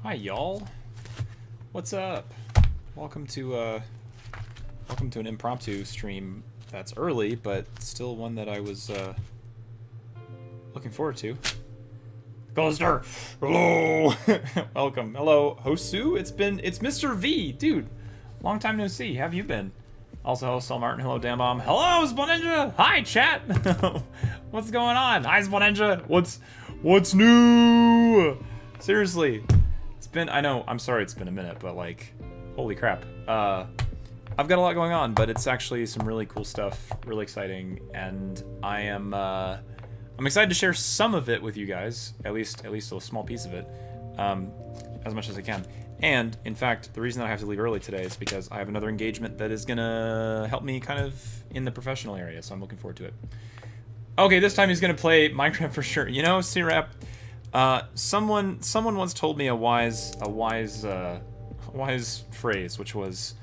Hi y'all. What's up? Welcome to an impromptu stream that's early, but still one that I was looking forward to. Ghoster! Hello! Welcome. Hello, Hosu. It's Mr. V, dude. Long time no see. How have you been? Also, hello, Saul Martin. Hello, Dan Bomb. Hello, Splenninja! Hi, chat! What's going on? Hi, Splenninja! What's new? Seriously. I know, I'm sorry it's been a minute, but like, holy crap. I've got a lot going on, but it's actually some really cool stuff, really exciting, and I'm excited to share some of it with you guys, at least a small piece of it, as much as I can. And, in fact, the reason that I have to leave early today is because I have another engagement that is gonna help me kind of in the professional area, so I'm looking forward to it. Okay, this time he's gonna play Minecraft for sure. You know, C-Rap, someone once told me a wise phrase, which was,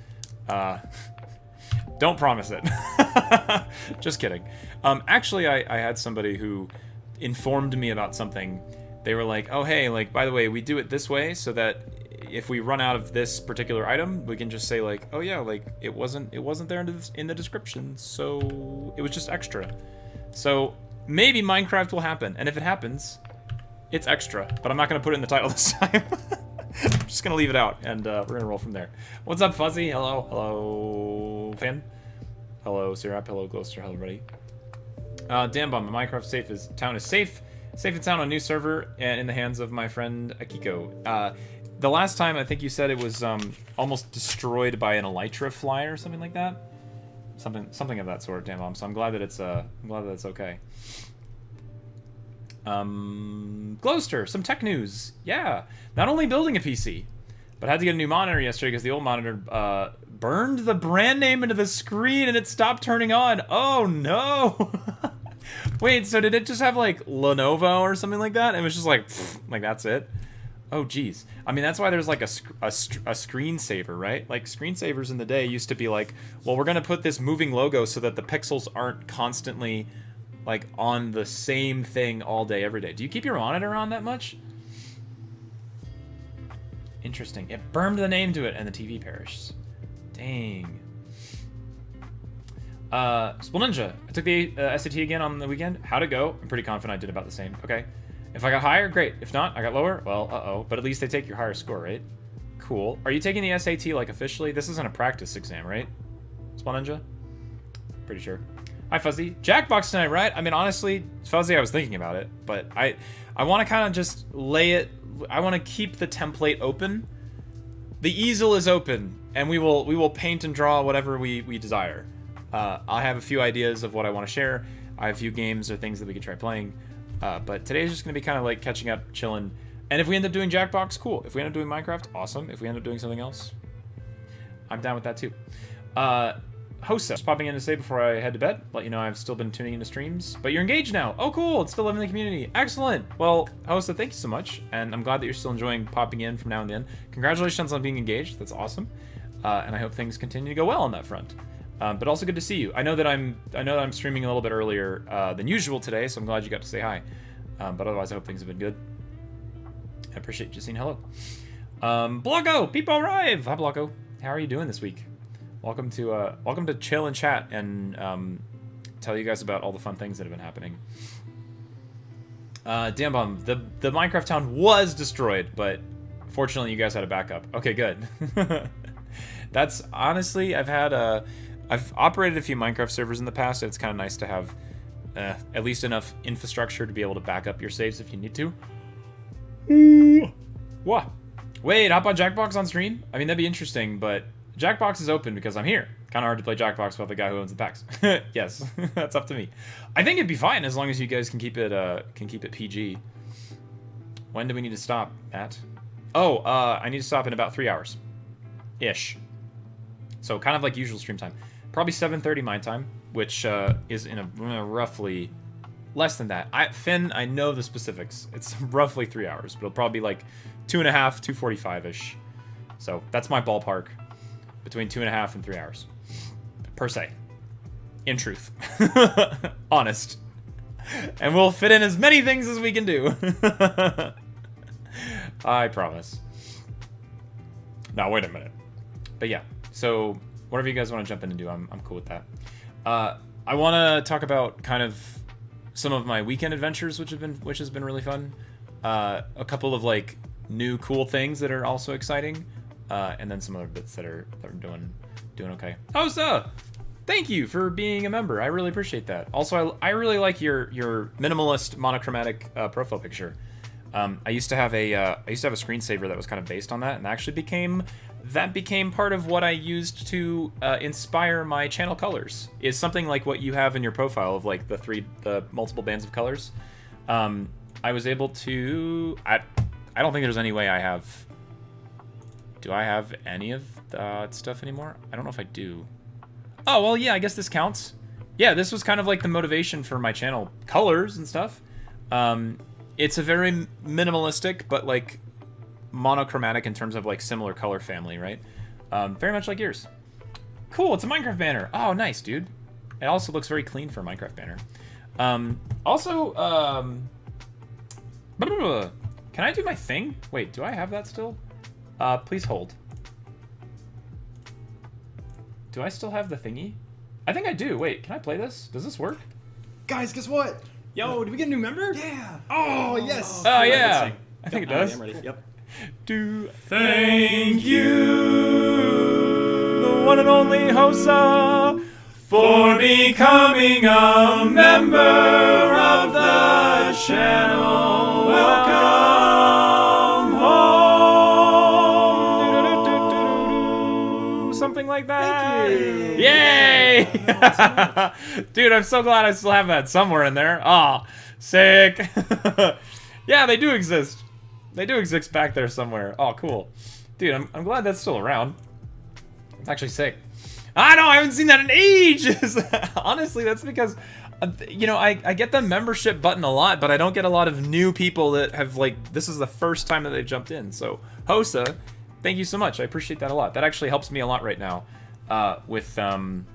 don't promise it. Just kidding. Actually, I had somebody who informed me about something. They were like, oh, hey, like, by the way, we do it this way so that if we run out of this particular item, we can just say, like, oh, yeah, like, it wasn't there in the description, so it was just extra. So maybe Minecraft will happen, and if it happens, it's extra, but I'm not going to put it in the title this time. I'm just going to leave it out, and we're going to roll from there. What's up, Fuzzy? Hello. Hello, Fan. Hello, Sirap. Hello, Ghoster. Hello, everybody. Dan Bomb, Minecraft town is safe. Safe and sound on new server, and in the hands of my friend Akiko. The last time, I think you said it was almost destroyed by an elytra fly or something like that. Something of that sort, Dan Bomb. So I'm glad that it's okay. Gloucester, some tech news. Yeah, not only building a PC, but I had to get a new monitor yesterday because the old monitor burned the brand name into the screen and it stopped turning on. Oh no! Wait, so did it just have like Lenovo or something like that? It was just like that's it. Oh geez. I mean, that's why there's like a screensaver, right? Like screensavers in the day used to be like, well, we're gonna put this moving logo so that the pixels aren't constantly like on the same thing all day, every day. Do you keep your monitor on that much? Interesting. It burned the name to it and the TV perished. Dang. Splenninja. I took the SAT again on the weekend. How'd it go? I'm pretty confident I did about the same. Okay. If I got higher, great. If not, I got lower. Well, uh-oh. But at least they take your higher score, right? Cool. Are you taking the SAT like officially? This isn't a practice exam, right? Splenninja? Pretty sure. Hi, Fuzzy. Jackbox tonight, right? I mean, honestly, Fuzzy, I was thinking about it, but I want to kind of just lay it. I want to keep the template open. The easel is open, and we will paint and draw whatever we desire. I have a few ideas of what I want to share. I have a few games or things that we could try playing. But today's just going to be kind of like catching up, chilling. And if we end up doing Jackbox, cool. If we end up doing Minecraft, awesome. If we end up doing something else, I'm down with that too. Hosa, just popping in to say before I head to bed, let you know I've still been tuning into streams, but you're engaged now. Oh, cool. It's still living in the community. Excellent. Well, Hosa, thank you so much. And I'm glad that you're still enjoying popping in from now and then. Congratulations on being engaged. That's awesome. And I hope things continue to go well on that front. But also good to see you. I know that I'm streaming a little bit earlier than usual today, so I'm glad you got to say hi. But otherwise, I hope things have been good. I appreciate you saying hello. Blocko, people arrive. Hi, Blocko. How are you doing this week? Welcome to chill and chat and tell you guys about all the fun things that have been happening. Damn bum, the Minecraft town was destroyed, but fortunately you guys had a backup. Okay, good. That's honestly, I've operated a few Minecraft servers in the past, and it's kind of nice to have at least enough infrastructure to be able to back up your saves if you need to. What? Wait, hop on Jackbox on stream? I mean, that'd be interesting, but Jackbox is open because I'm here. Kind of hard to play Jackbox without the guy who owns the packs. Yes, that's up to me. I think it'd be fine as long as you guys can keep it PG. When do we need to stop, Matt? Oh, I need to stop in about 3 hours. Ish. So kind of like usual stream time. Probably 7:30 my time, which is in a roughly less than that. Finn, I know the specifics. It's roughly 3 hours, but it'll probably be like 2.5, 2:45-ish. So that's my ballpark. Between 2.5 and 3 hours. Per se. In truth. Honest. And we'll fit in as many things as we can do. I promise. Now, wait a minute. But yeah, so whatever you guys want to jump in and do, I'm cool with that. I want to talk about kind of some of my weekend adventures, which has been really fun. A couple of like new cool things that are also exciting, and then some other bits that are doing okay. Hosa, thank you for being a member. I really appreciate that. Also, I really like your minimalist monochromatic profile picture. I used to have a screensaver that was kind of based on that, and actually became part of what I used to inspire my channel colors. Is something like what you have in your profile of like the multiple bands of colors. I was able to. I don't think there's any way I have. Do I have any of that stuff anymore? I don't know if I do. Oh well, yeah. I guess this counts. Yeah, this was kind of like the motivation for my channel colors and stuff. It's a very minimalistic, but like monochromatic in terms of like similar color family, right? Very much like yours. Cool, it's a Minecraft banner. Oh, nice, dude. It also looks very clean for a Minecraft banner. Can I do my thing? Wait, do I have that still? Please hold. Do I still have the thingy? I think I do. Wait, can I play this? Does this work? Guys, guess what? Yo, did we get a new member? Yeah. Oh, yes. Oh, yeah. I think it does. I'm ready. Yep. Thank you, the one and only Hosa, for becoming a member of the channel. Welcome home. Something like that. Thank you. Yay! Dude, I'm so glad I still have that somewhere in there. Oh, sick. Yeah, they do exist. They do exist back there somewhere. Oh, cool. Dude, I'm glad that's still around. It's actually sick. I know, I haven't seen that in ages! Honestly, that's because, you know, I get the membership button a lot, but I don't get a lot of new people that have, like, this is the first time that they've jumped in. So, Hosa, thank you so much. I appreciate that a lot. That actually helps me a lot right now with some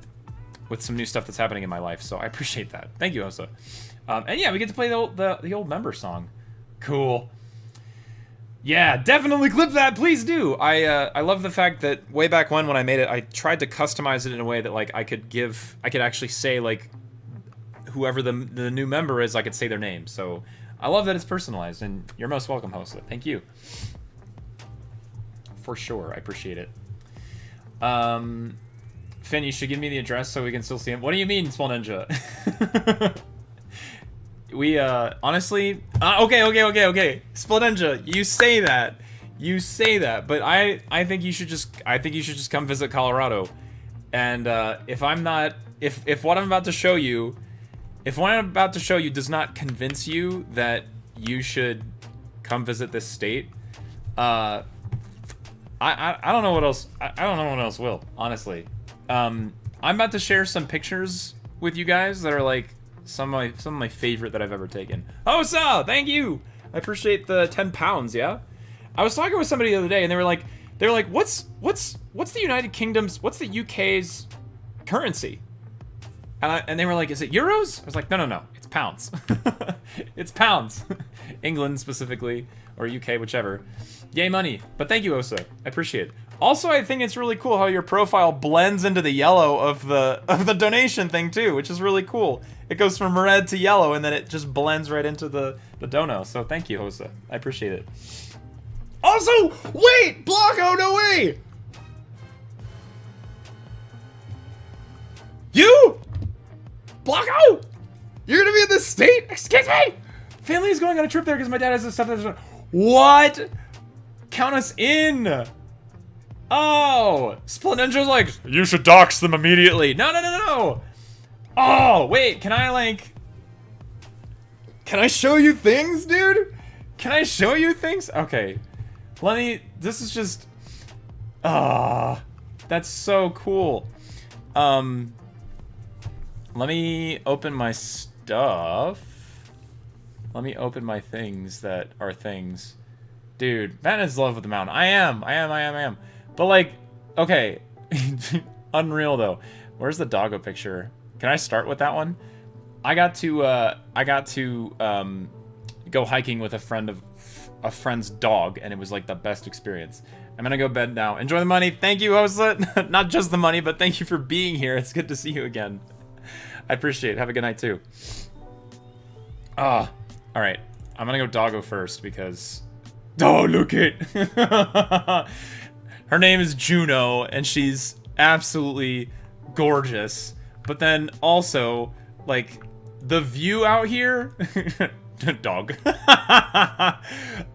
new stuff that's happening in my life. So, I appreciate that. Thank you, Hosa. And yeah, we get to play the old member song. Cool. Yeah, definitely clip that, please do. I love the fact that way back when I made it, I tried to customize it in a way that like I could actually say like whoever the new member is, I could say their name. So I love that it's personalized, and you're most welcome, Hosa. Thank you. For sure, I appreciate it. Finn, you should give me the address so we can still see him. What do you mean, Small Ninja? We, honestly... okay. Split Ninja, you say that, but I think you should just come visit Colorado. And, if what I'm about to show you does not convince you that you should come visit this state, I don't know what else, I don't know what else will, honestly. I'm about to share some pictures with you guys that are, like, some of my favorite that I've ever taken. Oh, so thank you. I appreciate the 10 pounds. Yeah, I was talking with somebody the other day, and they were like, what's the United Kingdom's, what's the UK's currency? And they were like, is it euros? I was like, no, it's pounds. It's pounds. England specifically, or UK, whichever. Yay money. But thank you, Osa. I appreciate it. Also, I think it's really cool how your profile blends into the yellow of the donation thing too, which is really cool. It goes from red to yellow, and then it just blends right into the dono. So thank you, Hosa. I appreciate it. Also, wait! Blocko, no way! You? Blocko? You're gonna be in this state? Excuse me? Family is going on a trip there because my dad has this stuff that's... What? Count us in! Oh! Split Ninja's like, you should dox them immediately. No. Oh, wait, can I show you things, dude? Can I show you things? Okay. This is just... that's so cool. Let me open my stuff. Let me open my things that are things. Dude, Matt is in love with the mountain. I am. But like, okay. Unreal though. Where's the doggo picture? Can I start with that one? I got to go hiking with a friend a friend's dog, and it was like the best experience. I'm gonna go bed now. Enjoy the money. Thank you, Hostlet. Not just the money, but thank you for being here. It's good to see you again. I appreciate it. Have a good night too. All right. I'm gonna go doggo first because... Oh, look it! Her name is Juno, and she's absolutely gorgeous. But then also, like, the view out here... Dog.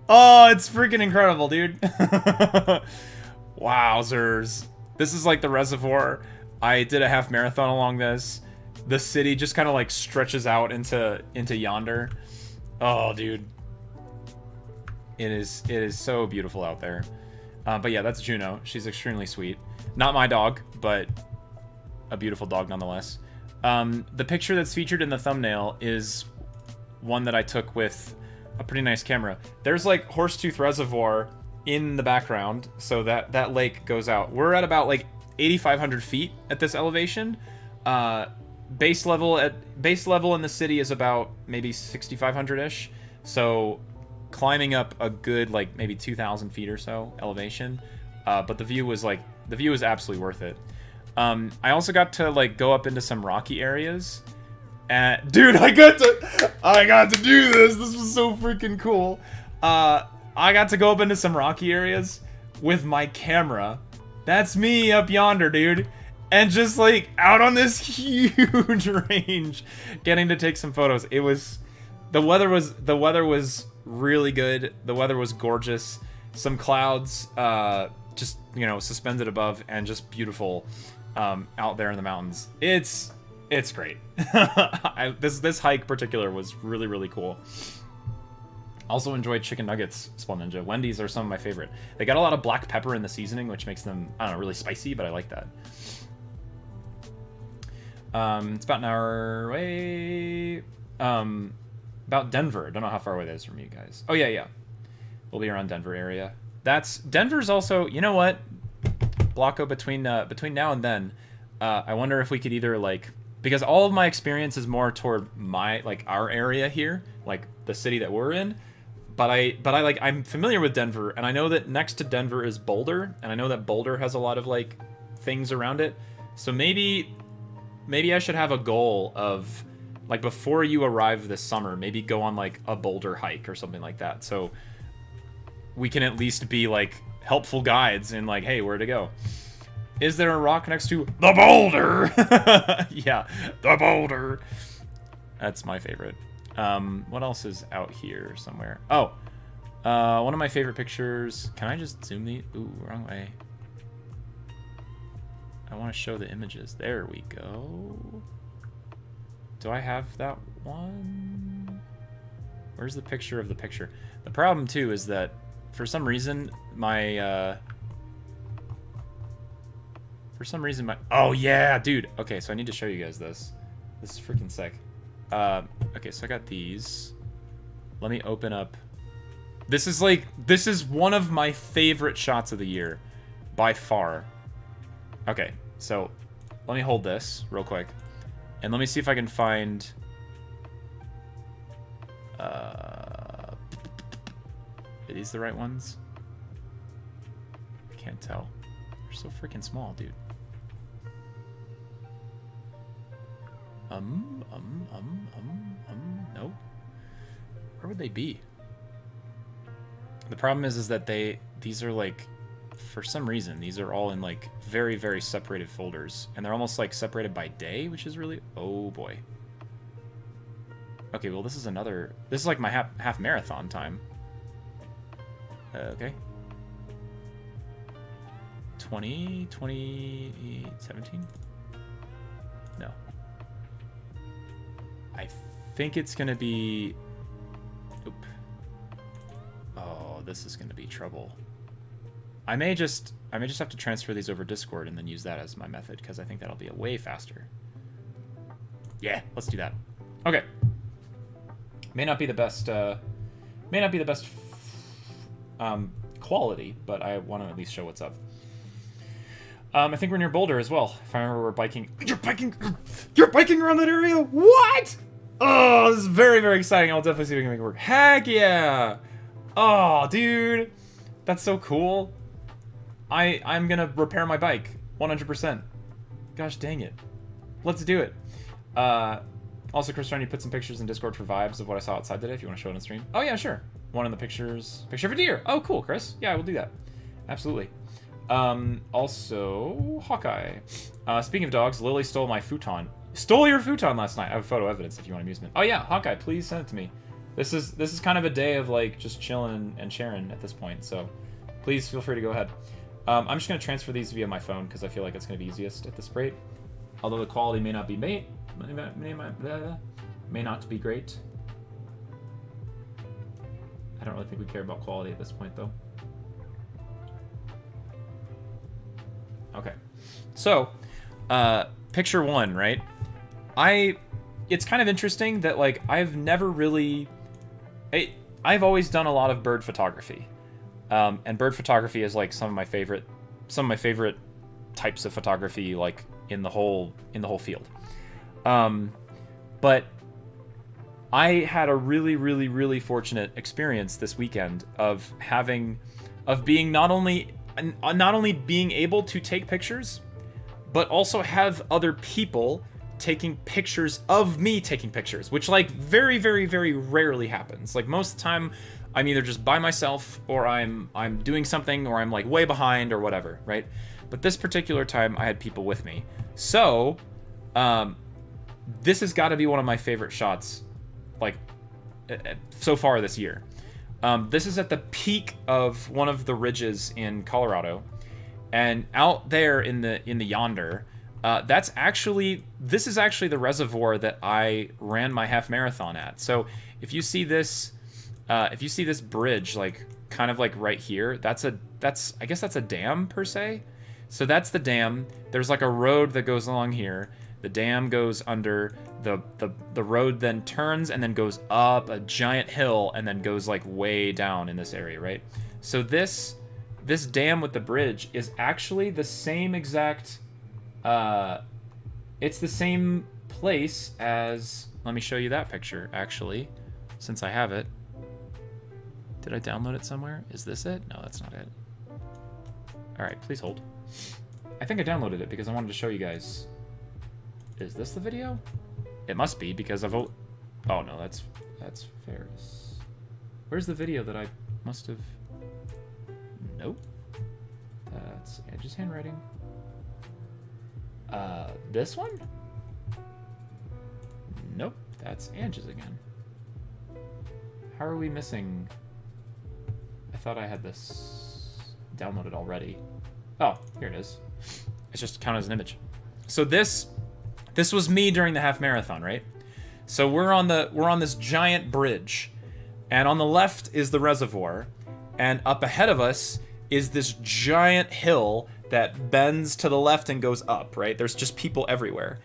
Oh, it's freaking incredible, dude. Wowzers. This is like the reservoir. I did a half marathon along this. The city just kind of like stretches out into yonder. Oh, dude. It is so beautiful out there. But yeah, that's Juno. She's extremely sweet. Not my dog, but a beautiful dog nonetheless. The picture that's featured in the thumbnail is one that I took with a pretty nice camera. There's like Horsetooth Reservoir in the background, so that lake goes out. We're at about like 8,500 feet at this elevation. Base level in the city is about maybe 6,500-ish. So climbing up a good like maybe 2,000 feet or so elevation. But the view was absolutely worth it. I also got to like go up into some rocky areas. Dude, I got to do this. This was so freaking cool. I got to go up into some rocky areas with my camera. That's me up yonder, dude. And just like out on this huge range, getting to take some photos. The weather was really good. The weather was gorgeous. Some clouds, just, you know, suspended above, and just beautiful, out there in the mountains. It's great. This hike in particular was really, really cool. Also enjoyed chicken nuggets, Spell Ninja. Wendy's are some of my favorite. They got a lot of black pepper in the seasoning, which makes them, I don't know, really spicy, but I like that. It's about an hour away. About Denver. Don't know how far away that is from you guys. Oh, yeah. We'll be around Denver area. Denver's also, you know what? Blocko, between now and then, I wonder if we could either, like... Because all of my experience is more toward our area here, like the city that we're in. But I'm familiar with Denver, and I know that next to Denver is Boulder, and I know that Boulder has a lot of like things around it. So maybe I should have a goal of like before you arrive this summer, maybe go on like a Boulder hike or something like that. So we can at least be like helpful guides in like, hey, where to go. Is there a rock next to the boulder? Yeah, the boulder. That's my favorite. What else is out here somewhere? Oh, one of my favorite pictures. Can I just zoom the? Ooh, wrong way. I want to show the images. There we go. Do I have that one? Where's the picture of the picture? The problem too is that for some reason my oh yeah, dude. Okay, so I need to show you guys this. This is freaking sick. Okay, so I got these. Let me open up. This is one of my favorite shots of the year, by far. Okay, so let me hold this real quick, and let me see if I can find. Are these the right ones? I can't tell. They're so freaking small, dude. No. Where would they be? The problem is that these are like, for some reason, these are all in like very, very separated folders, and they're almost like separated by day, which is really, oh boy. Okay, well this is like my half marathon time. Okay. 2017? No. I think it's gonna be... Oop. Oh, this is gonna be trouble. I may just have to transfer these over Discord and then use that as my method, because I think that'll be way faster. Yeah, let's do that. Okay. May not be the best quality, but I want to at least show what's up. I think we're near Boulder as well. If I remember, we're biking. You're biking around that area? What? Oh, this is very, very exciting. I'll definitely see if we can make it work. Heck yeah! Oh, dude. That's so cool. I'm gonna repair my bike. 100%. Gosh dang it. Let's do it. Also, Chris, trying to put some pictures in Discord for vibes of what I saw outside today if you want to show it on stream. Oh, yeah, sure. One of the pictures. Picture of a deer. Oh, cool, Chris. Yeah, we'll do that. Absolutely. Also, Hawkeye. Speaking of dogs, Lily stole my futon. Stole your futon last night. I have photo evidence if you want amusement. Oh, yeah, Hawkeye, please send it to me. This is kind of a day of, like, just chilling and sharing at this point, so please feel free to go ahead. I'm just going to transfer these via my phone because I feel like it's going to be easiest at this rate. Although the quality may not be may not be great. I don't really think we care about quality at this point, though. Okay. So, picture one, right? It's kind of interesting that, like, I've never really... I've always done a lot of bird photography. And bird photography is, like, some of my favorite types of photography, like, in the whole field. But I had a really, really, really fortunate experience this weekend of being not only being able to take pictures, but also have other people taking pictures of me taking pictures, which, like, very, very, very rarely happens. Like, most of the time, I'm either just by myself, or I'm doing something, or I'm, like, way behind, or whatever, right? But this particular time, I had people with me. So, this has got to be one of my favorite shots, like, so far this year. This is at the peak of one of the ridges in Colorado, and out there in the yonder, this is actually the reservoir that I ran my half marathon at. So if you see this bridge, like, kind of like right here, I guess that's a dam per se. So that's the dam. There's, like, a road that goes along here. The dam goes under, the road then turns and then goes up a giant hill and then goes, like, way down in this area, right? So this dam with the bridge is actually the same exact, it's the same place as, let me show you that picture, actually, since I have it. Did I download it somewhere? Is this it? No, that's not it. All right, please hold. I think I downloaded it because I wanted to show you guys. Is this the video? It must be because I've... Oh no, that's Ferris. Where's the video that I must have... Nope. That's Edge's handwriting. This one? Nope, that's Ange's again. How are we missing... I thought I had this downloaded already. Oh, here it is. It's just counted as an image. So this was me during the half marathon, right? So we're on this giant bridge, and on the left is the reservoir, and up ahead of us is this giant hill that bends to the left and goes up, right? There's just people everywhere.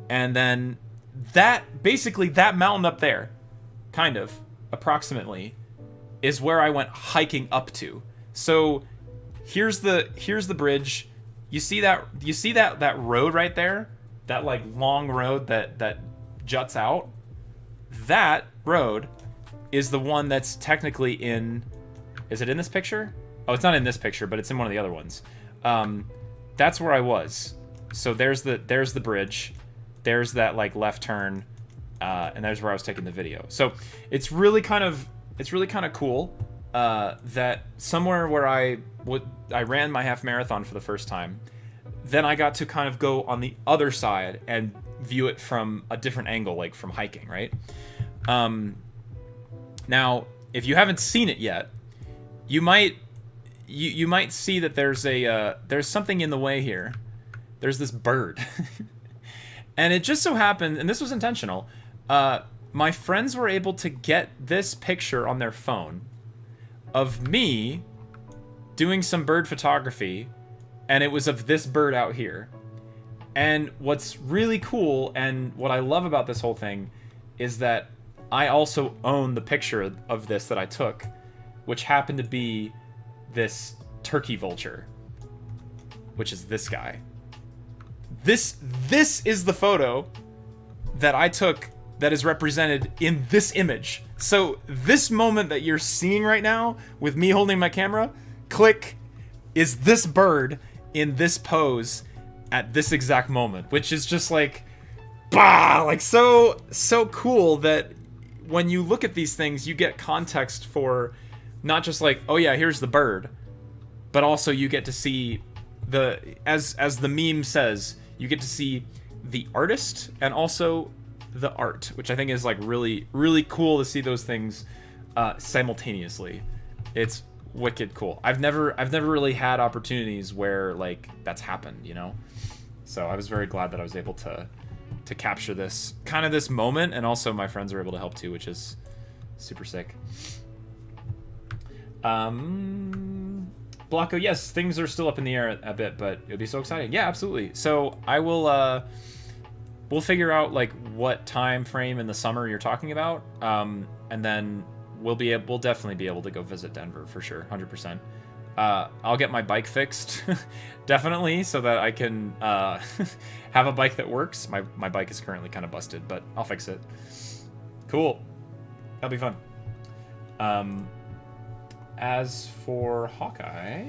And then that mountain up there, kind of, approximately, is where I went hiking up to. So here's the bridge. You see that road right there? That, like, long road that juts out? That road is the one that's technically in... Is it in this picture? Oh, it's not in this picture, but it's in one of the other ones. That's where I was. So there's the bridge. There's that, like, left turn. And there's where I was taking the video. So it's really kind of cool that somewhere where I ran my half marathon for the first time, then I got to kind of go on the other side and view it from a different angle, like from hiking, right? Now, if you haven't seen it yet, you might see that there's something in the way here. There's this bird. And it just so happened, and this was intentional, my friends were able to get this picture on their phone of me doing some bird photography, and it was of this bird out here. And what's really cool, and what I love about this whole thing, is that I also own the picture of this that I took, which happened to be this turkey vulture, which is this guy. This is the photo that I took that is represented in this image. So this moment that you're seeing right now with me holding my camera, click, is this bird in this pose at this exact moment, which is just like, bah, like so cool that when you look at these things, you get context for not just like, oh yeah, here's the bird, but also you get to see as the meme says, you get to see the artist and also the art, which I think is like really, really cool to see those things simultaneously. It's wicked cool. I've never really had opportunities where like that's happened, you know? So I was very glad that I was able to capture this moment, and also my friends are able to help too, which is super sick. Blanco, yes, things are still up in the air a bit, but it'll be so exciting. Yeah, absolutely. So I will we'll figure out like what time frame in the summer you're talking about, and then we'll definitely be able to go visit Denver for sure, 100%. I'll get my bike fixed, definitely, so that I can have a bike that works. My bike is currently kind of busted, but I'll fix it. Cool. That'll be fun. As for Hawkeye...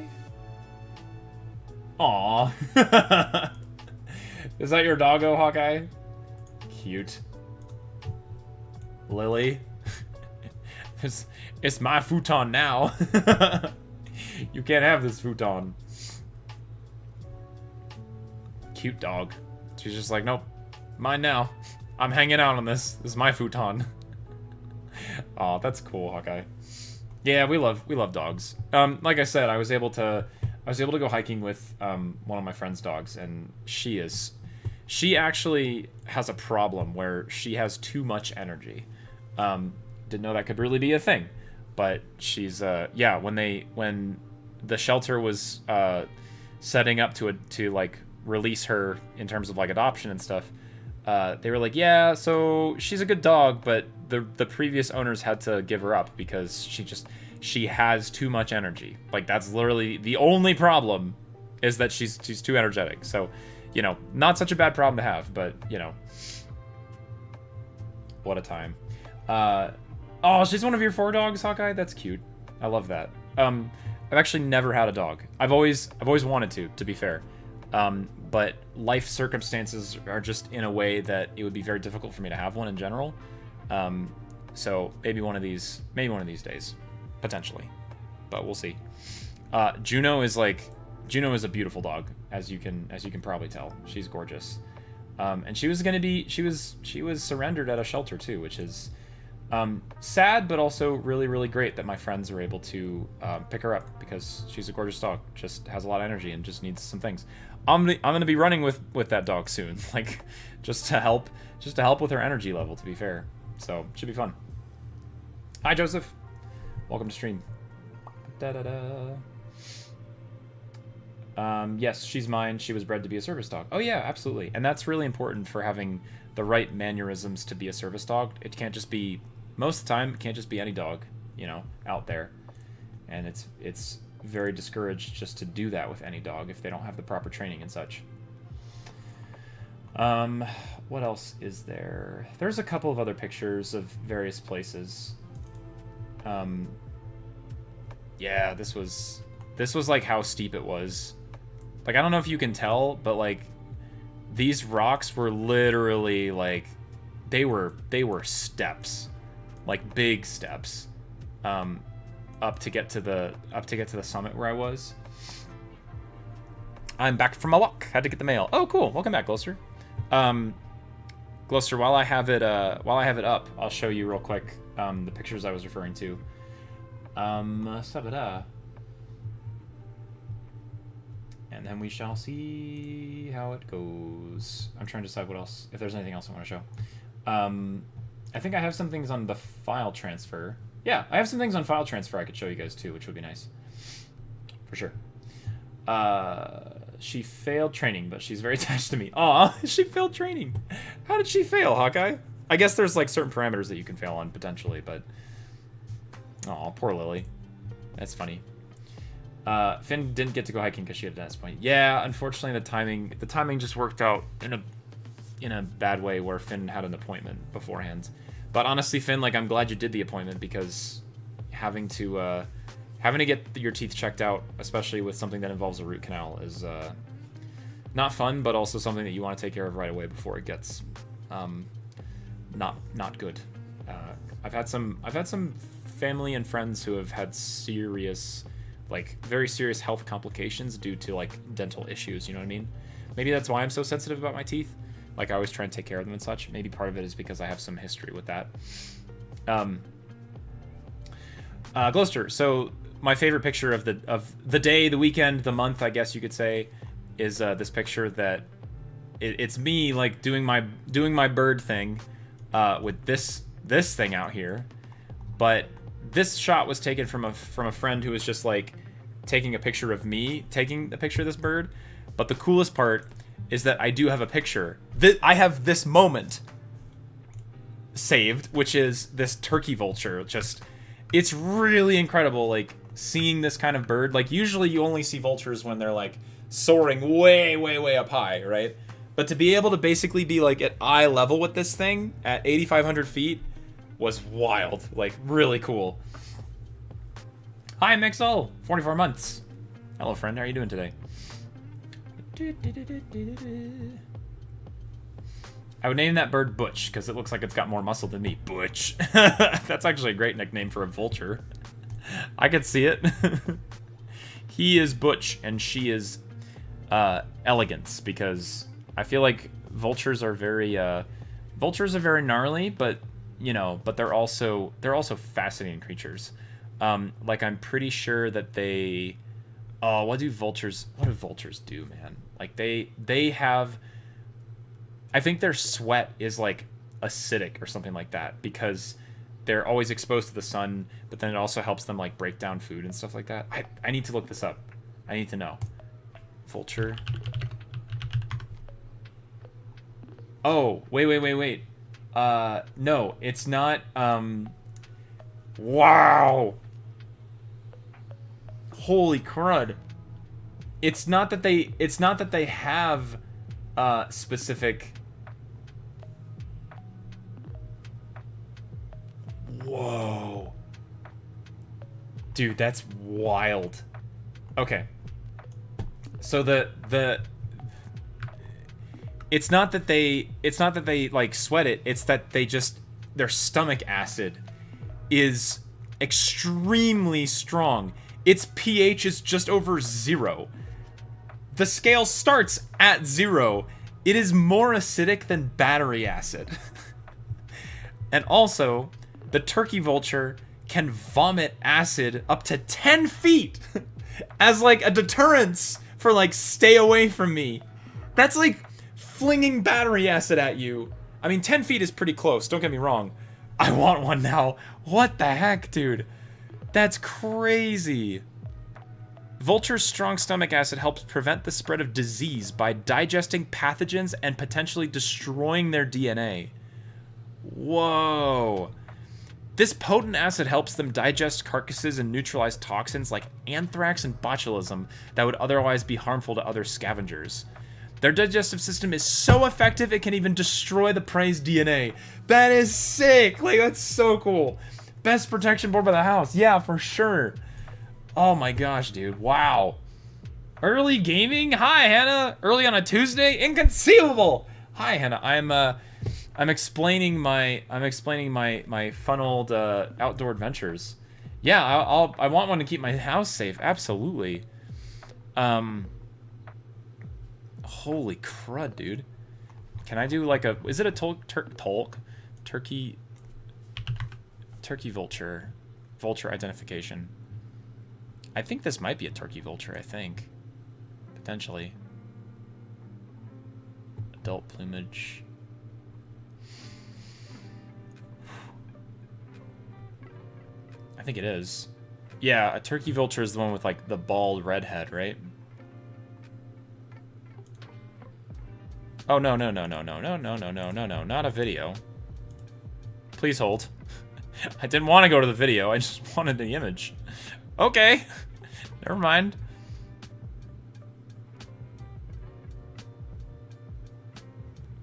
Aw. Is that your doggo, Hawkeye? Cute. Lily? It's my futon now. You can't have this futon. Cute dog. She's just like, nope, mine now. I'm hanging out on this. This is my futon. Aw, that's cool, Hawkeye. Yeah, we love dogs. Like I said, I was able to go hiking with one of my friend's dogs, and she actually has a problem where she has too much energy. Didn't know that could really be a thing, but she's yeah, when the shelter was setting up to like release her in terms of like adoption and stuff, they were like, yeah, so she's a good dog, but the previous owners had to give her up because she has too much energy. Like, that's literally the only problem, is that she's too energetic. So, you know, not such a bad problem to have, but, you know, what a time. Oh, she's one of your 4 dogs, Hawkeye? That's cute. I love that. I've actually never had a dog. I've always wanted to be fair. But life circumstances are just in a way that it would be very difficult for me to have one in general. So maybe one of these days, potentially, but we'll see. Juno is a beautiful dog, as you can probably tell. She's gorgeous. And she was surrendered at a shelter too, which is sad, but also really, really great that my friends were able to pick her up, because she's a gorgeous dog, just has a lot of energy and just needs some things. I'm gonna be running with that dog soon, like just to help with her energy level, to be fair. So should be fun. Hi Joseph, welcome to stream. Yes, she's mine. She was bred to be a service dog. Oh yeah, absolutely. And that's really important for having the right mannerisms to be a service dog. It can't just be, most of the time, it can't just be any dog, you know, out there. And it's very discouraged just to do that with any dog if they don't have the proper training and such. What else is there? There's a couple of other pictures of various places. Yeah, this was like how steep it was. Like, I don't know if you can tell, but like these rocks were literally like they were steps, like big steps, up to get to the summit where I was. I'm back from a walk. Had to get the mail. Oh, cool. Welcome back, Gloucester. Gloucester, while I have it up, I'll show you real quick the pictures I was referring to. And then we shall see how it goes. I'm trying to decide what else, if there's anything else I want to show. I think I have some things on the file transfer. Yeah, I have some things on file transfer I could show you guys too, which would be nice. For sure. She failed training, but she's very attached to me. Aw, she failed training. How did she fail, Hawkeye? I guess there's like certain parameters that you can fail on potentially, but... Aw, poor Lily. That's funny. Finn didn't get to go hiking because she had a dentist appointment. Yeah, unfortunately the timing just worked out in a bad way where Finn had an appointment beforehand. But honestly, Finn, like, I'm glad you did the appointment, because having to get your teeth checked out, especially with something that involves a root canal, is not fun, but also something that you want to take care of right away before it gets not good. I've had some family and friends who have had serious, like, very serious health complications due to, like, dental issues, you know what I mean? Maybe that's why I'm so sensitive about my teeth. Like, I always try and take care of them and such. Maybe part of it is because I have some history with that. Glowster, so my favorite picture of the day, the weekend, the month, I guess you could say, is this picture that it's me, like, doing my bird thing with this thing out here. But this shot was taken from a friend who was just, like, taking a picture of me taking a picture of this bird. But the coolest part is that I do have a picture. I have this moment saved, which is this turkey vulture. Just, it's really incredible, like, seeing this kind of bird. Like, usually you only see vultures when they're, like, soaring way, way, way up high, right? But to be able to basically be, like, at eye level with this thing at 8,500 feet was wild. Like, really cool. Hi, Mixel. 44 months. Hello, friend. How are you doing today? I would name that bird Butch, because it looks like it's got more muscle than me. Butch. That's actually a great nickname for a vulture. I could see it. He is Butch, and she is Elegance, because I feel like vultures are very gnarly, but, you know, but they're also fascinating creatures. Like, I'm pretty sure that they... Oh, what do vultures do, man? Like, they have... I think their sweat is, like, acidic or something like that, because they're always exposed to the sun, but then it also helps them, like, break down food and stuff like that. I need to look this up. I need to know. Vulture. Oh, wait. No, it's not, wow! Holy crud. It's not that they have specific... Whoa. Dude, that's wild. Okay. So it's not that they like sweat it, it's that they just, their stomach acid is extremely strong. Its pH is just over 0. The scale starts at 0. It is more acidic than battery acid. And also, the turkey vulture can vomit acid up to 10 feet as, like, a deterrence for, like, stay away from me. That's like flinging battery acid at you. I mean, 10 feet is pretty close, don't get me wrong. I want one now. What the heck, dude? That's crazy. Vulture's strong stomach acid helps prevent the spread of disease by digesting pathogens and potentially destroying their DNA. Whoa. This potent acid helps them digest carcasses and neutralize toxins like anthrax and botulism that would otherwise be harmful to other scavengers. Their digestive system is so effective it can even destroy the prey's DNA. That is sick! Like, that's so cool. Best protection board by the house. Yeah, for sure. Oh my gosh, dude. Wow. Early gaming? Hi, Hannah. Early on a Tuesday? Inconceivable! Hi, Hannah. I'm explaining my fun old outdoor adventures. Yeah, I want one to keep my house safe. Absolutely. Holy crud, dude. Can I do like a... Is it a turkey vulture identification? I think this might be a turkey vulture, I think. Potentially. Adult plumage. I think it is. Yeah, a turkey vulture is the one with, like, the bald red head, right? Oh, no, not a video. Please hold. I didn't want to go to the video, I just wanted the image. Okay. Never mind.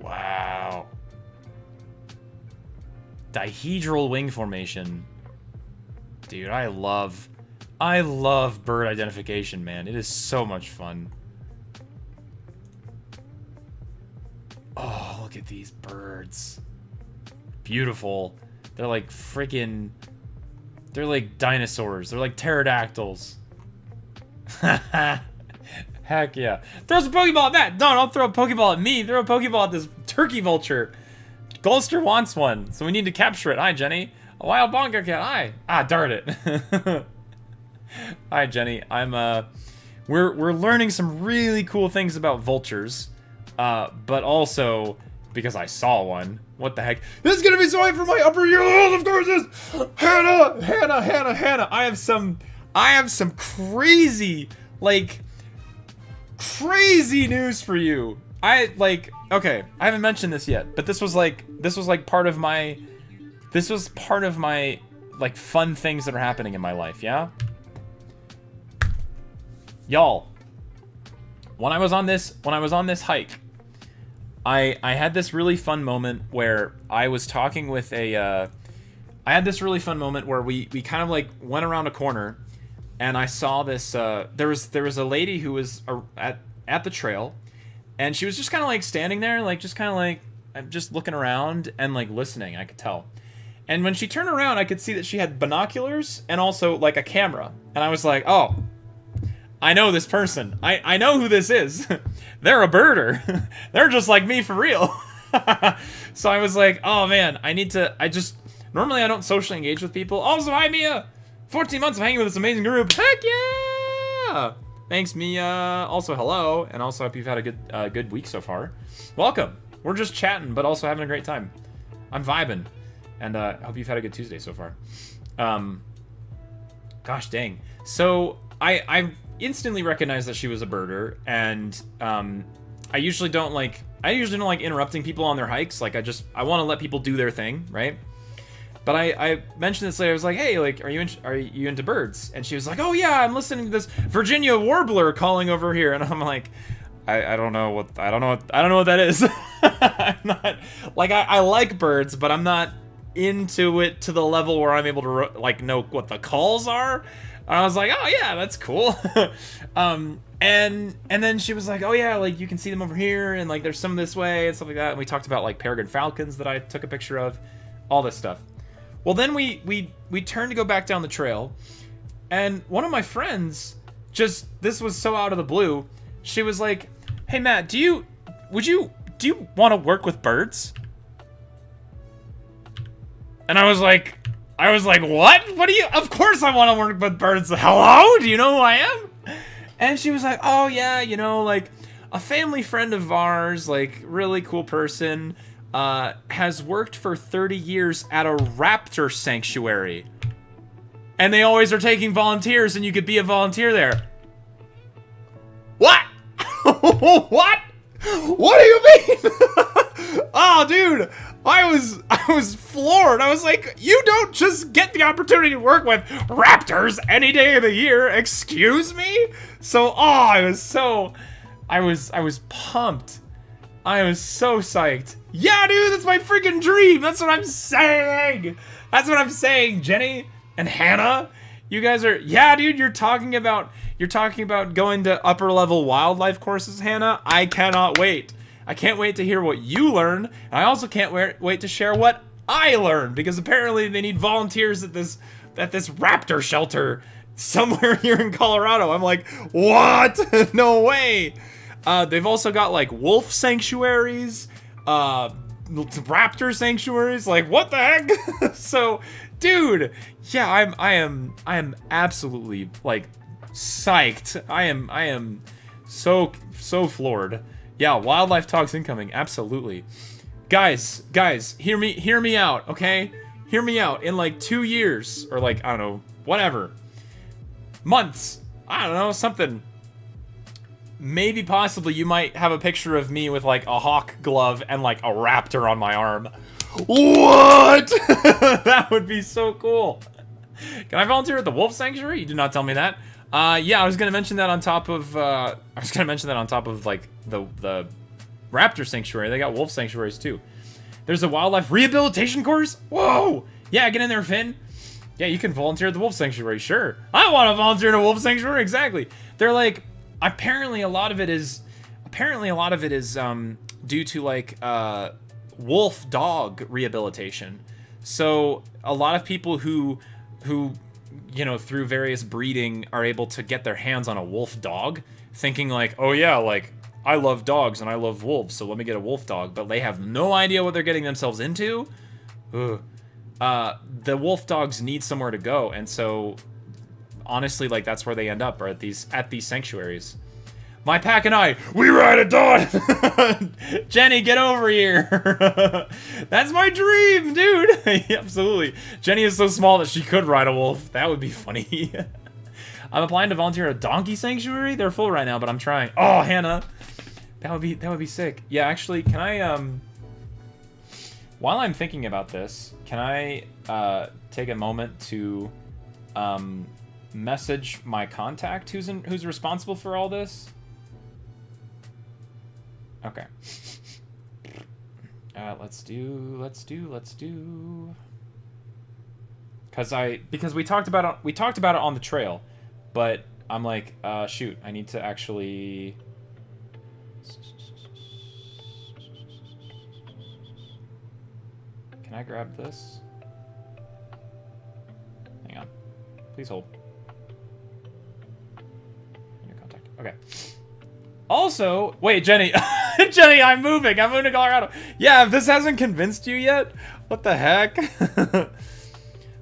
Wow. dihedral wing formation. Dude, I love bird identification, man. It is so much fun. Oh, look at these birds. Beautiful. They're like freaking... They're like dinosaurs. They're like pterodactyls. Heck yeah. Throw some Pokeball at that. No, don't throw a Pokeball at me. Throw a Pokeball at this turkey vulture. Goldster wants one, so we need to capture it. Hi, Jenny. A wild bongo cat. Hi. Ah, darn it. Hi, Jenny. We're learning some really cool things about vultures. But also, because I saw one. What the heck? This is gonna be so high for my upper ear. Oh, of course it is. Hannah. I have some crazy, like, crazy news for you. Okay, I haven't mentioned this yet, but this was part of my, like, fun things that are happening in my life, yeah? Y'all, when I was on this hike, I had this really fun moment where I was talking with I had this really fun moment where we kind of like went around a corner, and I saw this, there was a lady who was at the trail, and she was just kind of like standing there, like just kind of like just looking around and like listening, I could tell. And when she turned around, I could see that she had binoculars and also like a camera. And I was like, oh, I know this person. I know who this is. They're a birder. They're just like me for real. So I was like, oh man, normally I don't socially engage with people. Also, hi Mia! 14 months of hanging with this amazing group. Heck yeah! Thanks, Mia. Also, hello. And also, hope you've had a good week so far. Welcome. We're just chatting, but also having a great time. I'm vibing. And hope you've had a good Tuesday so far. Gosh dang. So, I instantly recognized that she was a birder, and I usually don't like interrupting people on their hikes. Like, I want to let people do their thing, right? But I mentioned this later. I was like, hey, like, are you into birds? And she was like, oh yeah, I'm listening to this Virginia warbler calling over here. And I'm like, I don't know what that is. I'm not like, I like birds, but I'm not into it to the level where I'm able to like know what the calls are. And I was like, oh yeah, that's cool. And then she was like, oh yeah, like you can see them over here, and like there's some this way and stuff like that. And we talked about like peregrine falcons that I took a picture of, all this stuff. Well, then we turned to go back down the trail, and one of my friends this was so out of the blue. She was like, hey Matt, do you want to work with birds? And I was like, what? What do you? Of course I want to work with birds. Hello? Do you know who I am? And she was like, oh yeah, like a family friend of ours, like really cool person, has worked for 30 years at a raptor sanctuary. And they always are taking volunteers, and you could be a volunteer there. What? What? What do you mean? Oh, dude. I was floored. I was like, you don't just get the opportunity to work with raptors any day of the year. Excuse me? So, I was pumped. I was so psyched. Yeah, dude, that's my freaking dream. That's what I'm saying. That's what I'm saying, Jenny and Hannah. You guys are, yeah, dude, you're talking about going to upper level wildlife courses, Hannah. I cannot wait. I can't wait to hear what you learn, and I also can't wait to share what I learned, because apparently they need volunteers at this raptor shelter somewhere here in Colorado. I'm like, what? No way. They've also got like wolf sanctuaries, raptor sanctuaries. Like, what the heck? So, dude, yeah, I am absolutely like psyched. I am so floored. Yeah, wildlife talks incoming. Absolutely. Guys, hear me out, okay? Hear me out. In like 2 years, or like, I don't know, whatever. Months. I don't know, something. Maybe possibly you might have a picture of me with like a hawk glove and like a raptor on my arm. What? That would be so cool. Can I volunteer at the wolf sanctuary? You did not tell me that. Yeah, I was gonna mention that on top of like the raptor sanctuary. They got wolf sanctuaries too. There's a wildlife rehabilitation course? Whoa! Yeah, get in there, Finn. Yeah, you can volunteer at the wolf sanctuary, sure. I want to volunteer at a wolf sanctuary, exactly. They're like, apparently a lot of it is due to like wolf dog rehabilitation. So a lot of people who you know, through various breeding are able to get their hands on a wolf dog, thinking like, oh yeah, like I love dogs and I love wolves, so let me get a wolf dog, but they have no idea what they're getting themselves into. Ugh. The wolf dogs need somewhere to go, and so honestly, like, that's where they end up, are at these sanctuaries. My pack and I, we ride at dawn. Jenny, get over here. That's my dream, dude. Absolutely. Jenny is so small that she could ride a wolf. That would be funny. I'm applying to volunteer at a donkey sanctuary. They're full right now, but I'm trying. Oh, Hannah, that would be sick. Yeah, actually, can I while I'm thinking about this, can I take a moment to message my contact who's responsible for all this? Okay. Let's do. Because we talked about it on the trail, but I'm like, shoot, I need to actually. Can I grab this? Hang on. Please hold. Your contact. Okay. Also, wait, Jenny. Jenny, I'm moving. I'm moving to Colorado. Yeah, if this hasn't convinced you yet, what the heck?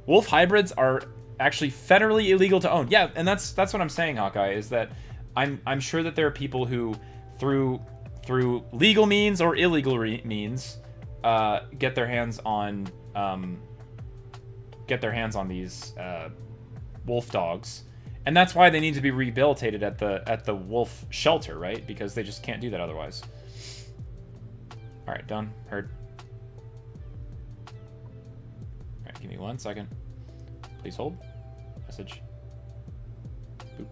Wolf hybrids are actually federally illegal to own. Yeah, and that's what I'm saying, Hawkeye, is that I'm sure that there are people who through legal means or illegal means get their hands on these wolf dogs, and that's why they need to be rehabilitated at the wolf shelter, right? Because they just can't do that otherwise. All right, done. Heard. All right, give me 1 second. Please hold. Message. Boop.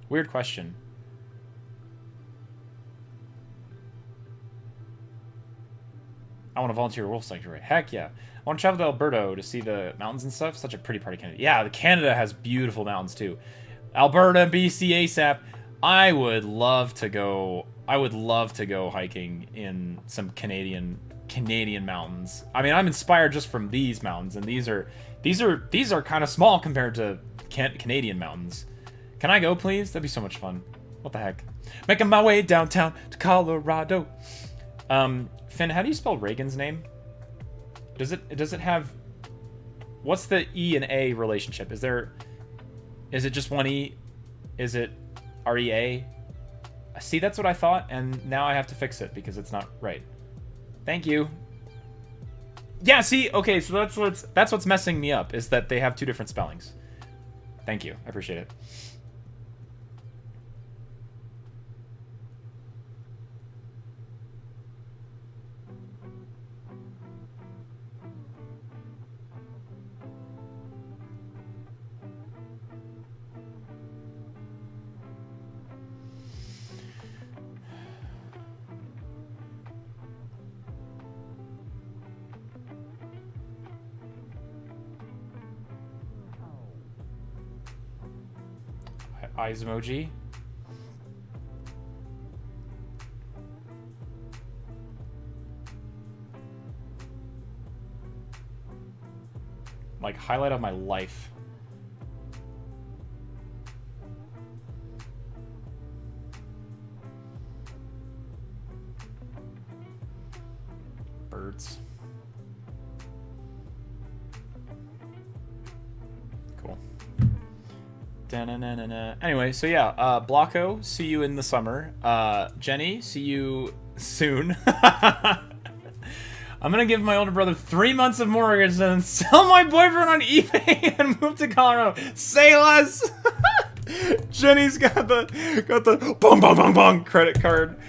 Weird question. I want to volunteer at Wolf Sanctuary. Heck yeah. I want to travel to Alberta to see the mountains and stuff. Such a pretty part of Canada. Yeah, Canada has beautiful mountains too. Alberta, BC, ASAP. I would love to go hiking in some Canadian mountains. I mean, I'm inspired just from these mountains, and these are kind of small compared to Canadian mountains. Can I go, please? That'd be so much fun. What the heck? Making my way downtown to Colorado. Finn, how do you spell Reagan's name? Does it have... What's the E and A relationship? Is it just one E? Is it REA? See, that's what I thought, and now I have to fix it because it's not right. Thank you. Yeah, see, okay, so that's what's messing me up, is that they have two different spellings. Thank you, I appreciate it. Eyes emoji. Like, highlight of my life. Birds. Cool. Anyway, so yeah, Blocko, see you in the summer. Jenny, see you soon. I'm gonna give my older brother 3 months of mortgage and then sell my boyfriend on eBay and move to Colorado. Say less. Jenny's got the bong bong bong bong credit card.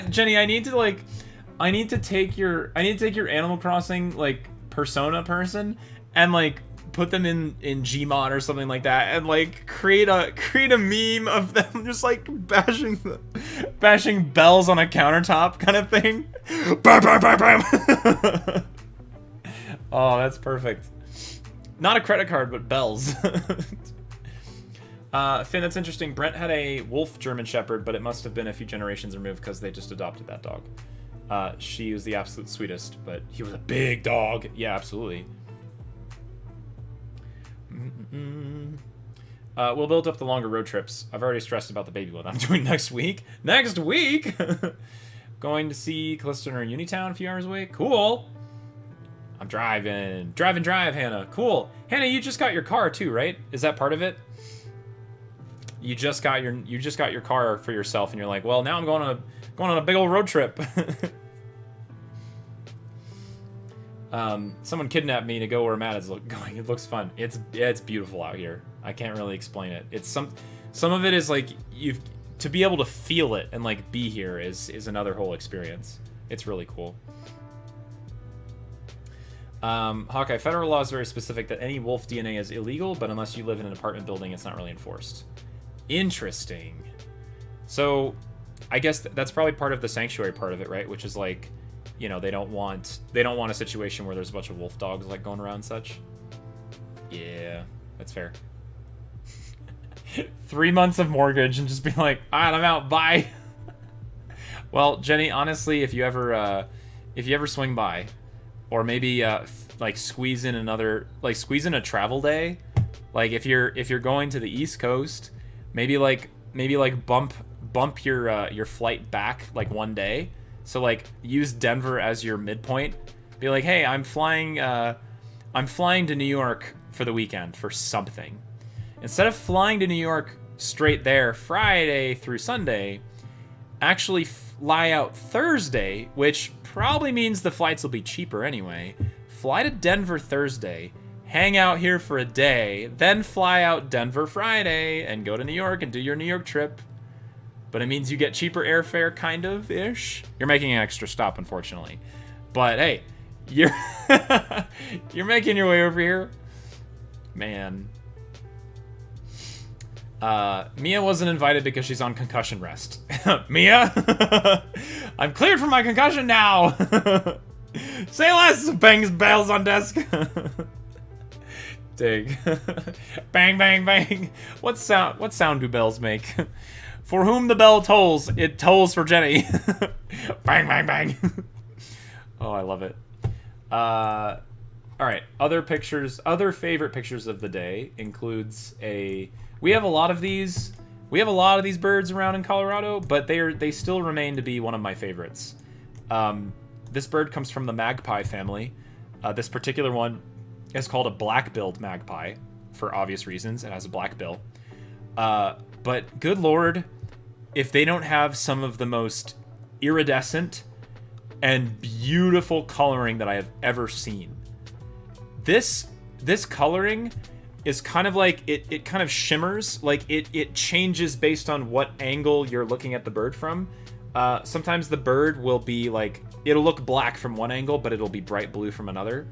Jenny, I need to take your Animal Crossing like persona person and like put them in Gmod or something like that, and like create a meme of them just like bashing bells on a countertop kind of thing. Bam, bam, bam, bam. Oh, that's perfect. Not a credit card, but bells. Finn, that's interesting. Brent had a wolf German Shepherd, but it must have been a few generations removed because they just adopted that dog. She was the absolute sweetest, but he was a big dog. Yeah, absolutely. We'll build up the longer road trips. I've already stressed about the baby one I'm doing next week. Next week? Going to see Callisto or Unitown a few hours away. Cool. I'm driving. Drive, Hannah. Cool. Hannah, you just got your car too, right? Is that part of it? You just got your car for yourself, and you're like, well, now I'm going on a big old road trip. Someone kidnapped me to go where Matt is going. It looks fun. It's beautiful out here. I can't really explain it. It's some of it is like to be able to feel it and like be here is another whole experience. It's really cool. Hawkeye, federal law is very specific that any wolf DNA is illegal, but unless you live in an apartment building, it's not really enforced. Interesting. So, I guess that's probably part of the sanctuary part of it, right? Which is like, you know, they don't want a situation where there's a bunch of wolf dogs like going around and such. Yeah, that's fair. 3 months of mortgage and just being like, alright, I'm out, bye. Well, Jenny, honestly, if you ever swing by, or maybe like squeeze in a travel day, like if you're going to the East Coast, maybe bump your flight back like one day. So like use Denver as your midpoint. Be like, hey, I'm flying to New York for the weekend for something. Instead of flying to New York straight there Friday through Sunday, actually fly out Thursday, which probably means the flights will be cheaper anyway. Fly to Denver Thursday, hang out here for a day, then fly out Denver Friday and go to New York and do your New York trip. But it means you get cheaper airfare, kind of-ish. You're making an extra stop, unfortunately. But hey, you're making your way over here. Man. Mia wasn't invited because she's on concussion rest. Mia? I'm cleared from my concussion now! Say less! Bangs bells on desk. Dig. Bang, bang, bang. What sound do bells make? For whom the bell tolls, it tolls for Jenny. Bang, bang, bang. Oh, I love it. Alright, other favorite pictures of the day includes we have a lot of these birds around in Colorado, but they still remain to be one of my favorites. This bird comes from the magpie family. This particular one is called a black-billed magpie, for obvious reasons. It has a black bill. But good lord, if they don't have some of the most iridescent and beautiful coloring that I have ever seen. This coloring is kind of like, it kind of shimmers, like it changes based on what angle you're looking at the bird from. Sometimes the bird will be like, it'll look black from one angle, but it'll be bright blue from another.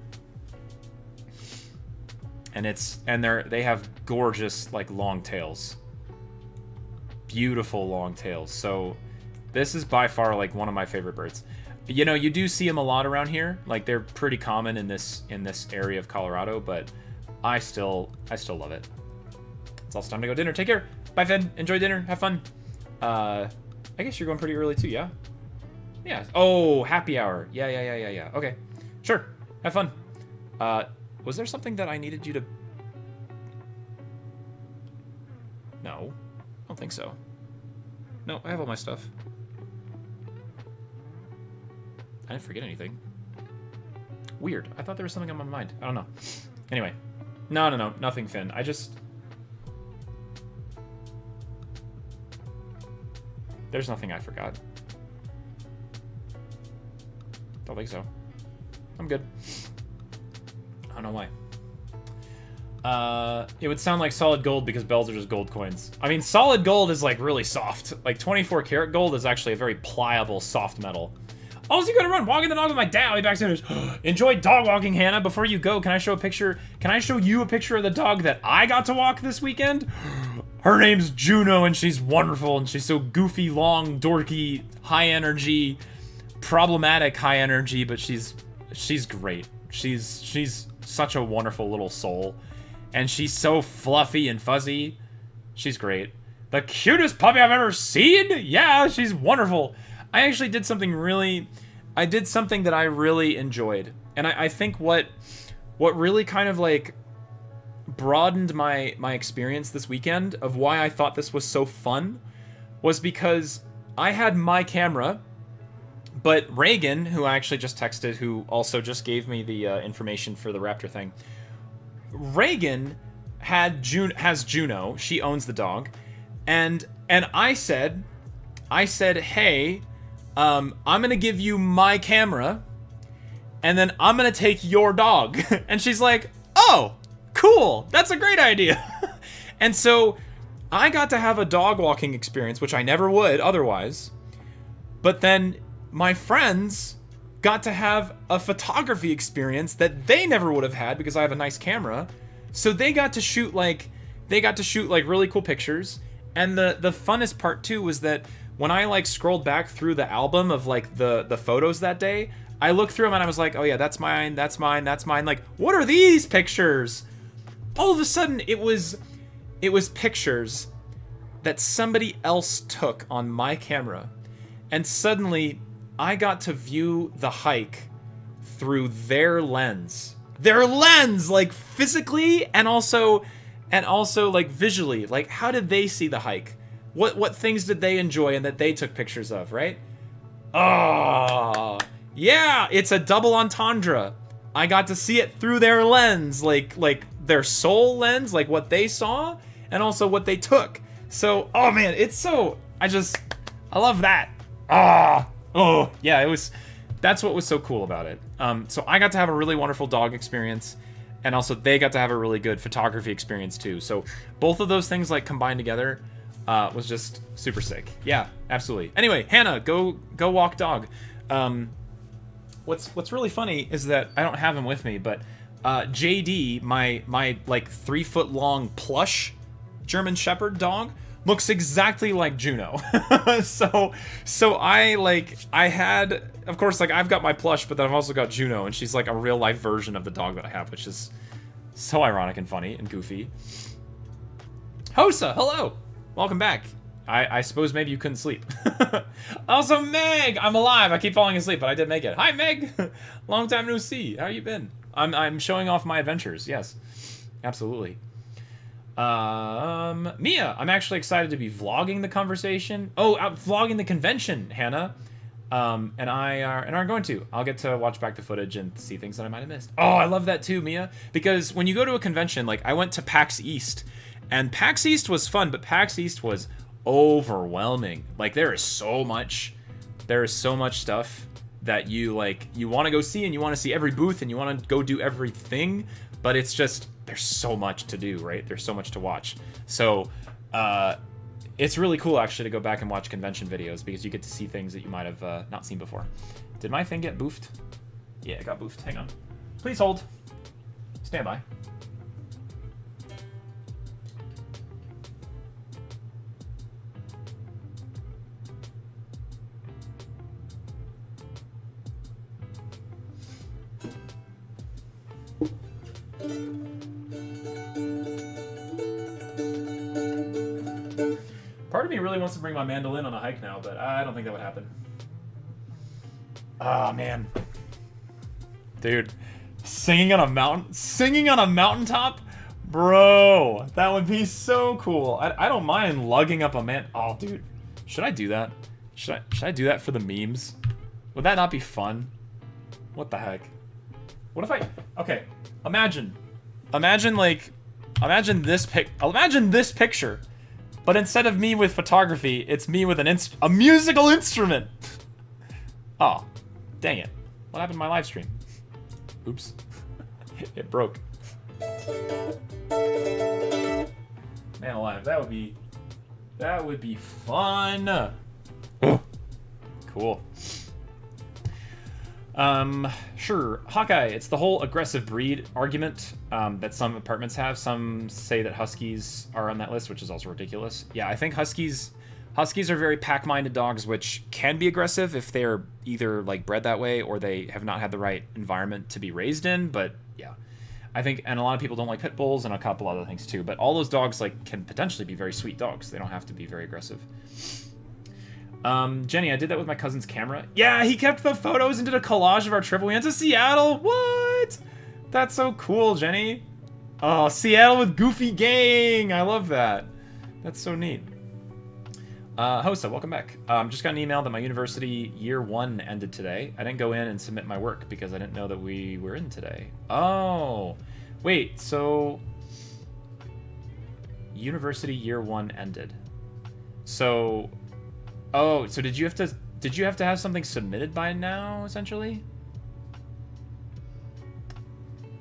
And they have gorgeous like long tails. Beautiful long tails. So this is by far like one of my favorite birds. You know, you do see them a lot around here. Like they're pretty common in this area of Colorado, but I still love it. It's also time to go dinner. Take care. Bye, Finn. Enjoy dinner. Have fun. I guess you're going pretty early too, yeah? Yeah. Oh, happy hour. Yeah. Okay. Sure. Have fun. Was there something that I needed you to... No. I don't think so. No, I have all my stuff. I didn't forget anything. Weird. I thought there was something on my mind. I don't know. Anyway. No. Nothing, Finn. There's nothing I forgot. Don't think so. I'm good. I don't know why. It would sound like solid gold because bells are just gold coins. I mean, solid gold is like really soft. Like 24 karat gold is actually a very pliable, soft metal. All's you gonna run, walking the dog with my dad. I'll be back soon. Enjoy dog walking, Hannah. Before you go, can I show a picture? Can I show you a picture of the dog that I got to walk this weekend? Her name's Juno, and she's wonderful, and she's so goofy, long, dorky, high energy, problematic high energy, but she's great. She's such a wonderful little soul, and she's so fluffy and fuzzy. She's great. The cutest puppy I've ever seen? Yeah, she's wonderful. I actually did something that I really enjoyed. And I think what really kind of like broadened my experience this weekend of why I thought this was so fun was because I had my camera, but Reagan, who I actually just texted, who also just gave me the information for the Raptor thing, Reagan has Juno. She owns the dog. And I said, hey, I'm gonna give you my camera, and then I'm gonna take your dog. And she's like, oh, cool, that's a great idea. And so I got to have a dog walking experience, which I never would otherwise. But then my friends got to have a photography experience that they never would have had because I have a nice camera. So they got to shoot like really cool pictures. And the funnest part too was that when I like scrolled back through the album of like the photos that day, I looked through them and I was like, oh yeah, that's mine, that's mine, that's mine. Like, what are these pictures? All of a sudden it was pictures that somebody else took on my camera. And suddenly I got to view the hike through their lens. Their lens, like physically and also like visually. Like, how did they see the hike? What things did they enjoy and that they took pictures of, right? Oh, yeah, it's a double entendre. I got to see it through their lens, like their soul lens, like what they saw, and also what they took. So, oh man, I love that. Oh, yeah, that's what was so cool about it. So I got to have a really wonderful dog experience, and also they got to have a really good photography experience too. So both of those things like combined together was just super sick. Yeah, absolutely. Anyway, Hannah, go walk dog. What's really funny is that I don't have him with me, but JD, my like 3-foot long plush German Shepherd dog, looks exactly like Juno. so I had, of course, like I've got my plush, but then I've also got Juno, and she's like a real life version of the dog that I have, which is so ironic and funny and goofy. Hosa, hello, welcome back. I suppose maybe you couldn't sleep. Also, Meg, I'm alive. I keep falling asleep, but I did make it. Hi, Meg. Long time no see. How you been? I'm showing off my adventures. Yes, absolutely. Mia, I'm actually excited to be vlogging the conversation. Oh, vlogging the convention, Hannah. And I are going to. I'll get to watch back the footage and see things that I might have missed. Oh, I love that too, Mia. Because when you go to a convention, like I went to PAX East, and PAX East was fun, but PAX East was overwhelming. Like there is so much stuff that you want to go see, and you want to see every booth, and you want to go do everything, but it's just there's so much to do, right? There's so much to watch. So it's really cool actually to go back and watch convention videos because you get to see things that you might have not seen before. Did my thing get boofed? Yeah, it got boofed. Hang on. Please hold. Stand by. Part of me really wants to bring my mandolin on a hike now, but I don't think that would happen. Ah, man. Dude, singing on a mountaintop? Bro, that would be so cool. I don't mind lugging up a man. Oh, dude. Should I do that? Should I do that for the memes? Would that not be fun? What the heck? What if okay, imagine this picture, but instead of me with photography, it's me with a musical instrument. Oh, dang it. What happened to my live stream? Oops. It broke. Man alive, that would be fun. Oh, cool. Sure. Hawkeye, it's the whole aggressive breed argument that some apartments have. Some say that Huskies are on that list, which is also ridiculous. Yeah, I think Huskies are very pack-minded dogs, which can be aggressive if they're either like bred that way or they have not had the right environment to be raised in. But yeah, I think, and a lot of people don't like pit bulls and a couple other things too. But all those dogs like can potentially be very sweet dogs. They don't have to be very aggressive. Jenny, I did that with my cousin's camera. Yeah, he kept the photos and did a collage of our trip. We went to Seattle. What? That's so cool, Jenny. Oh, Seattle with Goofy Gang. I love that. That's so neat. Hosa, welcome back. Just got an email that my university year 1 ended today. I didn't go in and submit my work because I didn't know that we were in today. Oh, wait, so university year 1 ended. So, oh, so did you have to have something submitted by now, essentially?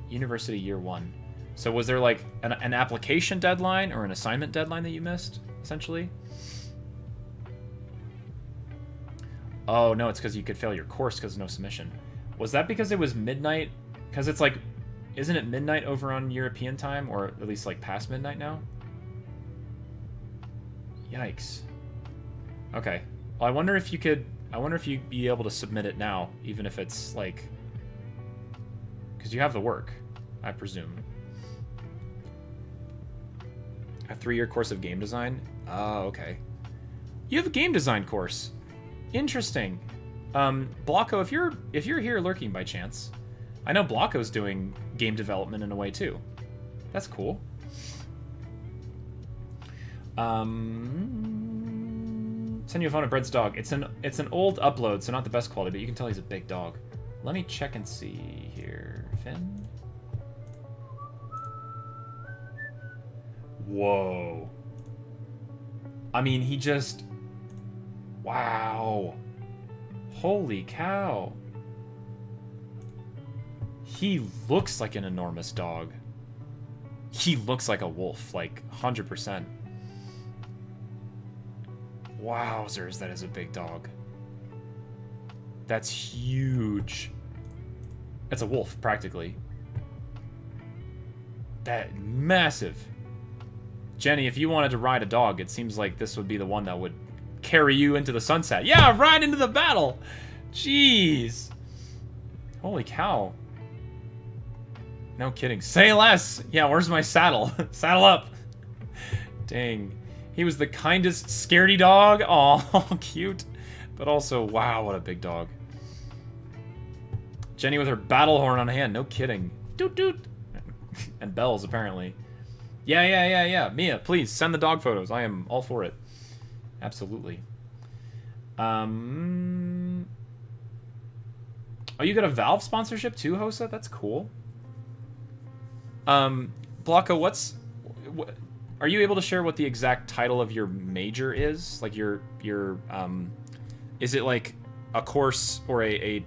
University year 1. So was there like an application deadline or an assignment deadline that you missed, essentially? Oh, no, it's because you could fail your course because of no submission. Was that because it was midnight? Because it's like, isn't it midnight over on European time? Or at least like past midnight now? Yikes. Okay. Well, I wonder if you'd be able to submit it now, even if it's like... Because you have the work, I presume. A 3-year course of game design? Oh, okay. You have a game design course. Interesting. Blocko, if you're here lurking by chance, I know Blocko's doing game development in a way too. That's cool. Send you a phone of Bread's dog. It's an old upload, so not the best quality, but you can tell he's a big dog. Let me check and see here. Finn? Whoa. I mean, he just... Wow. Holy cow. He looks like an enormous dog. He looks like a wolf, like 100%. Wowzers, that is a big dog. That's huge. That's a wolf, practically. That massive. Jenny, if you wanted to ride a dog, it seems like this would be the one that would carry you into the sunset. Yeah, ride into the battle. Jeez. Holy cow. No kidding. Say less. Yeah, where's my saddle? Saddle up. Dang. He was the kindest scaredy dog. Aw, cute. But also, wow, what a big dog. Jenny with her battle horn on hand. No kidding. Doot doot. And bells, apparently. Yeah. Mia, please, send the dog photos. I am all for it. Absolutely. Oh, you got a Valve sponsorship too, Hosa? That's cool. Blocko, are you able to share what the exact title of your major is? Like your is it like a course or a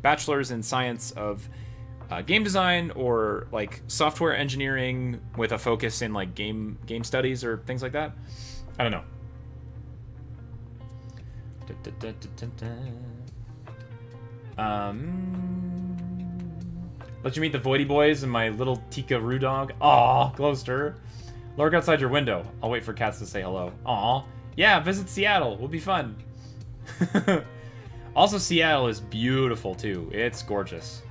bachelor's in science of game design, or like software engineering with a focus in like game studies or things like that? I don't know. Let you meet the Voidy boys and my little Tika Roo dog. Aw, Glowster. Lurk outside your window. I'll wait for cats to say hello. Aw. Yeah, visit Seattle. Will be fun. Also, Seattle is beautiful too. It's gorgeous.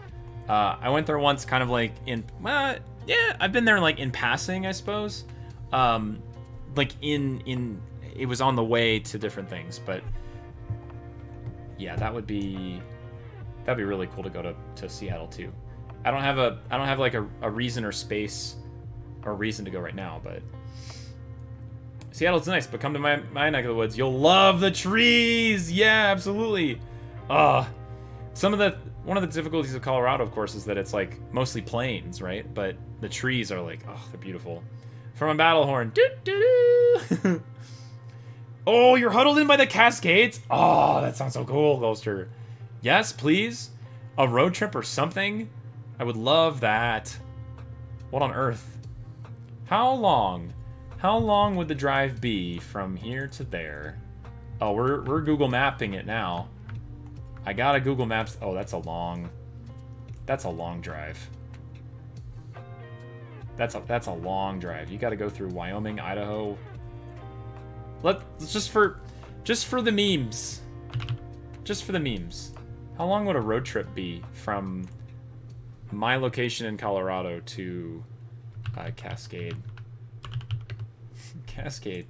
I went there once, kind of like in... yeah, I've been there like in passing, I suppose. Like in it was on the way to different things, but yeah, that'd be really cool to go to Seattle too. I don't have like a reason or space or reason to go right now, but Seattle's nice. But come to my neck of the woods, you'll love the trees. Yeah, absolutely. One of the difficulties of Colorado, of course, is that it's like mostly plains, right? But the trees are like, oh, they're beautiful. From a battle horn. Doo-doo-doo. Oh, you're huddled in by the Cascades? Oh, that sounds so cool, Ghoster. Yes, please. A road trip or something? I would love that. What on earth? How long? How long would the drive be from here to there? Oh, we're Google mapping it now. I got a Google Maps. Oh, that's a long drive. That's a long drive. You got to go through Wyoming, Idaho. Let's just for the memes. Just for the memes. How long would a road trip be from my location in Colorado to Cascade? Cascade.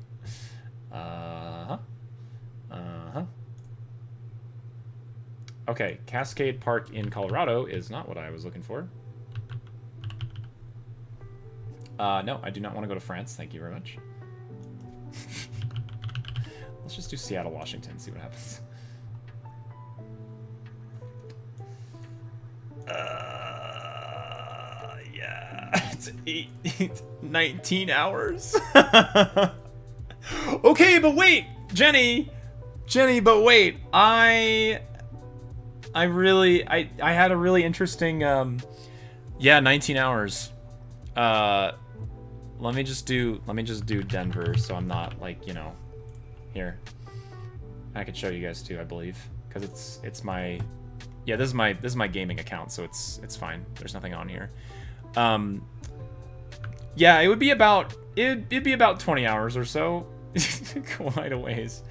Okay, Cascade Park in Colorado is not what I was looking for. No, I do not want to go to France. Thank you very much. Let's just do Seattle, Washington, see what happens. Yeah, it's 19 hours. Okay, but wait, Jenny, but wait, I had a really interesting, yeah, 19 hours. Let me just do Denver, so I'm not like, you know, here. I could show you guys too, I believe, because it's my, yeah, this is my gaming account, so it's fine. There's nothing on here. Yeah, it'd be about 20 hours or so. Quite a ways.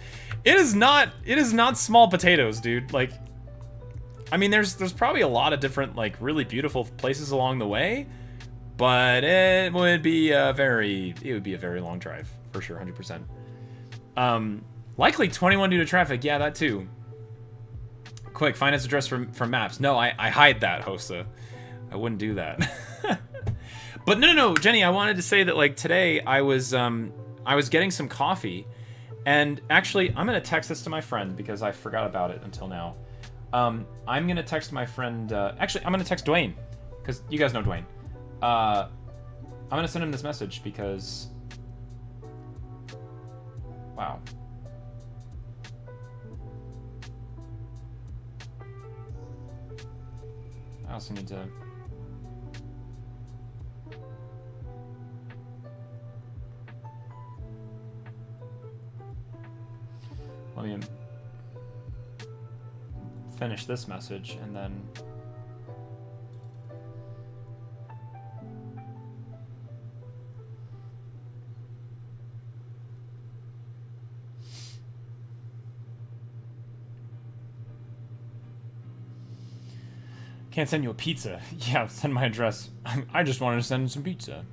It is not small potatoes, dude. Like, I mean, there's probably a lot of different, like, really beautiful places along the way, but it would be a very long drive for sure, 100%. Likely 21 due to traffic. Yeah, that too. Quick, find its address from maps. No, I hide that, Hosta. I wouldn't do that. But no, Jenny, I wanted to say that, like, today I was getting some coffee, and actually I'm gonna text this to my friend because I forgot about it until now. I'm gonna text my friend. Actually, I'm gonna text Dwayne because you guys know Dwayne. I'm gonna send him this message because, wow. I also need to. Let me finish this message and then. Can't send you a pizza. Yeah, send my address. I just wanted to send some pizza.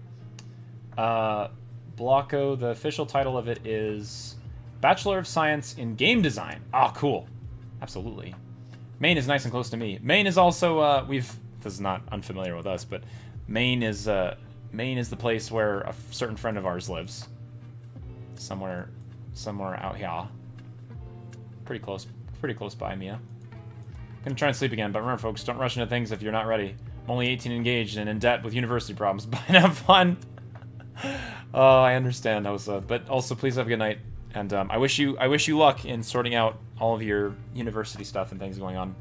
Blocko, the official title of it is Bachelor of Science in Game Design. Oh, cool. Absolutely. Maine is nice and close to me. Maine is also, this is not unfamiliar with us, but Maine is the place where a certain friend of ours lives. Somewhere out here. Pretty close by, Mia. Gonna try and sleep again, but remember, folks, don't rush into things if you're not ready. I'm only 18, engaged, and in debt with university problems. Bye and have fun. Oh, I understand, Osa, but also please have a good night, and I wish you luck in sorting out all of your university stuff and things going on.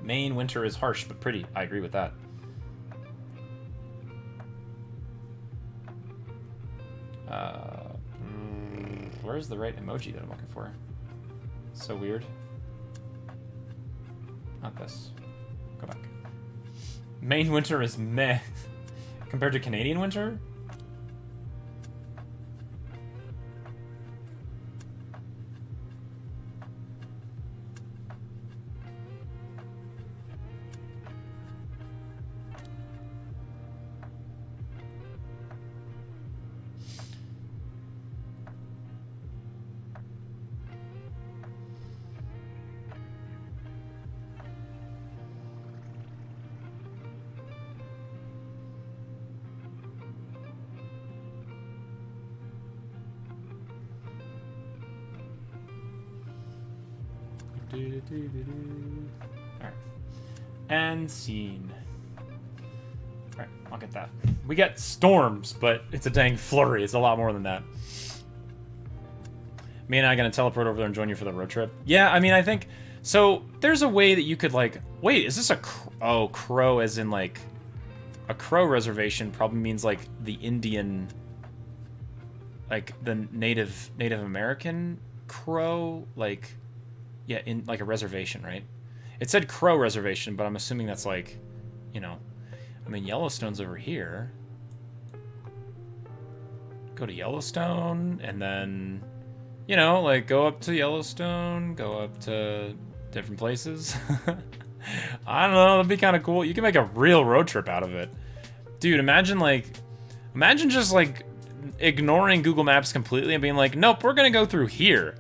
Maine winter is harsh but pretty. I agree with that. Where's the right emoji that I'm looking for? So weird. Not this. Go back. Maine winter is meh. Compared to Canadian winter? Alright. And scene. Alright, I'll get that. We get storms, but it's a dang flurry. It's a lot more than that. Me and I gonna teleport over there and join you for the road trip? Yeah, I mean, I think... So, there's a way that you could, like... Wait, is this a... crow as in, like... A crow reservation probably means, like, the Indian... Like, the Native American crow? Like... Yeah, in like a reservation, right? It said Crow Reservation, but I'm assuming that's like, you know, I mean, Yellowstone's over here. Go to Yellowstone, and then, you know, like go up to Yellowstone, go up to different places. I don't know, that'd be kind of cool. You can make a real road trip out of it. Dude, imagine just like ignoring Google Maps completely and being like, nope, we're gonna go through here.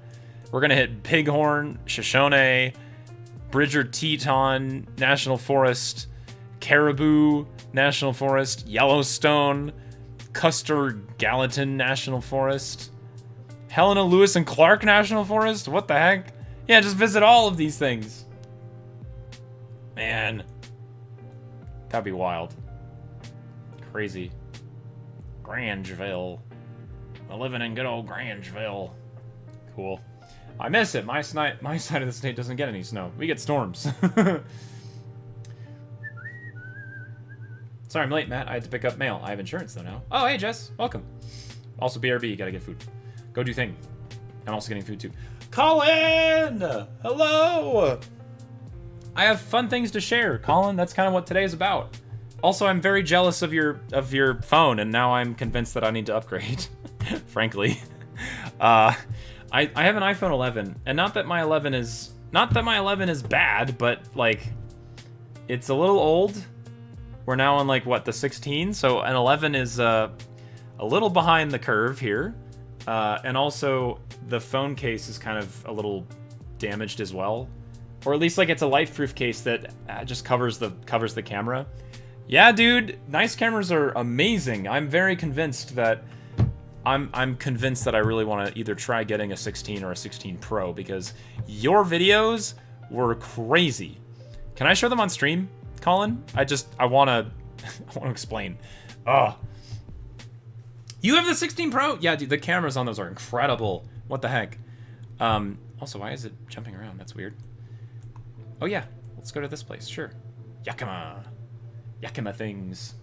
We're gonna hit Bighorn, Shoshone, Bridger Teton National Forest, Caribou National Forest, Yellowstone, Custer Gallatin National Forest, Helena Lewis and Clark National Forest? What the heck? Yeah, just visit all of these things. Man. That'd be wild. Crazy. Grangeville. We're living in good old Grangeville. Cool. I miss it. My side of the state doesn't get any snow. We get storms. Sorry, I'm late, Matt. I had to pick up mail. I have insurance, though, now. Oh, hey, Jess. Welcome. Also, BRB. Gotta get food. Go do thing. I'm also getting food, too. Colin! Hello! I have fun things to share, Colin. That's kind of what today is about. Also, I'm very jealous of your phone, and now I'm convinced that I need to upgrade. Frankly. I have an iPhone 11, and not that my 11 is bad, but, like, it's a little old. We're now on, like, what, the 16? So an 11 is a little behind the curve here. And also, the phone case is kind of a little damaged as well. Or at least, like, it's a life-proof case that just covers the camera. Yeah, dude, nice cameras are amazing. I'm very convinced that... I'm convinced that I really want to either try getting a 16 or a 16 Pro, because your videos were crazy. Can I show them on stream, Colin? I want to explain. Ugh. You have the 16 Pro? Yeah, dude, the cameras on those are incredible. What the heck? Also, why is it jumping around? That's weird. Oh, yeah. Let's go to this place. Sure. Yakima. Yakima things.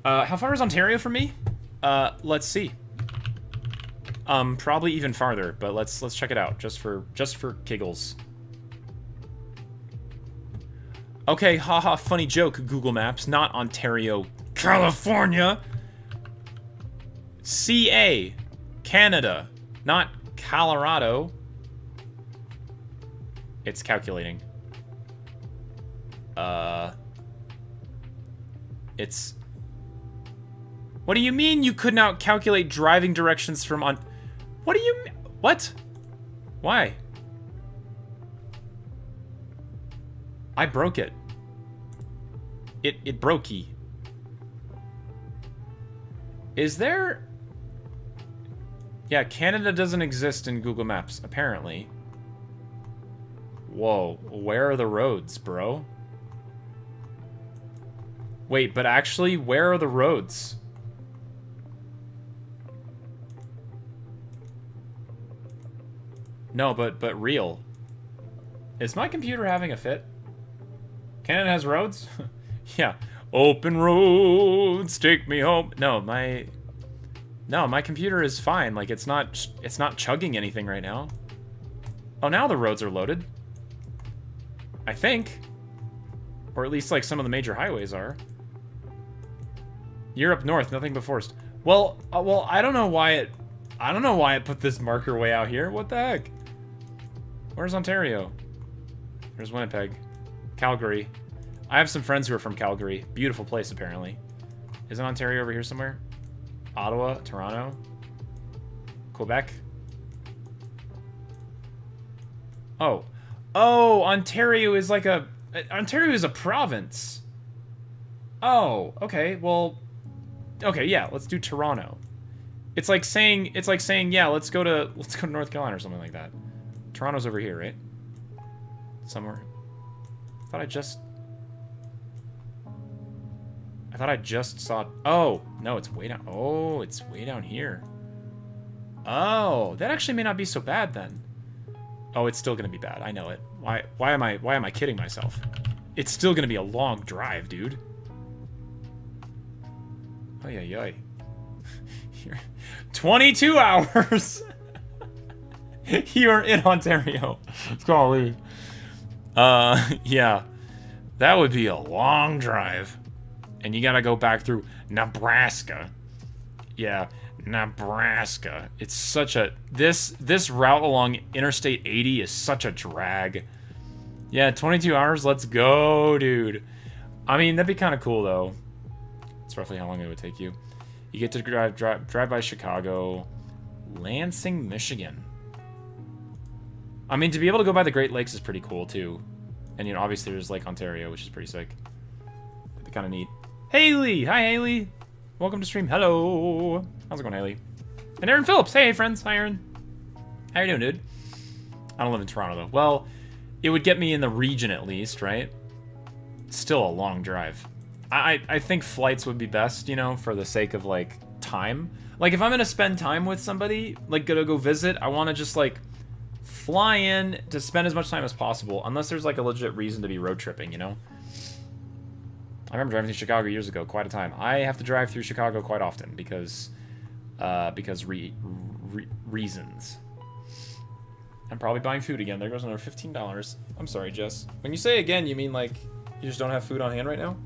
How far is Ontario from me? Let's see. Probably even farther, but let's check it out just for giggles. Okay, haha, funny joke, Google Maps, not Ontario, California. CA, Canada, not Colorado. It's calculating. It's... What do you mean you could not calculate driving directions from on... What do you... What? Why? I broke it. It brokey. Is there... Yeah, Canada doesn't exist in Google Maps, apparently. Whoa, where are the roads, bro? Wait, but actually, where are the roads? No, but real. Is my computer having a fit? Canada has roads? Yeah. Open roads, take me home. No, my computer is fine. Like, it's not chugging anything right now. Oh, now the roads are loaded. I think. Or at least, like, some of the major highways are. You're up north, nothing but forest. Well, I don't know why it put this marker way out here. What the heck? Where's Ontario? There's Winnipeg. Calgary. I have some friends who are from Calgary. Beautiful place, apparently. Isn't Ontario over here somewhere? Ottawa, Toronto, Quebec. Oh, Ontario is like Ontario is a province. Oh, okay. Well, okay, yeah. Let's do Toronto. It's like saying, yeah. Let's go to North Carolina or something like that. Toronto's over here, right? Somewhere. I thought I just saw... Oh, no, it's way down... Oh, it's way down here. Oh, that actually may not be so bad, then. Oh, it's still gonna be bad. I know it. Why am I kidding myself? It's still gonna be a long drive, dude. Oh, yeah. 22 hours! You're in Ontario. Golly. Yeah. That would be a long drive. And you gotta go back through Nebraska. Yeah, Nebraska. It's such a... This route along Interstate 80 is such a drag. Yeah, 22 hours, let's go, dude. I mean, that'd be kind of cool, though. That's roughly how long it would take you. You get to drive by Chicago. Lansing, Michigan. I mean, to be able to go by the Great Lakes is pretty cool, too. And, you know, obviously there's Lake Ontario, which is pretty sick. That'd be kind of neat. Haley! Hi, Haley! Welcome to stream. Hello! How's it going, Haley? And Aaron Phillips! Hey, friends! Hi, Aaron. How you doing, dude? I don't live in Toronto, though. Well, it would get me in the region, at least, right? Still a long drive. I think flights would be best, you know, for the sake of, like, time. Like, if I'm gonna spend time with somebody, like, gonna go visit, I want to just, like, fly in to spend as much time as possible, unless there's, like, a legit reason to be road tripping, you know? I remember driving through Chicago years ago, quite a time. I have to drive through Chicago quite often because reasons. I'm probably buying food again. There goes another $15. I'm sorry, Jess. When you say again, you mean like you just don't have food on hand right now?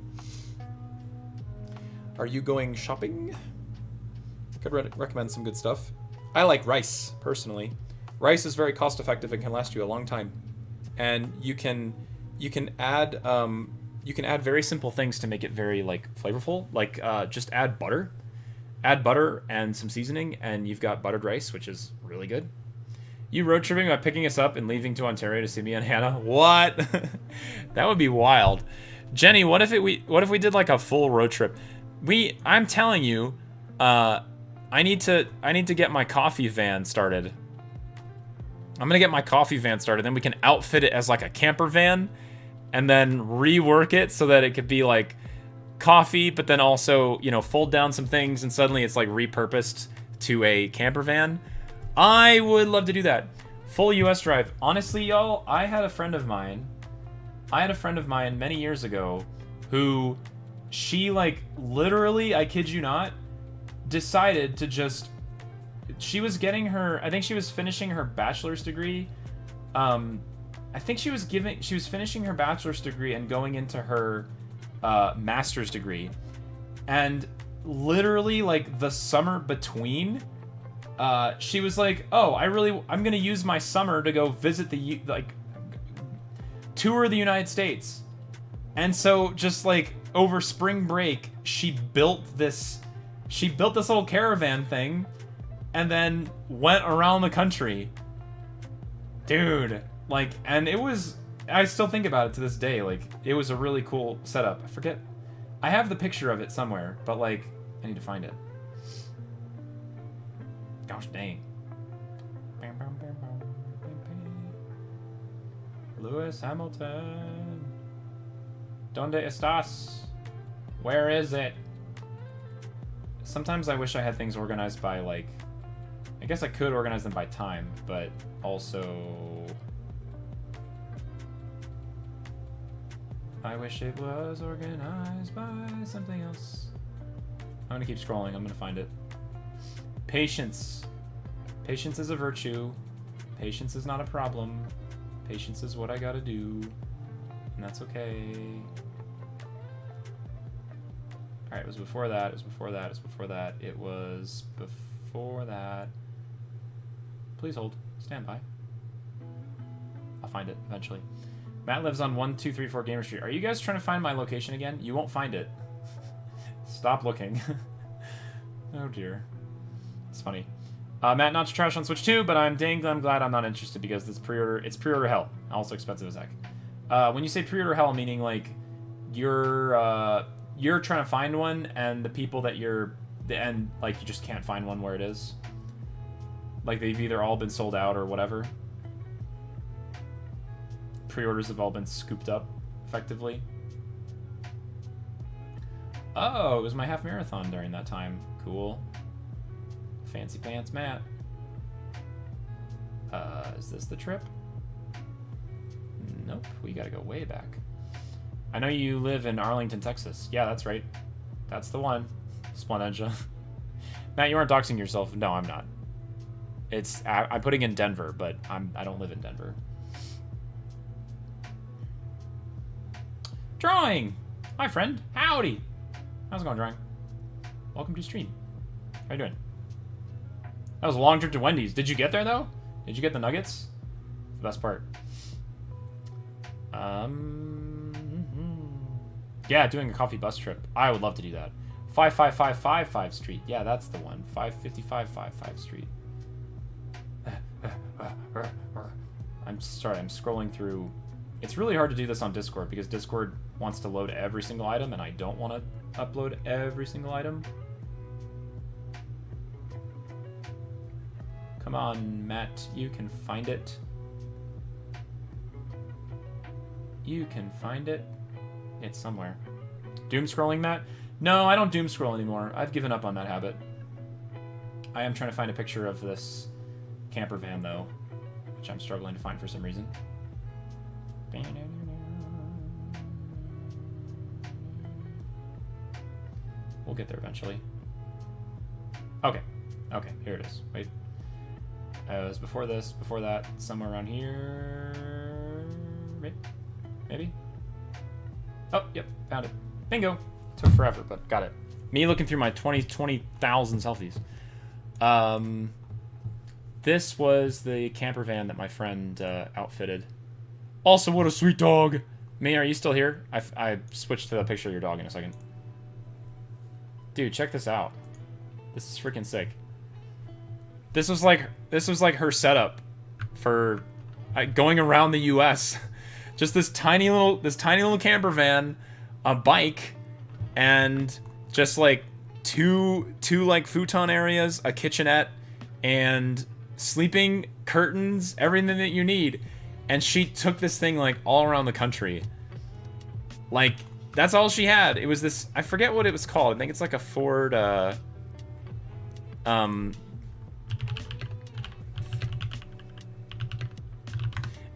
Are you going shopping? Could recommend some good stuff. I like rice, personally. Rice is very cost effective and can last you a long time. And you can add very simple things to make it very, like, flavorful. Like, just add butter. Add butter and some seasoning, and you've got buttered rice, which is really good. You road tripping by picking us up and leaving to Ontario to see me and Hannah? What? That would be wild. Jenny, what if we did, like, a full road trip? I'm telling you, I need to get my coffee van started. I'm gonna get my coffee van started, then we can outfit it as, like, a camper van, and then rework it so that it could be like coffee, but then also, you know, fold down some things and suddenly it's like repurposed to a camper van. I would love to do that. Full US drive. Honestly, y'all, I had a friend of mine many years ago who she, like, literally, I kid you not, decided to just, she was getting her, I think she was finishing her bachelor's degree. I think she was finishing her bachelor's degree and going into her master's degree. And literally, like, the summer between, she was like, oh, I'm gonna use my summer to go visit tour the United States. And so, just, like, over spring break, she built this little caravan thing and then went around the country. Dude. Like, and it was, I still think about it to this day, like, it was a really cool setup. I forget, I have the picture of it somewhere, but, like, I need to find it. Gosh dang. Lewis Hamilton. ¿Dónde estás? Where is it? Sometimes I wish I had things organized by, like, I guess I could organize them by time, but also I wish it was organized by something else. I'm gonna keep scrolling. I'm gonna find it. Patience. Patience is a virtue. Patience is not a problem. Patience is what I gotta do. And that's okay. Alright, it was before that. It was before that. It was before that. It was before that. Please hold. Stand by. I'll find it eventually. Matt lives on 1234 Gamer Street. Are you guys trying to find my location again? You won't find it. Stop looking. Oh dear. It's funny. Matt, not to trash on Switch 2, but I'm glad I'm not interested because it's pre-order hell. Also expensive as heck. When you say pre-order hell, meaning like you're trying to find one and the people that like you just can't find one where it is. Like they've either all been sold out or whatever. Pre-orders have all been scooped up, effectively. Oh, it was my half marathon during that time. Cool. Fancy pants, Matt. Is this the trip? Nope, we gotta go way back. I know you live in Arlington, Texas. Yeah, that's right. That's the one. Splenenja. Matt, you aren't doxing yourself. No, I'm not. I'm putting in Denver, but I don't live in Denver. Drawing. Hi, friend. Howdy. How's it going, Drawing? Welcome to stream. How you doing? That was a long trip to Wendy's. Did you get there though? Did you get the nuggets? The best part. Yeah, doing a coffee bus trip. I would love to do that. 55555 Street. Yeah, that's the one. 55555 Street. I'm sorry, I'm scrolling through. It's really hard to do this on Discord because Discord wants to load every single item and I don't want to upload every single item. Come on, Matt, you can find it. You can find it. It's somewhere. Doom scrolling, Matt? No, I don't doom scroll anymore. I've given up on that habit. I am trying to find a picture of this camper van, though, which I'm struggling to find for some reason. We'll get there eventually. Okay. Okay, here it is. Wait. It was before this, before that, somewhere around here. Maybe? Oh, yep, found it. Bingo. Took forever, but got it. Me looking through my 20,000 selfies. This was the camper van that my friend outfitted. Also, what a sweet dog. May, are you still here? I switched to the picture of your dog in a second. Dude, check this out. This is freaking sick. This was like her setup for going around the U.S. Just this tiny little camper van, a bike, and just like two like futon areas, a kitchenette, and sleeping curtains, everything that you need. And she took this thing like all around the country. Like, that's all she had. It was this, I forget what it was called. I think it's like a Ford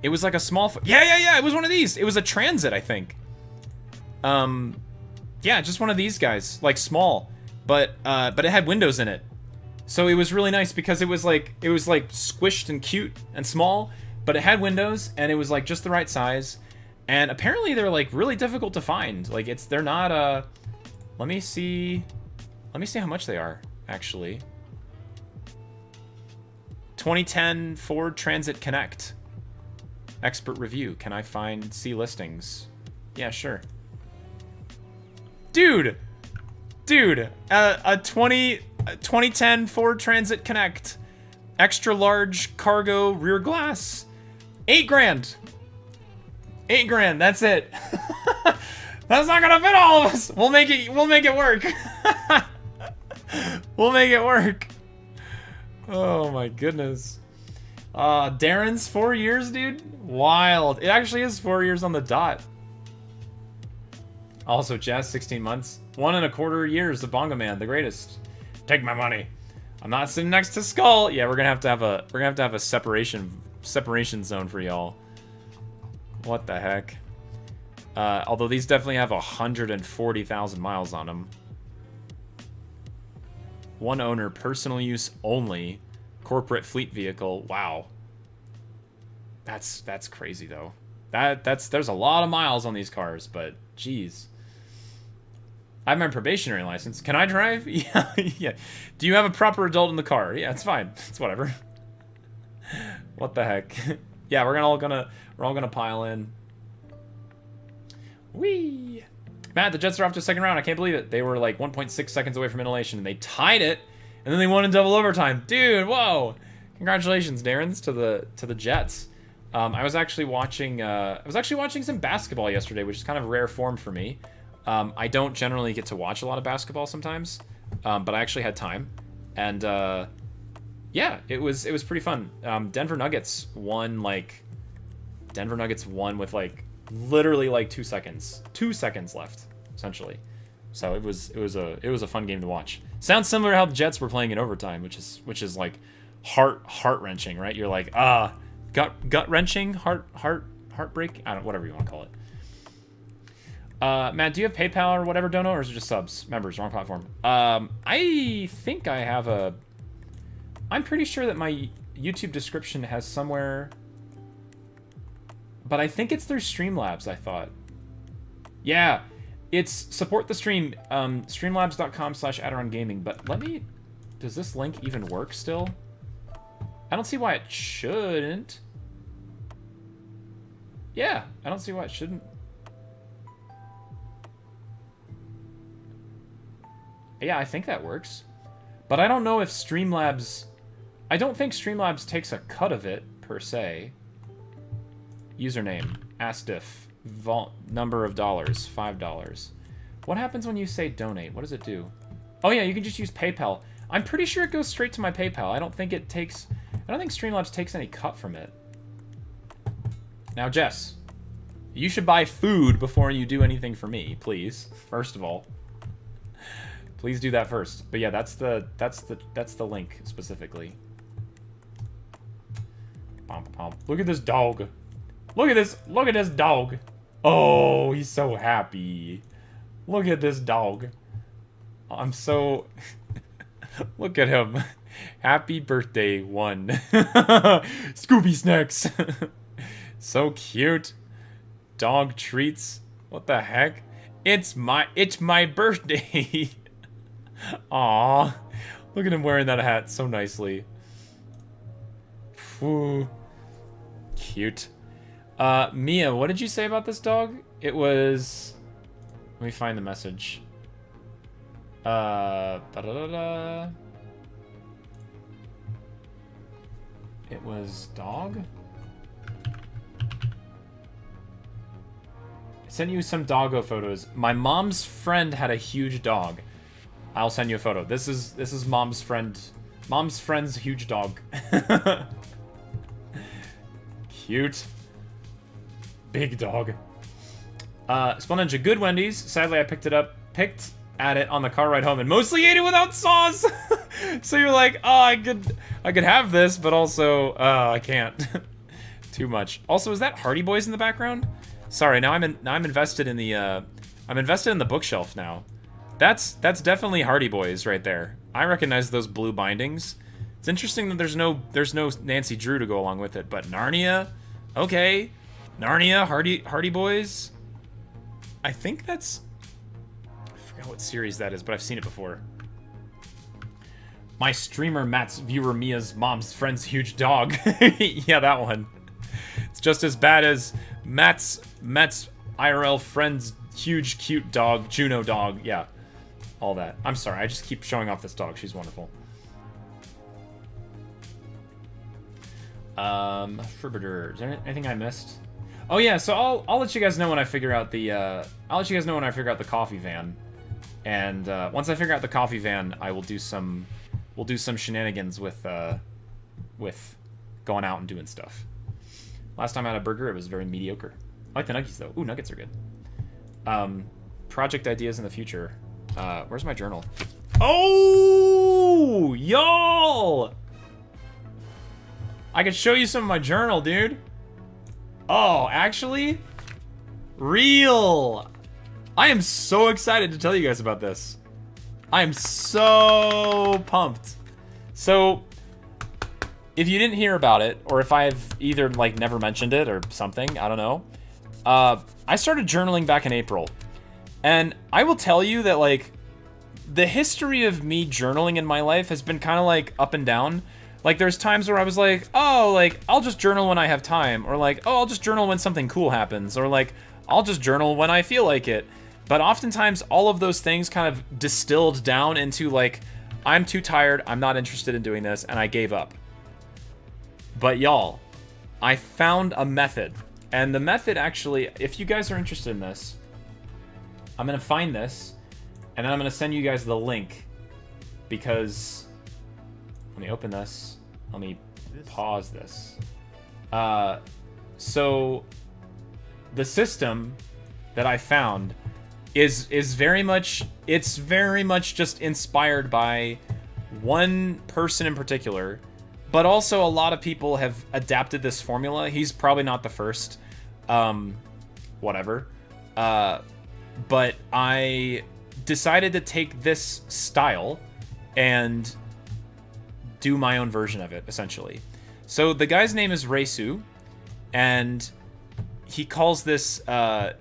it was like a small yeah, it was one of these. It was a Transit, I think. Yeah, just one of these guys, like small, but it had windows in it. So it was really nice because it was like squished and cute and small, but it had windows and it was like just the right size. And apparently they're like really difficult to find. Like they're not let me see how much they are actually. 2010 Ford Transit Connect. Expert review. Can I see listings? Yeah, sure. Dude, a 2010 Ford Transit Connect, extra large cargo rear glass, $8 grand. $8 grand. That's it. That's not gonna fit all of us. We'll make it work. We'll make it work. Oh my goodness. Darren's 4 years, dude. Wild. It actually is 4 years on the dot. Also, Jazz, 16 months. 1.25 years of Bongo Man, the greatest. Take my money. I'm not sitting next to Skull. Yeah, we're gonna have to have a separation zone for y'all. What the heck? Although these definitely have 140,000 miles on them. One owner, personal use only. Corporate fleet vehicle. Wow. That's crazy though. There's a lot of miles on these cars, but geez. I have my probationary license. Can I drive? Yeah, yeah. Do you have a proper adult in the car? Yeah, it's fine. It's whatever. What the heck? Yeah, we're all gonna pile in. Whee! Matt, the Jets are off to a second round. I can't believe it. They were like 1.6 seconds away from inhalation, and they tied it, and then they won in double overtime. Dude, whoa! Congratulations, Darren's, to the Jets. I was actually watching some basketball yesterday, which is kind of a rare form for me. I don't generally get to watch a lot of basketball sometimes, but I actually had time, and yeah, it was pretty fun. Denver Nuggets won with like literally like 2 seconds left, essentially. So it was a fun game to watch. Sounds similar to how the Jets were playing in overtime, which is like heart wrenching, right? You're like gut wrenching, heartbreak. I don't, whatever you want to call it. Matt, do you have PayPal or whatever, Dono, or is it just subs? Members, wrong platform. I think I have I'm pretty sure that my YouTube description has somewhere... But I think it's through Streamlabs, I thought. Yeah, it's support the stream, streamlabs.com/AdderonGaming. But let me... Does this link even work still? I don't see why it shouldn't. Yeah, I don't see why it shouldn't. Yeah, I think that works. But I don't know if Streamlabs... I don't think Streamlabs takes a cut of it, per se. Username, Astiff, number of dollars, $5. What happens when you say donate? What does it do? Oh yeah, you can just use PayPal. I'm pretty sure it goes straight to my PayPal. I don't think Streamlabs takes any cut from it. Now, Jess, you should buy food before you do anything for me, please. First of all. Please do that first. But yeah, that's the link specifically. Look at this dog. Look at this dog. Oh, he's so happy. Look at this dog. I'm so... Look at him. Happy birthday, one. Scooby snacks. So cute. Dog treats. What the heck? It's my birthday. Aw. Look at him wearing that hat so nicely. Whew. Cute. Mia, what did you say about this dog? It was... Let me find the message. Da-da-da-da. It was dog? I sent you some doggo photos. My mom's friend had a huge dog. I'll send you a photo. This is mom's friend. Mom's friend's huge dog. Cute. Big dog. Splenninja, good Wendy's. Sadly, I picked at it on the car ride home and mostly ate it without sauce. So you're like, oh, I could have this, but also, I can't. Too much. Also, is that Hardy Boys in the background? Sorry, now I'm invested in the bookshelf now. That's definitely Hardy Boys right there. I recognize those blue bindings. It's interesting that there's no Nancy Drew to go along with it, but Narnia, okay. Narnia, Hardy Boys. I think that's... I forgot what series that is, but I've seen it before. My streamer Matt's viewer Mia's mom's friend's huge dog. Yeah, that one. It's just as bad as Matt's IRL friend's huge cute dog, Juno dog. Yeah, all that. I'm sorry, I just keep showing off this dog. She's wonderful. Is there anything I missed? Oh yeah, so I'll let you guys know when I figure out the coffee van, and once I figure out the coffee van, I will do some shenanigans with going out and doing stuff. Last time I had a burger, it was very mediocre. I like the nuggets though. Ooh, nuggets are good. Project ideas in the future. Where's my journal? Oh, y'all! I could show you some of my journal, dude. Oh, actually? Real! I am so excited to tell you guys about this. I am so pumped. So, if you didn't hear about it, or if I've either, like, never mentioned it or something, I don't know. I started journaling back in April. And I will tell you that, like, the history of me journaling in my life has been kind of, like, up and down. Like, there's times where I was like, oh, like, I'll just journal when I have time. Or like, oh, I'll just journal when something cool happens. Or like, I'll just journal when I feel like it. But oftentimes, all of those things kind of distilled down into like, I'm too tired, I'm not interested in doing this, and I gave up. But y'all, I found a method. And the method actually, if you guys are interested in this, I'm going to find this, and then I'm going to send you guys the link. Because, let me open this. Let me pause this. So, the system that I found is very much, it's very much just inspired by one person in particular, but also a lot of people have adapted this formula. He's probably not the first, whatever. But I decided to take this style and do my own version of it, essentially. So the guy's name is Reisu, and he calls this the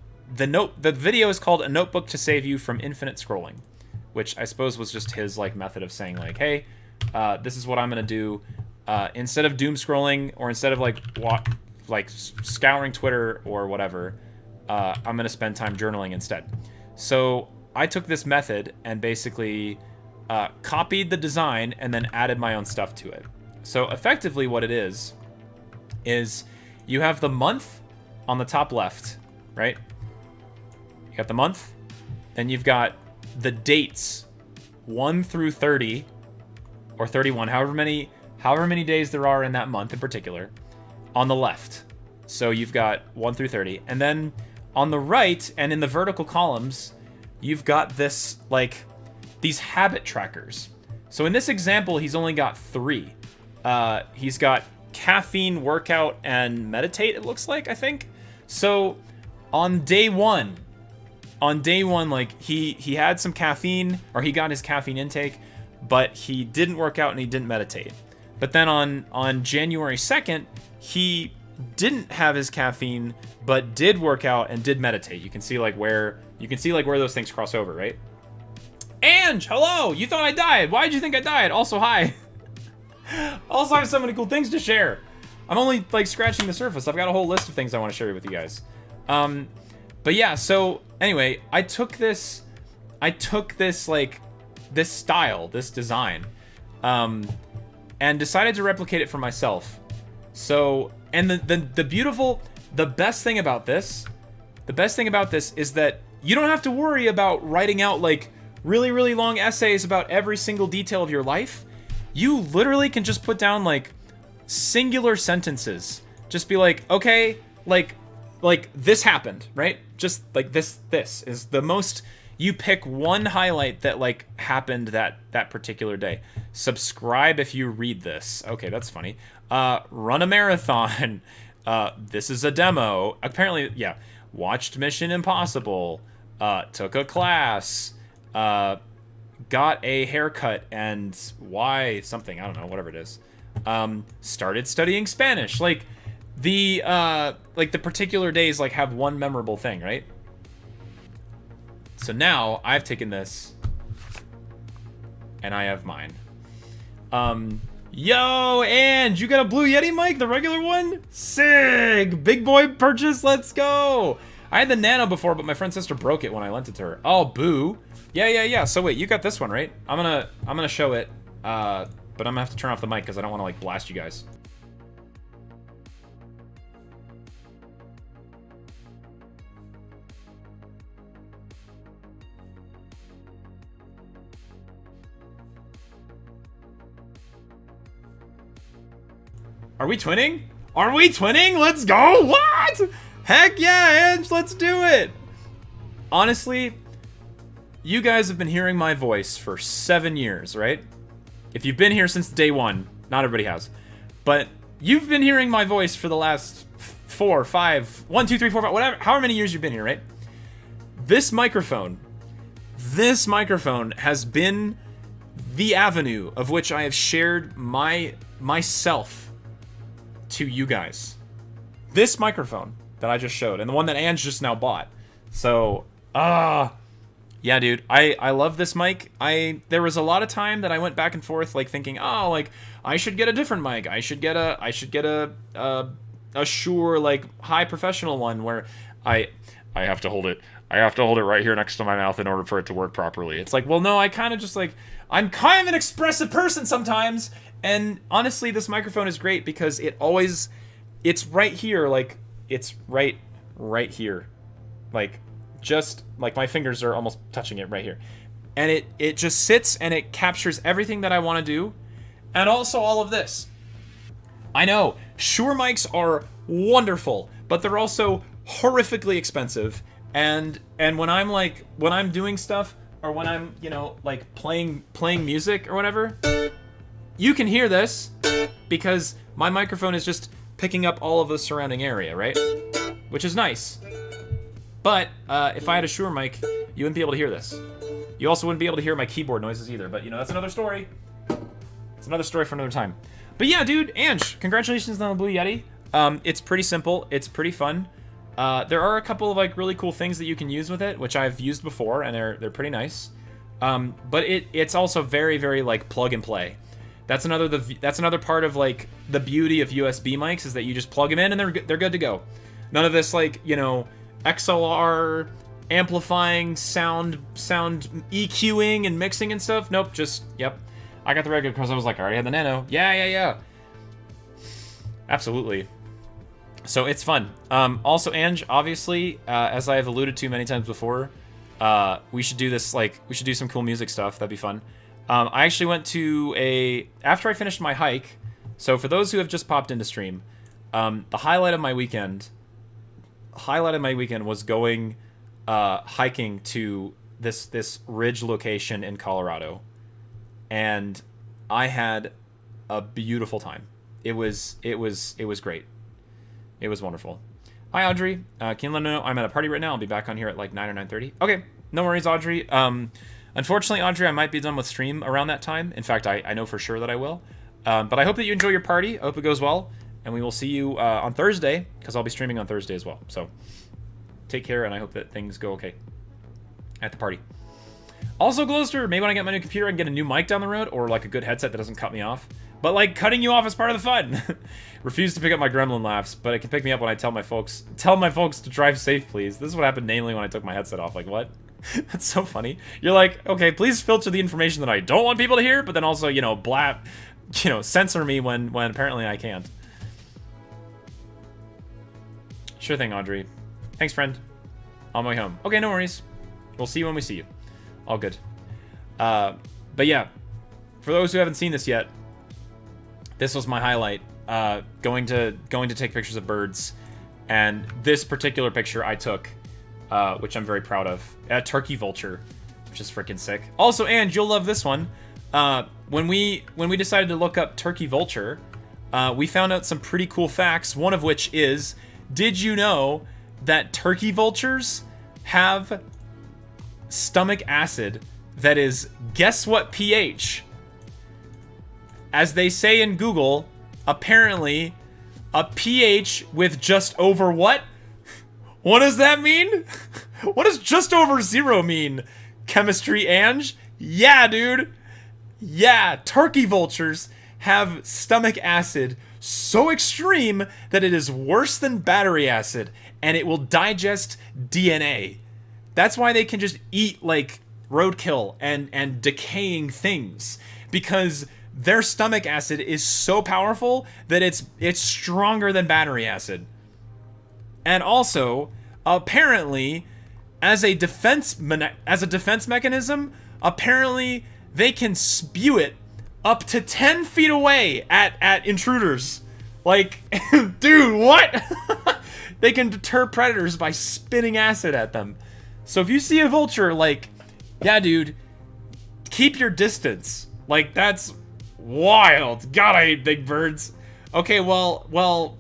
video is called A Notebook to Save You from Infinite Scrolling, which I suppose was just his like method of saying like, hey, this is what I'm gonna do. Instead of doom scrolling, or instead of like scouring Twitter or whatever, I'm gonna spend time journaling instead. So I took this method and basically copied the design and then added my own stuff to it. So effectively what it is you have the month on the top left, right? You got the month, then you've got the dates 1 through 30 or 31, however many days there are in that month in particular, on the left. So you've got 1 through 30. And then on the right and in the vertical columns, you've got this, like, these habit trackers. So in this example, he's only got 3. He's got caffeine, workout, and meditate, it looks like, I think. So on day one, like, he had some caffeine, or he got his caffeine intake, but he didn't work out and he didn't meditate. But then on January 2nd, he didn't have his caffeine, but did work out and did meditate. You can see where those things cross over, right? Ange, hello! You thought I died. Why did you think I died? Also, hi. Also, I have so many cool things to share. I'm only like scratching the surface. I've got a whole list of things I want to share with you guys. But yeah, so anyway, I took this like this style, this design, and decided to replicate it for myself. So, and the best thing about this is that you don't have to worry about writing out like really, really long essays about every single detail of your life. You literally can just put down like singular sentences. Just be like, okay, like this happened, right? Just like this is the most. You pick one highlight that like happened that particular day. Subscribe if you read this. Okay, that's funny. Run a marathon. This is a demo. Apparently, yeah. Watched Mission Impossible. Took a class. Got a haircut and why something, I don't know, whatever it is. Started studying Spanish. Like the particular days like have one memorable thing, right? So now I've taken this and I have mine. Yo, and you got a Blue Yeti mic, the regular one? Sick! Big boy purchase, let's go! I had the Nano before, but my friend's sister broke it when I lent it to her. Oh, boo. Yeah. So wait, you got this one, right? I'm gonna show it, but I'm gonna have to turn off the mic because I don't want to like blast you guys. Are we twinning? Are we twinning? Let's go! What? Heck yeah, Ange, let's do it! Honestly, you guys have been hearing my voice for 7 years, right? If you've been here since day one, not everybody has, but you've been hearing my voice for the last 4, 5, 1, 2, 3, 4, 5, whatever, however many years you've been here, right? This microphone has been the avenue of which I have shared myself to you guys. This microphone that I just showed, and the one that Ange just now bought. So, yeah, dude, I love this mic. There was a lot of time that I went back and forth, like thinking, oh, like I should get a different mic. I should get a Shure like high professional one where I have to hold it. I have to hold it right here next to my mouth in order for it to work properly. It's like, well, no, I kind of just like, I'm kind of an expressive person sometimes. And honestly, this microphone is great because it's right here, like it's right here. Like just like my fingers are almost touching it right here. And it just sits and it captures everything that I want to do. And also all of this. I know, Shure mics are wonderful, but they're also horrifically expensive. And when I'm doing stuff or when I'm, like playing music or whatever, you can hear this because my microphone is just picking up all of the surrounding area, right? Which is nice. But if I had a Shure mic, you wouldn't be able to hear this. You also wouldn't be able to hear my keyboard noises either, but that's another story. It's another story for another time. But yeah, dude, Ange, congratulations on the Blue Yeti. It's pretty simple. It's pretty fun. There are a couple of like really cool things that you can use with it, which I've used before, and they're pretty nice. But it's also very, very like plug and play. That's another part of like the beauty of USB mics is that you just plug them in and they're good to go. None of this like, you know, XLR amplifying sound EQing and mixing and stuff. Nope, just yep. I got the regular because I was like, I already had the Nano. Yeah. Absolutely. So it's fun. Also, Ange, obviously, as I have alluded to many times before, we should do this, like, we should do some cool music stuff. That'd be fun. I actually went to after I finished my hike, so for those who have just popped into stream, the highlight of my weekend was going hiking to this ridge location in Colorado. And I had a beautiful time. It was great. It was wonderful. Hi, Audrey. Can you let me know I'm at a party right now? I'll be back on here at like 9 or 9:30. Okay, no worries, Audrey. Unfortunately, Audrey, I might be done with stream around that time. In fact, I know for sure that I will. But I hope that you enjoy your party. I hope it goes well. And we will see you on Thursday, because I'll be streaming on Thursday as well. So take care, and I hope that things go okay at the party. Also, Glowster, maybe when I get my new computer, I can get a new mic down the road, or like a good headset that doesn't cut me off. But like, cutting you off is part of the fun. Refuse to pick up my gremlin laughs, but it can pick me up when I tell my folks to drive safe, please. This is what happened namely when I took my headset off. Like, what? That's so funny. You're like, okay, please filter the information that I don't want people to hear, but then also, you know, censor me when apparently I can't. Sure thing, Audrey. Thanks, friend. On my way home. Okay, no worries. We'll see you when we see you. All good. But yeah, for those who haven't seen this yet, this was my highlight. Going to take pictures of birds, and this particular picture I took, which I'm very proud of, a turkey vulture, which is freaking sick. Also, and you'll love this one. When we decided to look up turkey vulture, we found out some pretty cool facts. One of which is, did you know that turkey vultures have stomach acid that is, guess what pH? As they say in Google, apparently a pH with just over what? What does that mean? What does just over 0 mean? Chemistry Ange? Yeah, dude. Yeah, turkey vultures have stomach acid so extreme that it is worse than battery acid, and it will digest DNA. That's why they can just eat like roadkill and decaying things, because their stomach acid is so powerful that it's stronger than battery acid. And also, apparently, as a defense mechanism, apparently they can spew it up to 10 feet away at intruders. Like, dude, what? They can deter predators by spitting acid at them. So if you see a vulture, like, yeah, dude, keep your distance. Like, that's wild. God, I hate big birds. Okay, well,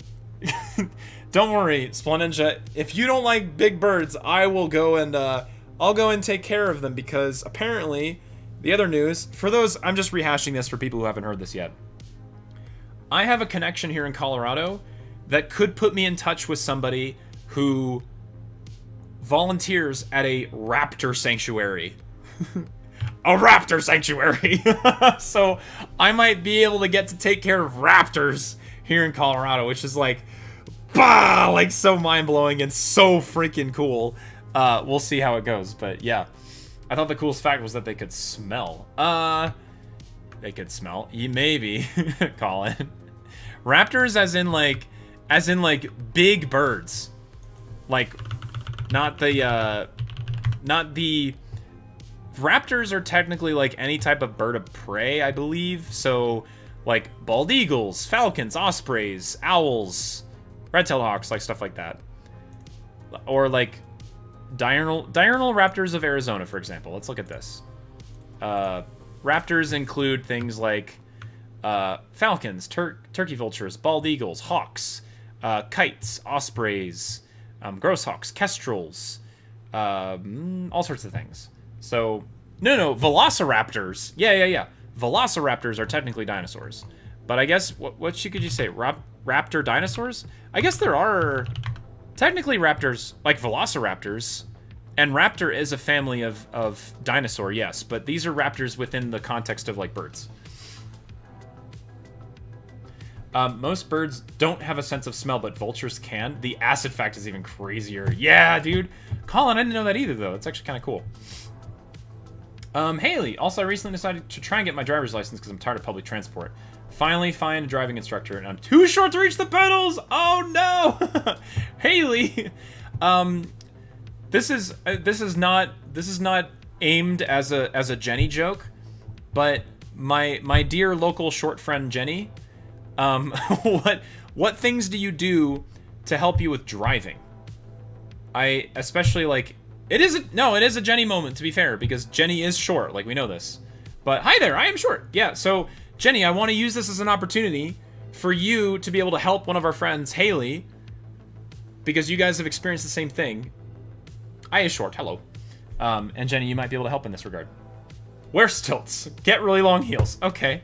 don't worry, Splenninja. If you don't like big birds, I will go and I'll go and take care of them, because apparently, the other news, for those, I'm just rehashing this for people who haven't heard this yet. I have a connection here in Colorado that could put me in touch with somebody who volunteers at a raptor sanctuary. A raptor sanctuary! So I might be able to get to take care of raptors here in Colorado, which is like, bah, like so mind-blowing and so freaking cool. We'll see how it goes, but yeah. I thought the coolest fact was that they could smell. They could smell? Maybe, Colin. Raptors as in like big birds. Like, not the raptors are technically like any type of bird of prey, I believe. So, like bald eagles, falcons, ospreys, owls, red-tailed hawks, like stuff like that. Or like diurnal raptors of Arizona, for example. Let's look at this. Raptors include things like falcons, turkey vultures, bald eagles, hawks, kites, ospreys, grosshawks, kestrels, all sorts of things. So, no, velociraptors. Yeah. Velociraptors are technically dinosaurs. But I guess, what could you say? Raptor dinosaurs? I guess there are technically raptors, like velociraptors. And raptor is a family of dinosaur, yes. But these are raptors within the context of, like, birds. Most birds don't have a sense of smell, but vultures can. The acid fact is even crazier. Yeah, dude. Colin, I didn't know that either, though. It's actually kind of cool. Haley. Also, I recently decided to try and get my driver's license because I'm tired of public transport. Finally find a driving instructor, and I'm too short to reach the pedals! Oh, no! Haley! This is not aimed as a Jenny joke, but my dear local short friend Jenny, what things do you do to help you with driving? I especially like it is a Jenny moment, to be fair, because Jenny is short, like we know this. But hi there, I am short. Yeah, so Jenny, I want to use this as an opportunity for you to be able to help one of our friends, Haley, because you guys have experienced the same thing. I is short, hello. And Jenny, you might be able to help in this regard. Wear stilts. Get really long heels. Okay.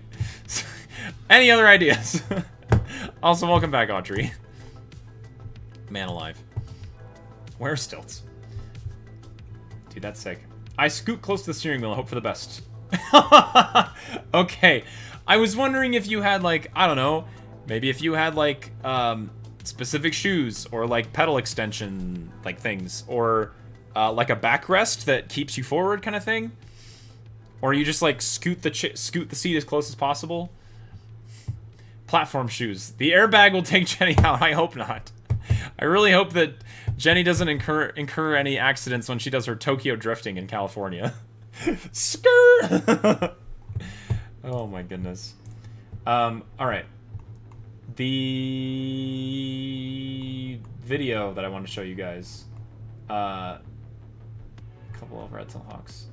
Any other ideas? Also, welcome back, Audrey. Man alive. Wear stilts. Dude, that's sick. I scoot close to the steering wheel and hope for the best. Okay. I was wondering if you had, like, I don't know, maybe if you had, like, specific shoes or, like, pedal extension, like, things, or like a backrest that keeps you forward kind of thing, or you just, like, scoot the seat as close as possible. Platform shoes. The airbag will take Jenny out. I hope not. I really hope that Jenny doesn't incur any accidents when she does her Tokyo drifting in California. Skirt! Oh my goodness. Alright. The video that I want to show you guys. A couple of Red Tail Hawks.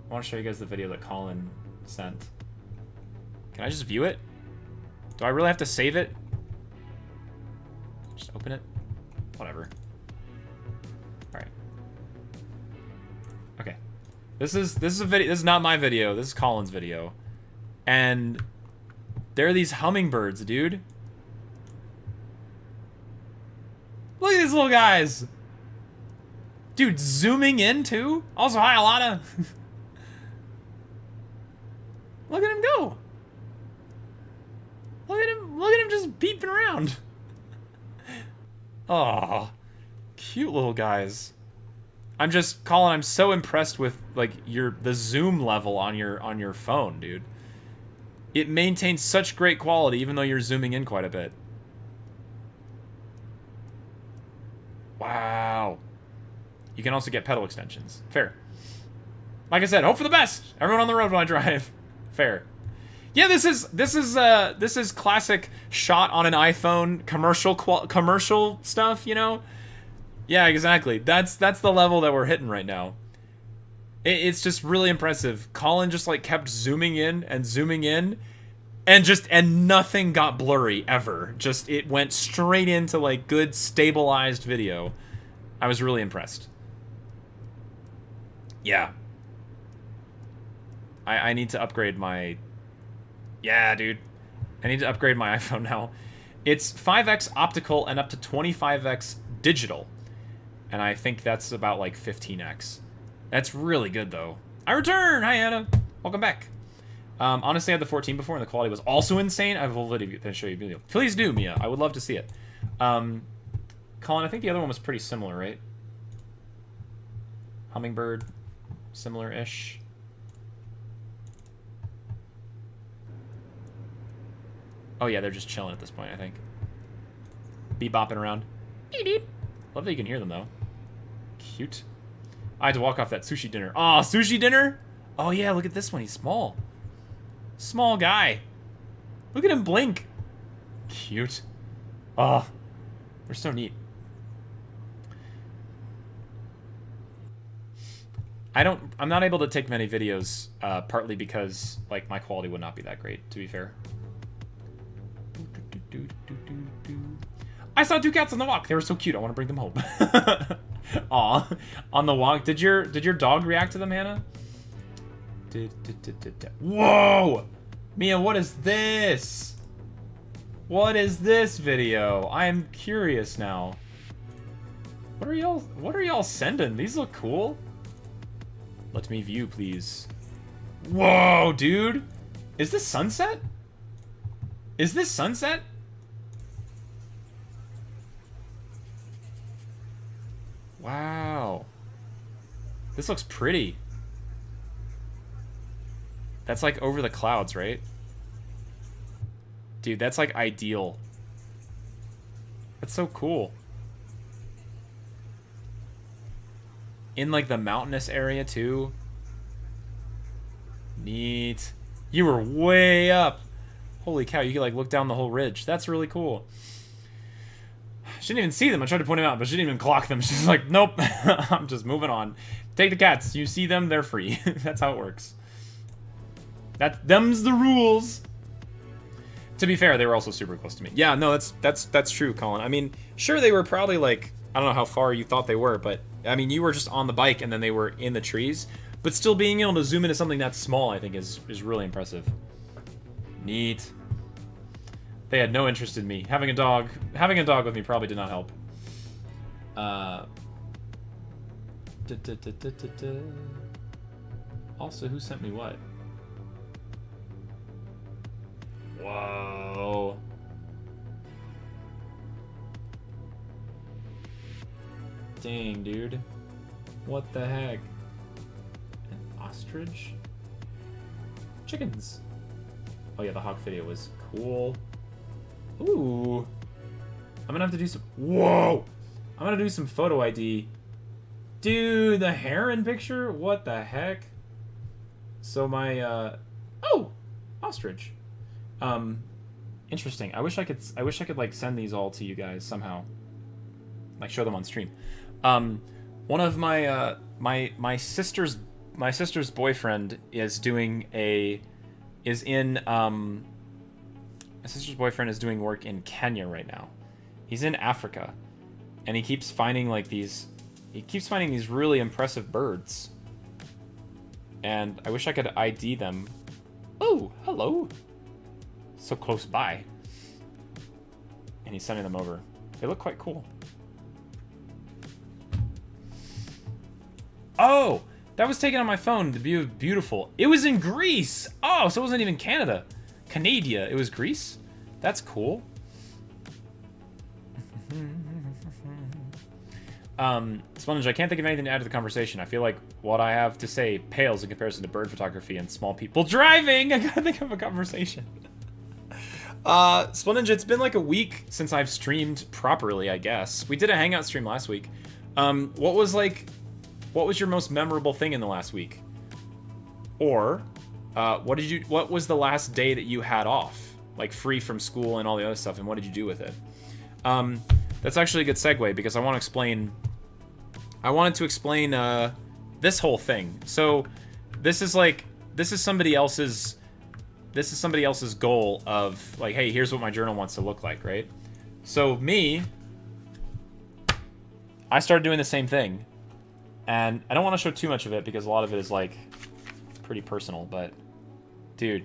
I want to show you guys the video that Colin sent. Can I just view it? Do I really have to save it? Just open it? Whatever. Alright. Okay. This is a video. This is not my video. This is Colin's video. And there are these hummingbirds, dude. Look at these little guys. Dude, zooming in too? Also, hi, Alana. Look at him go. Look at him just beeping around. Aw. Cute little guys. Colin, I'm so impressed with, like, the zoom level on your phone, dude. It maintains such great quality even though you're zooming in quite a bit. Wow. You can also get pedal extensions. Fair. Like I said, hope for the best. Everyone on the road when I drive. Fair. Yeah, this is classic shot on an iPhone commercial stuff, you know? Yeah, exactly. That's the level that we're hitting right now. It's just really impressive. Colin just, like, kept zooming in, and nothing got blurry ever. Just, it went straight into, like, good stabilized video. I was really impressed. Yeah. I need to upgrade my... Yeah, dude. I need to upgrade my iPhone now. It's 5x optical and up to 25x digital. And I think that's about, like, 15x. That's really good, though. I return! Hi, Anna. Welcome back. Honestly, I had the 14 before, and the quality was also insane. I have a whole video to show you a video. Please do, Mia. I would love to see it. Colin, I think the other one was pretty similar, right? Hummingbird. Similar-ish. Oh, yeah, they're just chilling at this point, I think. Beep-bopping around. Beep, beep. Love that you can hear them, though. Cute. I had to walk off that sushi dinner. Aw, sushi dinner? Oh, yeah, look at this one. He's small. Small guy. Look at him blink. Cute. Oh, they're so neat. I'm not able to take many videos, partly because, like, my quality would not be that great, to be fair. I saw two cats on the walk. They were so cute. I want to bring them home. Aw, on the walk. Did your dog react to them, Hannah? Whoa! Mia, what is this? What is this video? I am curious now. What are y'all sending? These look cool. Let me view, please. Whoa, dude. Is this sunset? Is this sunset? Wow. This looks pretty. That's like over the clouds, right? Dude, that's like ideal. That's so cool. In like the mountainous area too. Neat. You were way up. Holy cow, you could like look down the whole ridge. That's really cool. She didn't even see them. I tried to point them out, but she didn't even clock them. She's like, nope, I'm just moving on. Take the cats. You see them, they're free. That's how it works. Them's the rules. To be fair, they were also super close to me. Yeah, no, that's true, Colin. I mean, sure, they were probably like, I don't know how far you thought they were, but I mean, you were just on the bike and then they were in the trees. But still being able to zoom into something that small, I think, is really impressive. Neat. They had no interest in me. Having a dog with me probably did not help. Also, who sent me what? Whoa. Dang, dude. What the heck? An ostrich? Chickens. Oh yeah, the hawk video was cool. Ooh. I'm gonna have to do some... Whoa! I'm gonna do some photo ID. Dude, the heron picture? What the heck? So my, Oh! Ostrich. Interesting. I wish I could like send these all to you guys somehow. Like show them on stream. One of my my sister's boyfriend is doing my sister's boyfriend is doing work in Kenya right now. He's in Africa, and he keeps finding like these really impressive birds. And I wish I could ID them. Oh, hello. So close by. And he's sending them over. They look quite cool. Oh, that was taken on my phone. The view was beautiful. It was in Greece. Oh, so it wasn't even Canada. Canada. It was Greece. That's cool. Sponge, I can't think of anything to add to the conversation. I feel like what I have to say pales in comparison to bird photography and small people driving. I gotta think of a conversation. Sponge, it's been like a week since I've streamed properly, I guess. We did a Hangout stream last week. What was your most memorable thing in the last week? Or, what was the last day that you had off? Like free from school and all the other stuff, and what did you do with it? That's actually a good segue because I wanted to explain this whole thing. So this is somebody else's goal of like, hey, here's what my journal wants to look like, right? So I started doing the same thing. And I don't want to show too much of it because a lot of it is like pretty personal, but dude,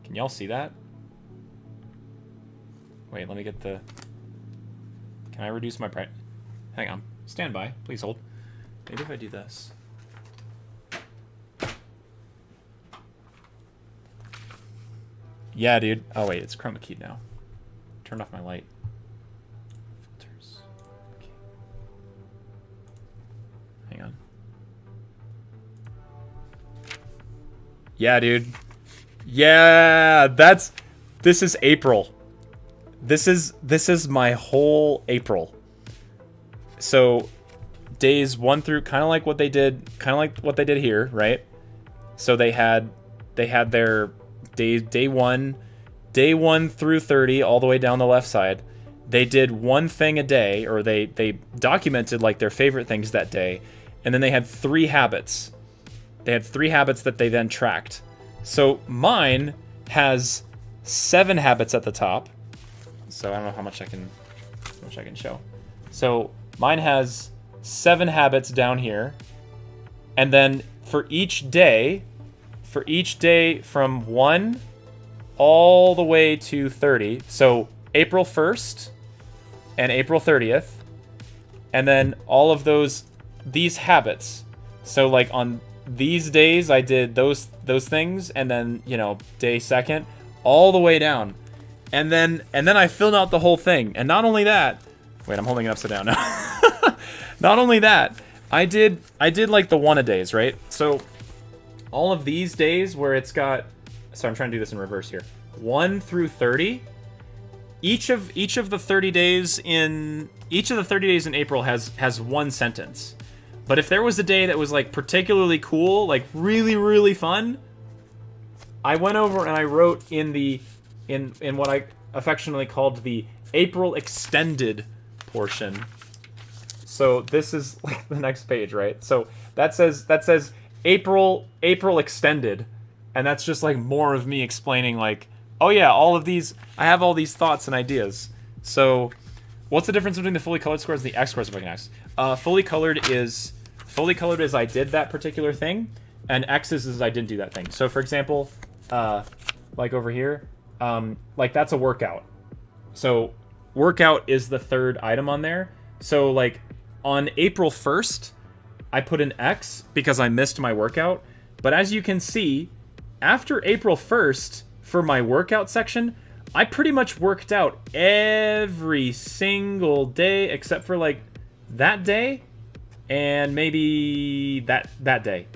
can y'all see that? Wait, let me get the... Can I reduce my price? Hang on. Stand by. Please hold. Maybe if I do this. Yeah, dude. Oh, wait. It's chroma keyed now. Turned off my light. Filters. Okay. Hang on. Yeah, dude. Yeah, this is April. This is my whole April. So days 1 through kind of like what they did here, right? So they had their day 1 through 30 all the way down the left side. They did one thing a day, or they documented like their favorite things that day, and then they had 3 habits. They had 3 habits that they then tracked. So mine has 7 habits at the top. So I don't know how much I can show. So mine has 7 habits down here. And then for each day from 1 all the way to 30. So April 1st and April 30th. And then all of these habits. So like on these days I did those things, and then, you know, day second, all the way down. And then I filled out the whole thing. And not only that, wait, I'm holding it upside down now. Not only that, I did like the one-a-days, right? So all of these days where it's got, so I'm trying to do this in reverse here. 1 through 30. Each of the 30 days in April has one sentence. But if there was a day that was like particularly cool, like really, really fun, I went over and I wrote in what I affectionately called the April extended portion. So this is like the next page, right? So that says April extended, and that's just like more of me explaining like, oh yeah, all of these, I have all these thoughts and ideas. So what's the difference between the fully colored scores and the X scores, if I can ask? Fully colored is I did that particular thing, and X's is I didn't do that thing. So for example, like over here, like that's a workout. So workout is the third item on there. So like on April 1st, I put an X because I missed my workout. But as you can see, after April 1st, for my workout section, I pretty much worked out every single day except for like that day and maybe that day.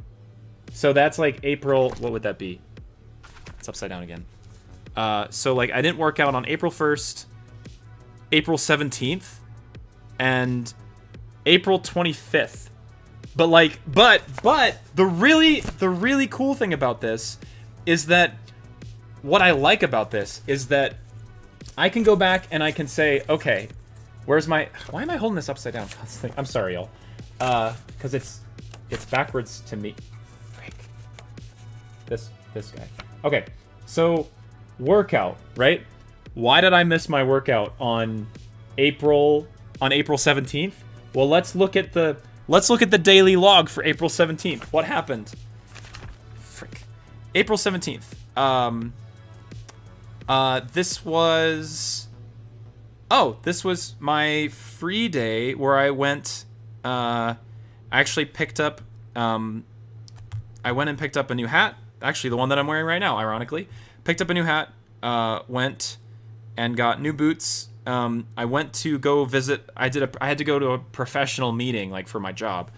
So that's like April, what would that be? It's upside down again. So like I didn't work out on April 1st, April 17th, and April 25th. But the really cool thing about this is that what I like about this is that I can go back and I can say, okay, where's my, why am I holding this upside down constantly? I'm sorry, y'all. Because it's backwards to me. Frick. This guy. Okay, so workout, right? Why did I miss my workout on April 17th? Well, let's look at the daily log for April 17th. What happened? Frick. April 17th. This was my free day where I went, I actually picked up, I went and picked up a new hat. Actually, the one that I'm wearing right now, ironically. Picked up a new hat, went and got new boots. I went to go visit, I had to go to a professional meeting, like, for my job.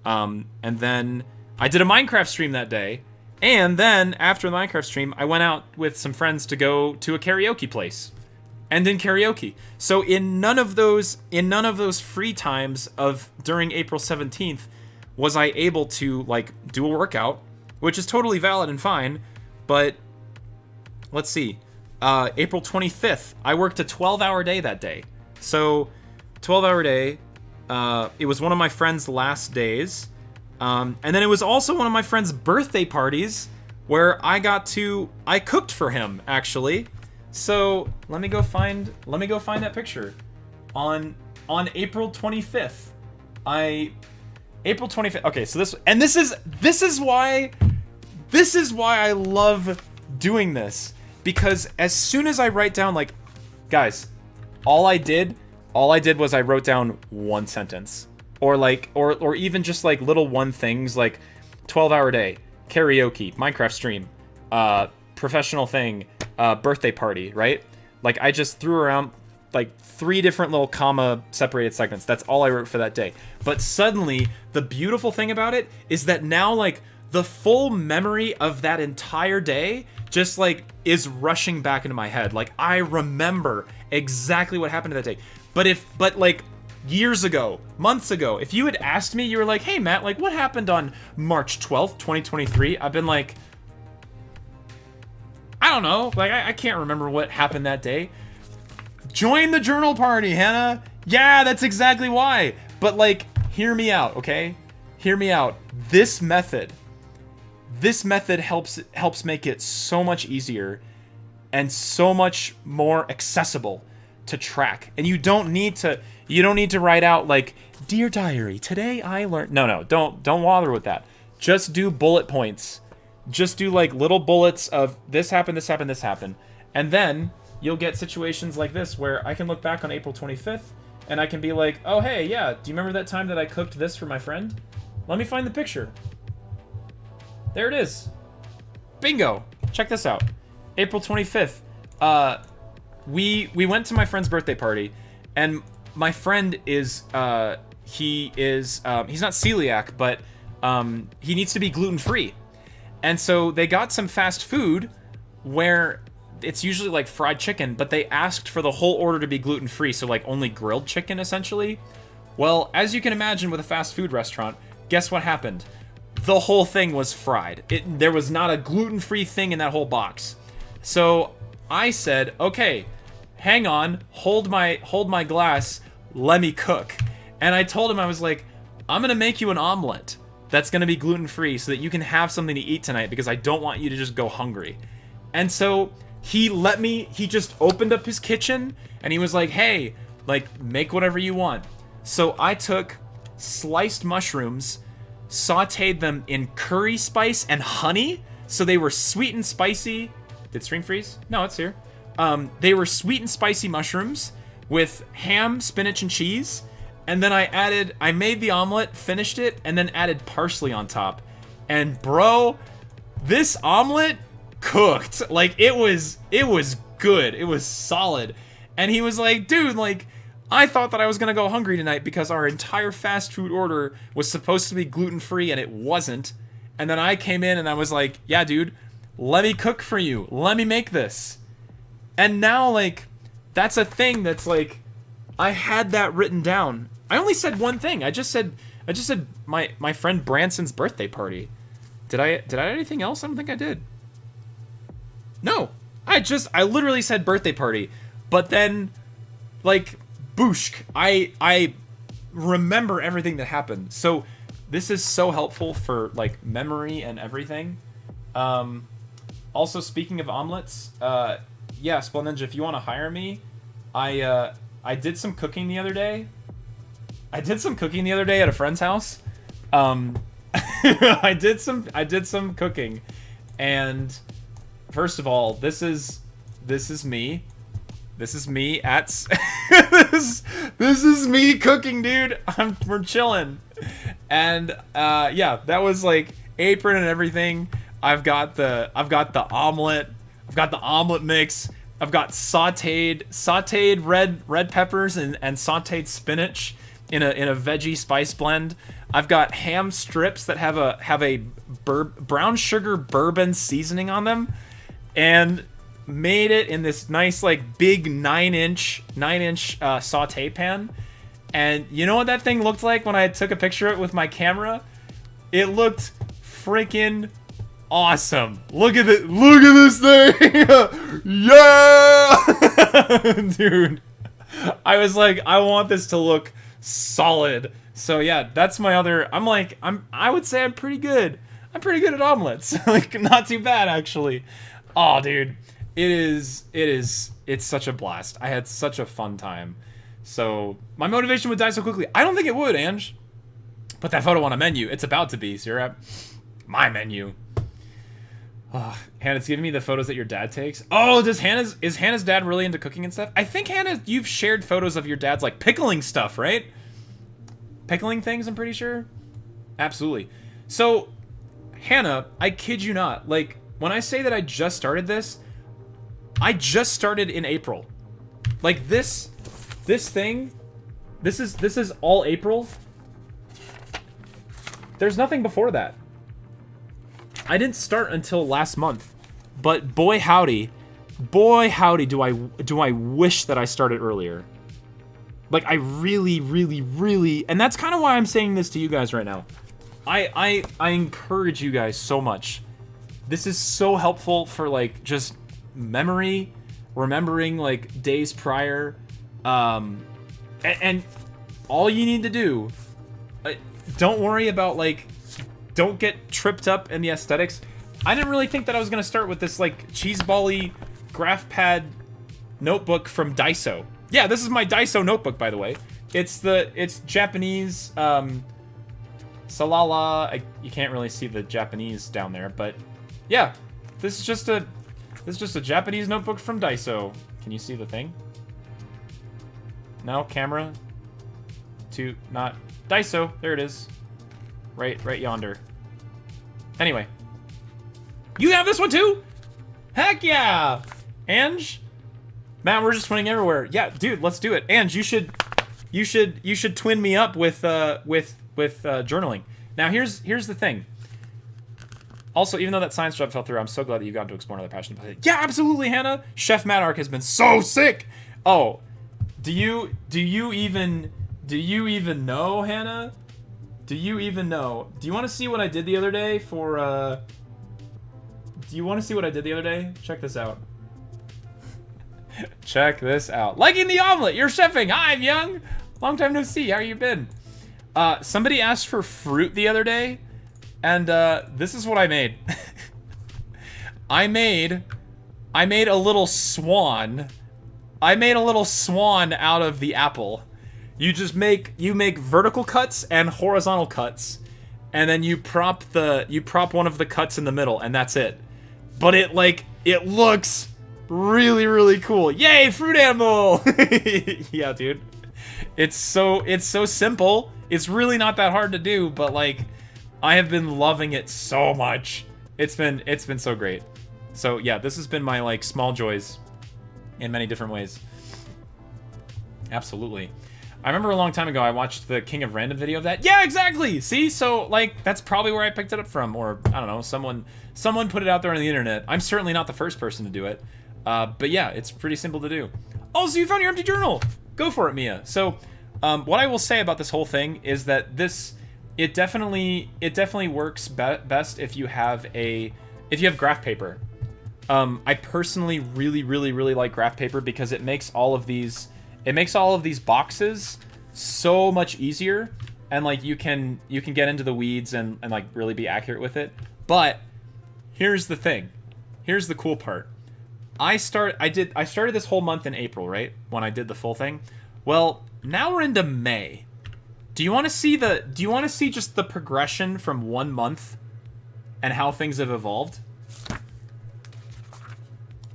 And then I did a Minecraft stream that day. And then, after the Minecraft stream, I went out with some friends to go to a karaoke place. And in karaoke. So in none of those free times during April 17th was I able to, like, do a workout, which is totally valid and fine, but let's see. April 25th, I worked a 12-hour day that day. So, 12-hour day, it was one of my friend's last days. And then it was also one of my friend's birthday parties where I cooked for him, actually. So let me go find that picture. On April 25th, April 25th. Okay, so this is why I love doing this, because as soon as I write down, like, guys, all I did was I wrote down one sentence. Or even just like little one things like 12-hour day, karaoke, Minecraft stream, professional thing, birthday party, right? Like I just threw around like 3 different little comma separated segments. That's all I wrote for that day. But suddenly the beautiful thing about it is that now like the full memory of that entire day just like is rushing back into my head. Like I remember exactly what happened that day. But like years ago, months ago, if you had asked me, you were like, hey Matt, like what happened on March 12th, 2023? I've been like, I don't know, like I can't remember what happened that day. Join the journal party, Hannah. Yeah, that's exactly why. But like, hear me out, okay? Hear me out. This method helps make it so much easier and so much more accessible to track. And you don't need to write out like, dear diary, today I learned. No, don't bother with that. Just do bullet points. Just do like little bullets of this happened, this happened, this happened. And then you'll get situations like this where I can look back on April 25th and I can be like, oh, hey, yeah, do you remember that time that I cooked this for my friend? Let me find the picture. There it is. Bingo. Check this out. April 25th. We went to my friend's birthday party, and my friend is, he's not celiac, but he needs to be gluten-free. And so they got some fast food where it's usually like fried chicken, but they asked for the whole order to be gluten-free, so like only grilled chicken, essentially. Well, as you can imagine with a fast food restaurant, guess what happened? The whole thing was fried. There was not a gluten-free thing in that whole box. So I said, okay, hang on, hold my glass, let me cook. And I told him, I was like, I'm gonna make you an omelet that's gonna be gluten-free so that you can have something to eat tonight, because I don't want you to just go hungry. And so he just opened up his kitchen and he was like, hey, like, make whatever you want. So I took sliced mushrooms, sauteed them in curry spice and honey, so they were sweet and spicy. Did stream freeze? No, it's here. They were sweet and spicy mushrooms with ham, spinach, and cheese. And then I made the omelet, finished it, and then added parsley on top. And bro, this omelet cooked. Like, it was good. It was solid. And he was like, dude, like, I thought that I was gonna go hungry tonight because our entire fast food order was supposed to be gluten-free and it wasn't. And then I came in and I was like, yeah, dude, let me cook for you. Let me make this. And now, like, that's a thing that's like, I had that written down. I only said one thing. I just said my friend Branson's birthday party. Did I add anything else? I don't think I did. No. I literally said birthday party. But then, like, booshk, I remember everything that happened. So this is so helpful for, like, memory and everything. Also, speaking of omelets, yeah, Spell Ninja, if you want to hire me, I did some cooking the other day. At a friend's house. I did some cooking, and first of all, this is me. This is me at this is me cooking, dude. We're chilling, and yeah, that was like apron and everything. I've got the omelet. I've got the omelet mix. I've got sauteed red peppers and sauteed spinach in a veggie spice blend. I've got ham strips that have a brown sugar bourbon seasoning on them, and made it in this nice, like, big 9-inch saute pan. And you know what that thing looked like when I took a picture of it with my camera? It looked freaking awesome. Look at this thing. Yeah. Dude, I was like, I want this to look solid. So yeah, that's my other. I would say I'm pretty good. I'm pretty good at omelets. Like, not too bad, actually. Oh, dude, it's such a blast. I had such a fun time. So my motivation would die so quickly. I don't think it would, Ange. Put that photo on a menu. It's about to be. So you're at my menu. Oh, Hannah's giving me the photos that your dad takes. Oh, is Hannah's dad really into cooking and stuff? I think, Hannah, you've shared photos of your dad's, like, pickling stuff, right? Pickling things, I'm pretty sure. Absolutely. So, Hannah, I kid you not. Like, when I say that I just started this, I just started in April. Like, this thing, this is all April. There's nothing before that. I didn't start until last month, but boy howdy, do I wish that I started earlier. Like, I really, and that's kind of why I'm saying this to you guys right now. I encourage you guys so much. This is so helpful for, like, just memory, remembering, like, days prior, and all you need to do, don't worry about, like, don't get tripped up in the aesthetics. I didn't really think that I was going to start with this, like, cheeseball-y graph pad notebook from Daiso. Yeah, this is my Daiso notebook, by the way. It's Japanese, Salala. You can't really see the Japanese down there, but yeah, this is This is just a Japanese notebook from Daiso. Can you see the thing? No, camera. To not Daiso. There it is. Right yonder. Anyway. You have this one too? Heck yeah! Ange? Matt, we're just twinning everywhere. Yeah, dude, let's do it. Ange, you should twin me up with journaling. Now here's the thing. Also, even though that science job fell through, I'm so glad that you got to explore another passion. Yeah, absolutely, Hannah. Chef Madark has been so sick. Oh, do you even know, Hannah? Do you even know? Do you want to see what I did the other day for Do you want to see what I did the other day? Check this out. Check this out. Liking the omelet. You're chefing. Hi, I'm Young. Long time no see. How you been? Somebody asked for fruit the other day, and this is what I made. I made a little swan. I made a little swan out of the apple. You just make vertical cuts and horizontal cuts, and then you prop one of the cuts in the middle, and that's it. But it looks really, really cool. Yay, fruit animal! Yeah, dude. It's so simple. It's really not that hard to do, but like, I have been loving it so much. It's been so great. So yeah, this has been my like small joys in many different ways. Absolutely. I remember a long time ago I watched the King of Random video of that. Yeah, exactly. See, so like that's probably where I picked it up from, or I don't know, someone put it out there on the internet. I'm certainly not the first person to do it, but yeah, it's pretty simple to do. Oh, so you found your empty journal. Go for it, Mia. So, what I will say about this whole thing is that it definitely works best if you have graph paper. I personally really like graph paper because it makes all of these boxes so much easier, and like you can get into the weeds and like really be accurate with it. But here's the thing. Here's the cool part. I started this whole month in April, right? When I did the full thing. Well, now we're into May. Do you want to see just the progression from 1 month and how things have evolved?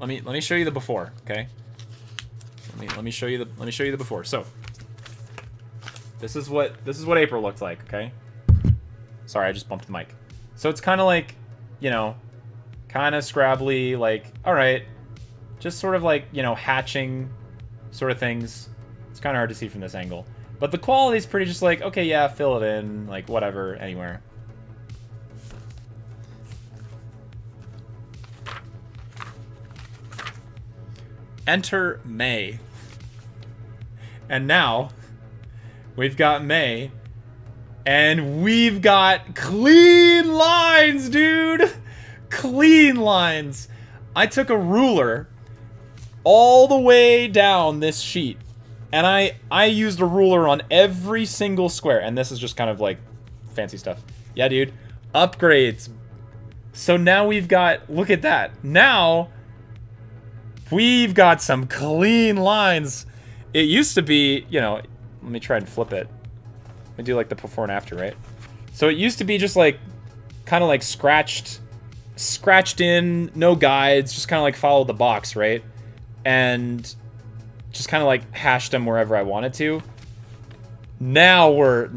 Let me show you the before, okay? Let me show you the before. So, this is what April looked like, okay? Sorry, I just bumped the mic. So it's kind of like, you know, kind of scrabbly, like, all right, just sort of like, you know, hatching sort of things. It's kind of hard to see from this angle, but the quality is pretty just like, okay, yeah, fill it in, like whatever, anywhere. Enter May. And now we've got May, and we've got clean lines, dude. Clean lines. I took a ruler all the way down this sheet, and I used a ruler on every single square, and this is just kind of like fancy stuff. Yeah, dude. Upgrades. So now we've got, look at that. Now we've got some clean lines. It used to be, you know, let me try and flip it. Let me do like the before and after, right? So it used to be just like, kind of like scratched in, no guides, just kind of like follow the box, right? And just kind of like hashed them wherever I wanted to. Now we're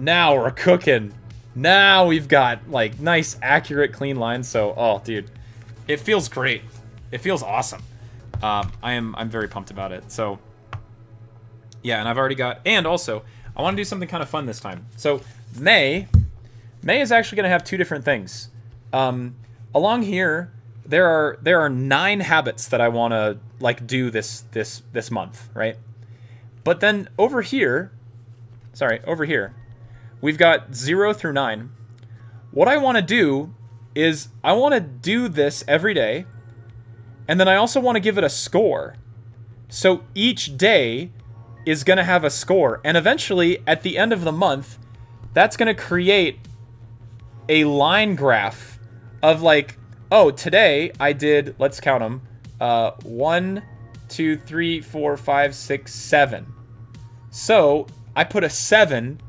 cooking. Now we've got like nice, accurate, clean lines. So, oh, dude, it feels great. It feels awesome. I'm very pumped about it. So, yeah, and I've already got, and also, I want to do something kind of fun this time. So, May is actually going to have two different things. Along here, there are 9 habits that I want to like do this month, right? But then over here, we've got 0 through 9. What I want to do is I want to do this every day, and then I also want to give it a score. So each day is going to have a score, and eventually at the end of the month, that's going to create a line graph of like, oh, today I did, let's count them, 1, 2, 3, 4, 5, 6, 7. So I put a 7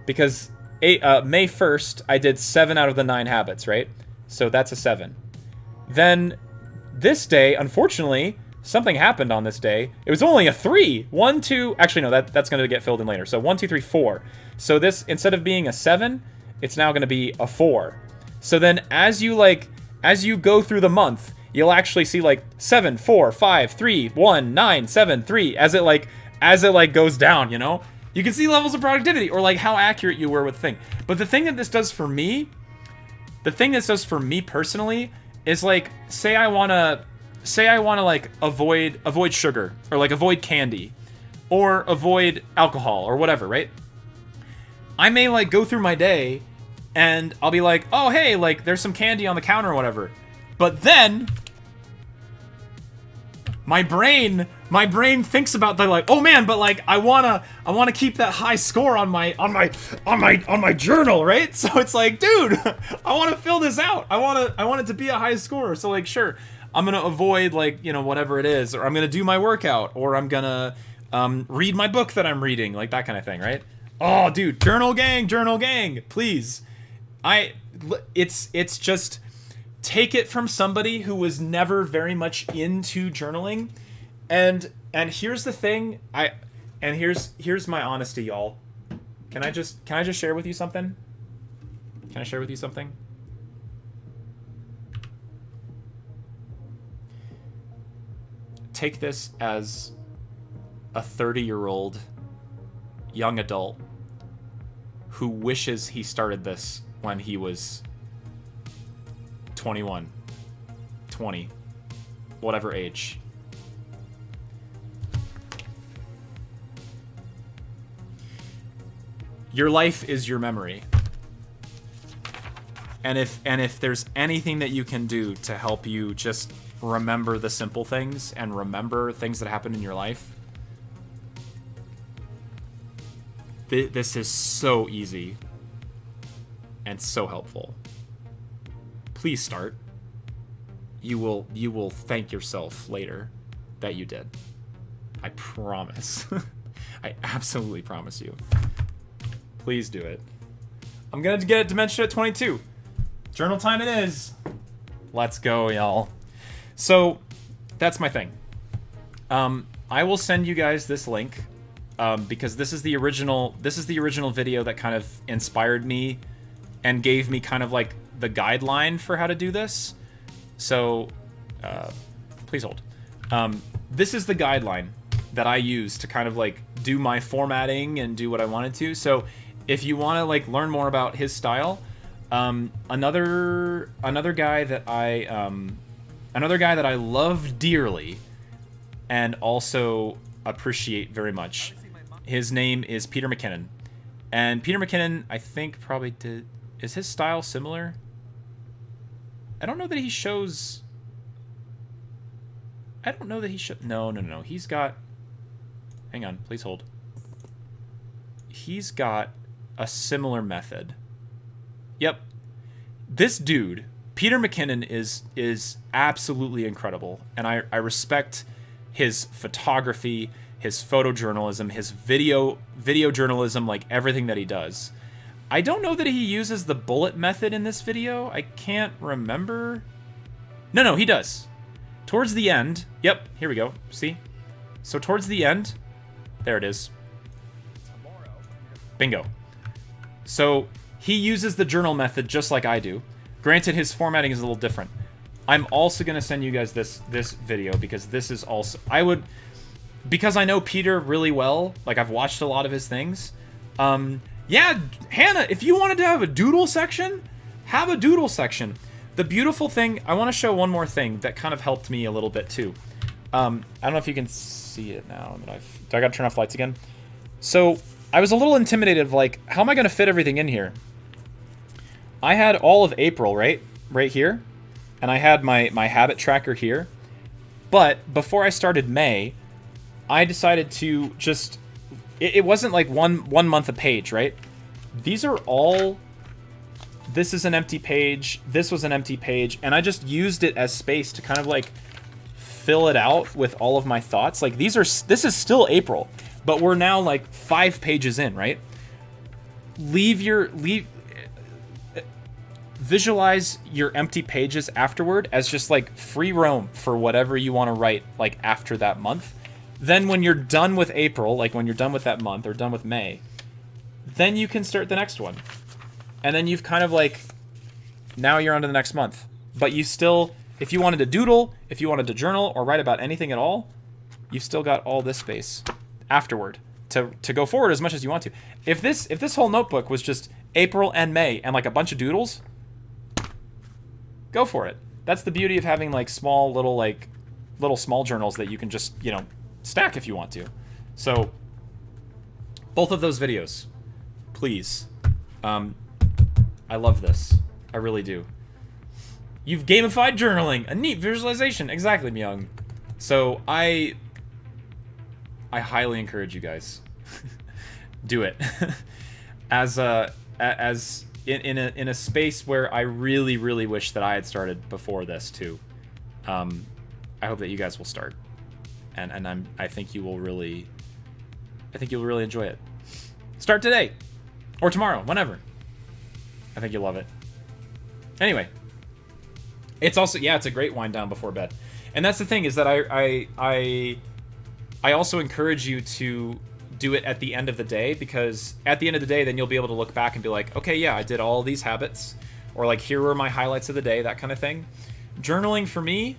because May 1st I did 7 out of the 9 habits, right? So that's a 7. Then This day, unfortunately, something happened on this day. It was only a 3. 1, 2... Actually, no, that's going to get filled in later. So 1, 2, 3, 4. So this, instead of being a 7, it's now going to be a 4. So then as you go through the month, you'll actually see like 7, 4, 5, 3, 1, 9, 7, 3 as it goes down, you know? You can see levels of productivity or like how accurate you were with the thing. But the thing that this does for me, personally is like, say I want to like avoid sugar or like avoid candy or avoid alcohol or whatever, right? I may like go through my day and I'll be like, oh, hey, like there's some candy on the counter or whatever. But then my brain thinks about the like, oh man, but like I wanna keep that high score on my journal, right? So it's like, dude, I wanna fill this out. I want it to be a high score. So like, sure, I'm gonna avoid like, you know, whatever it is, or I'm gonna do my workout, or I'm gonna read my book that I'm reading, like that kind of thing, right? Oh, dude, journal gang, please. It's just, take it from somebody who was never very much into journaling, and here's the thing, here's my honesty, y'all. Can I just share with you something? Can I share with you something? Take this as a 30-year-old young adult who wishes he started this when he was 21, 20, whatever age. Your life is your memory. And if there's anything that you can do to help you just remember the simple things and remember things that happened in your life, this is so easy and so helpful. Please start. You will thank yourself later that you did. I promise. I absolutely promise you. Please do it. I'm gonna get dementia at 22. Journal time it is. Let's go, y'all. So that's my thing. I will send you guys this link because this is the original video that kind of inspired me and gave me kind of like the guideline for how to do this. So please hold. This is the guideline that I use to kind of like do my formatting and do what I wanted to. So if you want to like learn more about his style, another guy that I love dearly and also appreciate very much, his name is Peter McKinnon. And Peter McKinnon, I think probably did, is his style similar? I don't know that he shows, no, he's got, hang on, please hold. He's got a similar method. Yep. This dude, Peter McKinnon, is absolutely incredible, and I respect his photography, his photojournalism, his video journalism, like everything that he does. I don't know that he uses the bullet method in this video. I can't remember. No, he does. Towards the end, yep, here we go. See? So towards the end, there it is. Bingo. So he uses the journal method just like I do. Granted, his formatting is a little different. I'm also going to send you guys this video because this is also... because I know Peter really well, like I've watched a lot of his things. Yeah, Hannah, if you wanted to have a doodle section, have a doodle section. The beautiful thing... I want to show one more thing that kind of helped me a little bit too. I don't know if you can see it now. Do I got to turn off lights again? So I was a little intimidated of like, how am I going to fit everything in here? I had all of April, right here, and I had my habit tracker here. But before I started May, I decided to just, it wasn't like one month a page, right? These are all, this is an empty page, this was an empty page, and I just used it as space to kind of like fill it out with all of my thoughts. Like this is still April, but we're now like 5 pages in, right? visualize your empty pages afterward as just like free roam for whatever you want to write like after that month. Then when you're done with April, like when you're done with that month or done with May, then you can start the next one. And then you've kind of like, now you're on to the next month. But you still, if you wanted to doodle, if you wanted to journal or write about anything at all, you've still got all this space afterward to go forward as much as you want to. If this whole notebook was just April and May and like a bunch of doodles, go for it. That's the beauty of having like small little small journals that you can just, you know, stack if you want to. So both of those videos, please. I love this. I really do. You've gamified journaling, a neat visualization. Exactly, Myung. So I highly encourage you guys do it as in a space where I really wish that I had started before this too. I hope that you guys will start, and I think you will really enjoy it. Start today or tomorrow, whenever. I think you'll love it. Anyway, it's also, yeah, it's a great wind down before bed. And that's the thing, is that I also encourage you to do it at the end of the day, because at the end of the day, then you'll be able to look back and be like, okay, yeah, I did all these habits, or like, here were my highlights of the day, that kind of thing. Journaling for me,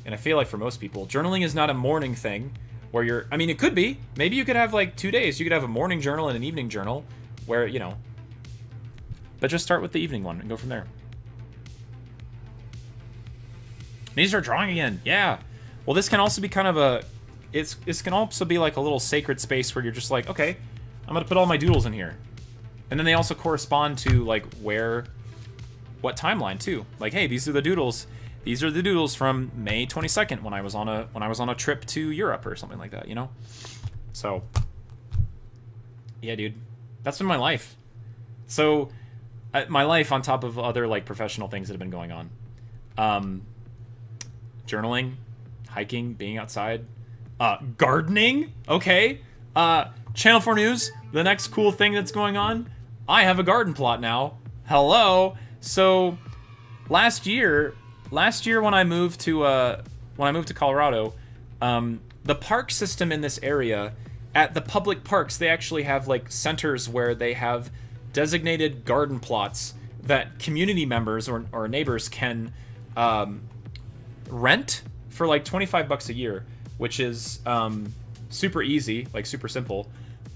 and I feel like for most people, journaling is not a morning thing where you're, I mean, it could be. Maybe you could have like 2 days. You could have a morning journal and an evening journal where, you know, but just start with the evening one and go from there. Need to start drawing again. Yeah. Well, this can also be kind of a, this can also be like a little sacred space where you're just like, okay, I'm gonna put all my doodles in here, and then they also correspond to like what timeline too. Like, hey, these are the doodles. These are the doodles from May 22nd when I was on a trip to Europe or something like that. You know. So, yeah, dude, that's been my life. So, my life on top of other like professional things that have been going on. Journaling, hiking, being outside, gardening. Okay. Channel 4 News, the next cool thing that's going on, I have a garden plot now. Hello. So last year when I moved to Colorado, the park system in this area, at the public parks, they actually have like centers where they have designated garden plots that community members or neighbors can rent for like $25 a year, which is super easy, like super simple.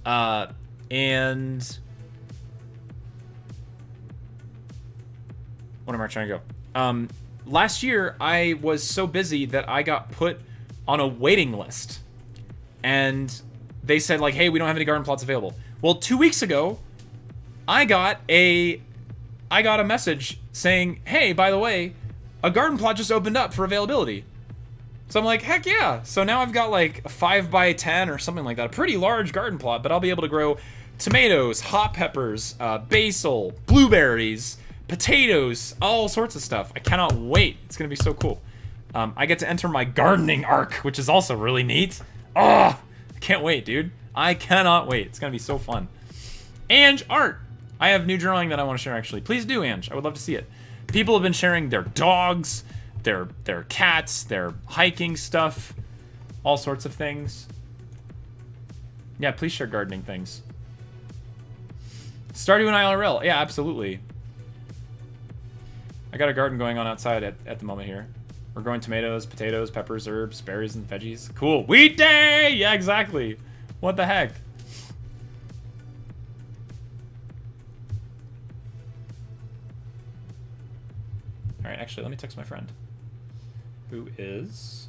And what am I trying to go? Last year I was so busy that I got put on a waiting list, and they said like, hey, we don't have any garden plots available. Well, 2 weeks ago, I got a message saying, hey, by the way, a garden plot just opened up for availability. So I'm like, heck yeah. So now I've got like a 5x10 or something like that, a pretty large garden plot, but I'll be able to grow tomatoes, hot peppers, basil, blueberries, potatoes, all sorts of stuff. I cannot wait. It's gonna be so cool. I get to enter my gardening arc, which is also really neat. Oh, I can't wait, dude. I cannot wait. It's gonna be so fun. Ange, art. I have new drawing that I want to share, actually. Please do, Ange. I would love to see it. People have been sharing their dogs, their cats, their hiking stuff, all sorts of things. Yeah, please share gardening things. Stardew and IRL. Yeah, absolutely. I got a garden going on outside at the moment here. We're growing tomatoes, potatoes, peppers, herbs, berries, and veggies. Cool. Wheat day! Yeah, exactly. What the heck? All right, actually, let me text my friend, who is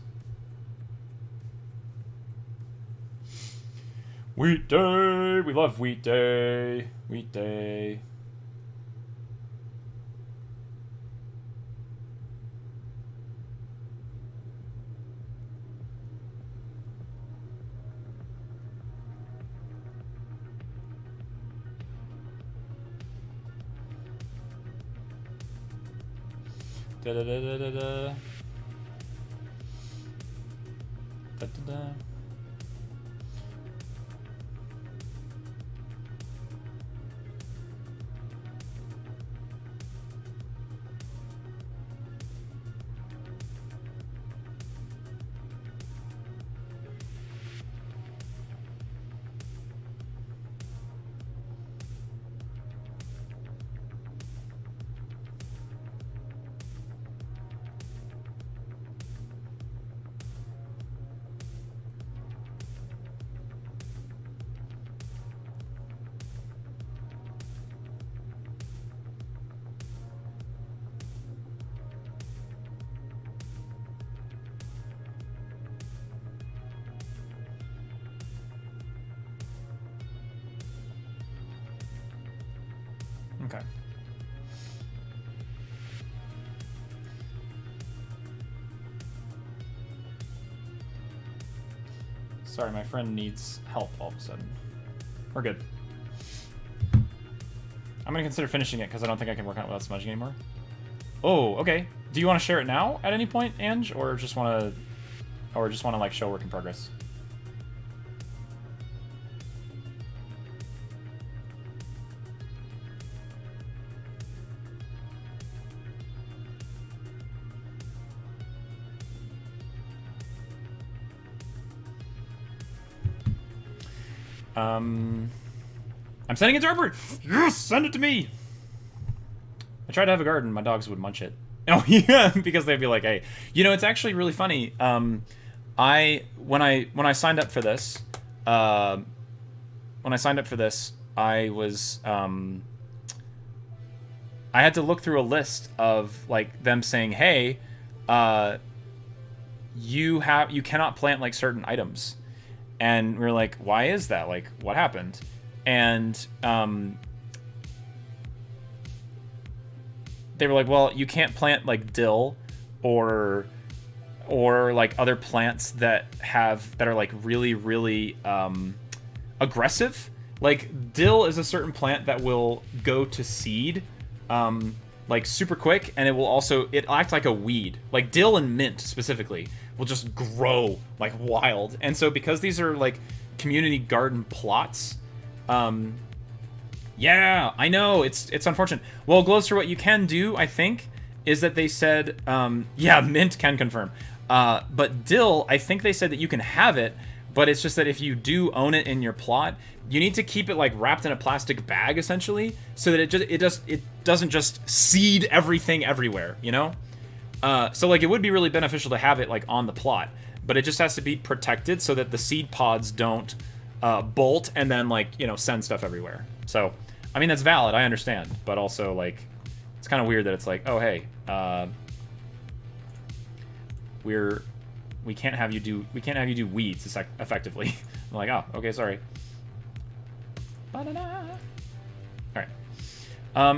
Wheat Day. We love Wheat Day. Wheat Day. Da da da da da da. Da da da. Okay. Sorry, my friend needs help all of a sudden. We're good. I'm gonna consider finishing it because I don't think I can work on it without smudging anymore. Oh, okay. Do you want to share it now at any point, Ange, or just want to, like show work in progress? I'm sending it to Harper. Yes, send it to me. I tried to have a garden. My dogs would munch it. Oh yeah, because they'd be like, "Hey, you know, it's actually really funny." When I signed up for this, I was I had to look through a list of like them saying, "Hey, you cannot plant like certain items," and we were like, "Why is that? Like, what happened?" And they were like, well, you can't plant like dill or like other plants that are like really aggressive. Like dill is a certain plant that will go to seed like super quick, and it acts like a weed. Like dill and mint specifically will just grow like wild. And so because these are like community garden plots, yeah, I know, it's unfortunate. Well, Glowster, what you can do, I think, is that they said, yeah, mint can confirm. But dill, I think they said that you can have it, but it's just that if you do own it in your plot, you need to keep it like wrapped in a plastic bag, essentially, so that it doesn't just seed everything everywhere, you know? So like it would be really beneficial to have it like on the plot, but it just has to be protected so that the seed pods don't bolt and then like, you know, send stuff everywhere. So I mean, that's valid, I understand, but also like it's kind of weird that it's like, oh hey, we can't have you do weeds effectively. I'm like, oh, okay, sorry. Ba-da-da. All right.